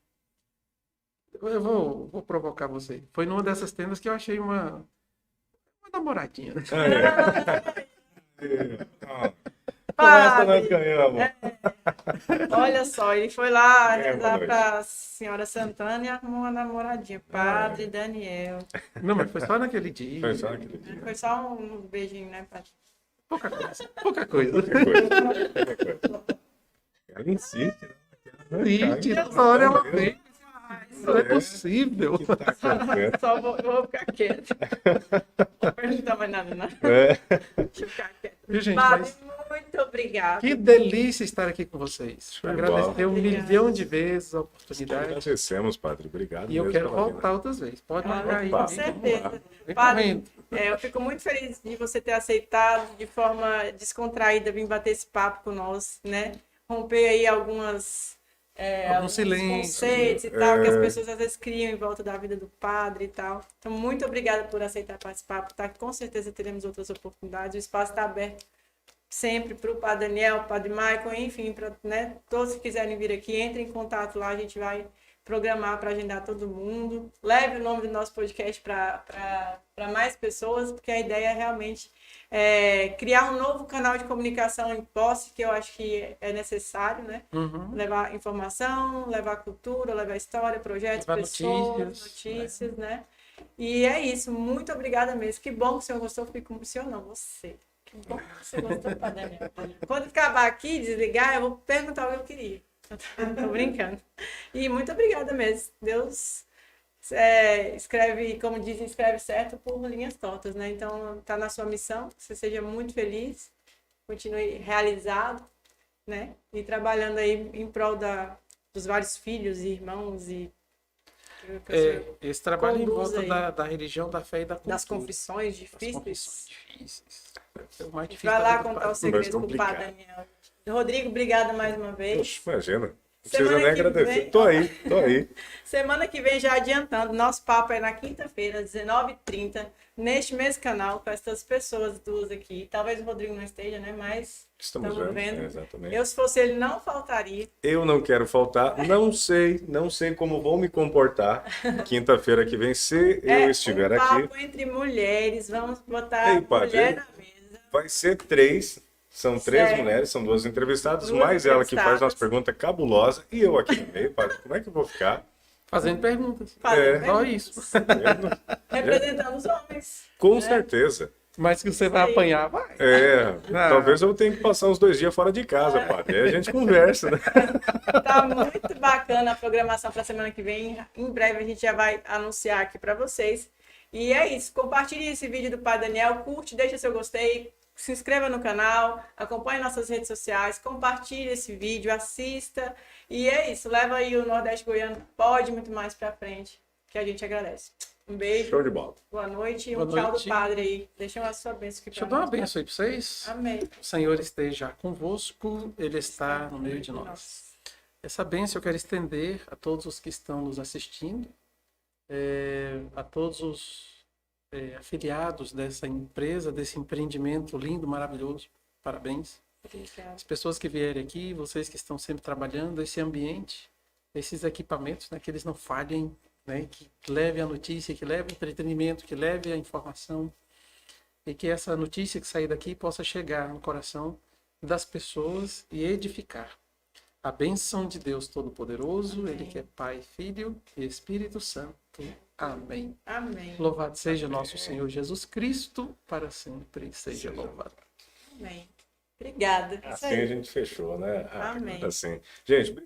Eu vou provocar você. Foi numa dessas tendas que eu achei uma namoradinha. Né? Com essa nós Padre, ganhamos. olha só, ele foi lá É, boa rezar noite. para a senhora Santana e arrumou uma namoradinha. Padre Daniel. Não, mas foi só naquele dia. Foi só aquele dia. Foi só um beijinho, né, Padre? Pouca coisa. Pouca coisa. Outra coisa. Ela insiste, né? Gente, toda hora ela vem. Não é possível. Que tá acontecendo? Só vou ficar quieta. Não perguntar mais nada, não. É. Deixa eu ficar quieta. Viu, gente? Padre, Mas muito obrigada. que delícia estar aqui com vocês. Show de Agradecer bola. 1.000.000 de vezes a oportunidade. Agradecemos, padre. Obrigado. E eu mesmo quero pela voltar outras vezes. Pode marcar aí. Com Opa. certeza. Vem Padre, correndo. eu fico muito feliz de você ter aceitado de forma descontraída vir bater esse papo com nós, né? Romper aí alguns silêncios, conceitos e tal, que as pessoas às vezes criam em volta da vida do padre e tal. Então, muito obrigada por aceitar participar, tá? Com certeza teremos outras oportunidades. O espaço está aberto sempre para o Padre Daniel, Padre Michael, enfim, para, né, todos que quiserem vir aqui, entrem em contato lá, a gente vai programar para agendar todo mundo. Leve o nome do nosso podcast para mais pessoas, porque a ideia é realmente criar um novo canal de comunicação em Posse, que eu acho que é necessário, né? Uhum. Levar informação, levar cultura, levar história, projetos, Levar pessoas, notícias, né? E é isso, muito obrigada mesmo. Que bom que o senhor gostou, fico com o senhor não, você. Que bom que você gostou, Padre Daniel. Quando acabar aqui, desligar, eu vou perguntar o que eu queria. Tô brincando. E muito obrigada mesmo. Deus escreve, como dizem, escreve certo por linhas tortas, né? Então, tá na sua missão. Que você seja muito feliz, continue realizado, né? E trabalhando aí em prol dos vários filhos e irmãos e Esse trabalho em conduz volta aí. da religião, da fé e da cultura. das confissões Das difíceis. confissões difíceis. É o mais difícil Vai da lá vida do contar padre. os segredos pro complicado. Padre Daniel. Rodrigo, obrigada mais uma vez. Poxa, imagina. Não Semana precisa nem que agradecer. vem- Tô aí. Semana que vem, já adiantando, nosso papo é na quinta-feira, 19h30, neste mesmo canal, com essas pessoas duas aqui. Talvez o Rodrigo não esteja, né? Mas Estamos vendo. Exatamente. eu, se fosse ele, não faltaria. Eu não quero faltar. Não sei como vou me comportar quinta-feira que vem, se eu estiver um aqui. papo entre mulheres, vamos botar Ei, padre, mulher na mesa. Vai ser 3. São 3 Certo. mulheres, são 2 entrevistadas, Duas mais ela que faz entrevistadas. umas perguntas cabulosas e eu aqui no meio, padre. Como é que eu vou ficar? Fazendo perguntas. Fazendo Só perguntas, isso. representando os homens. Com certeza. Mas que você vai aí. apanhar, vai. Talvez eu tenha que passar uns 2 dias fora de casa, padre. Aí a gente conversa, né? Tá muito bacana a programação para a semana que vem. Em breve a gente já vai anunciar aqui para vocês. E é isso. Compartilhe esse vídeo do Padre Daniel, curte, deixa seu gostei, se inscreva no canal, acompanhe nossas redes sociais, compartilhe esse vídeo, assista. E é isso. Leva aí o Nordeste Goiano pode muito mais para frente, que a gente agradece. Um beijo. Show de bola. Boa noite e Boa um tchau noite. do Padre aí. Deixa a sua bênção aqui Deixa eu para dar uma nós. benção aí para vocês. Amém. O Senhor esteja convosco, Ele está no meio de nós. Essa bênção eu quero estender a todos os que estão nos assistindo, a todos os afiliados dessa empresa, desse empreendimento lindo, maravilhoso. Parabéns. As pessoas que vierem aqui, vocês que estão sempre trabalhando, esse ambiente, esses equipamentos, né, que eles não falhem, né, que leve a notícia, que leve o entretenimento, que leve a informação, e que essa notícia que sair daqui possa chegar no coração das pessoas e edificar. A bênção de Deus Todo-Poderoso, Ele que é Pai, Filho e Espírito Santo. Amém. Amém. Louvado seja nosso Senhor Jesus Cristo, para sempre seja louvado. Amém. Obrigada. Isso Assim aí. a gente fechou, né? Amém. Assim. Gente,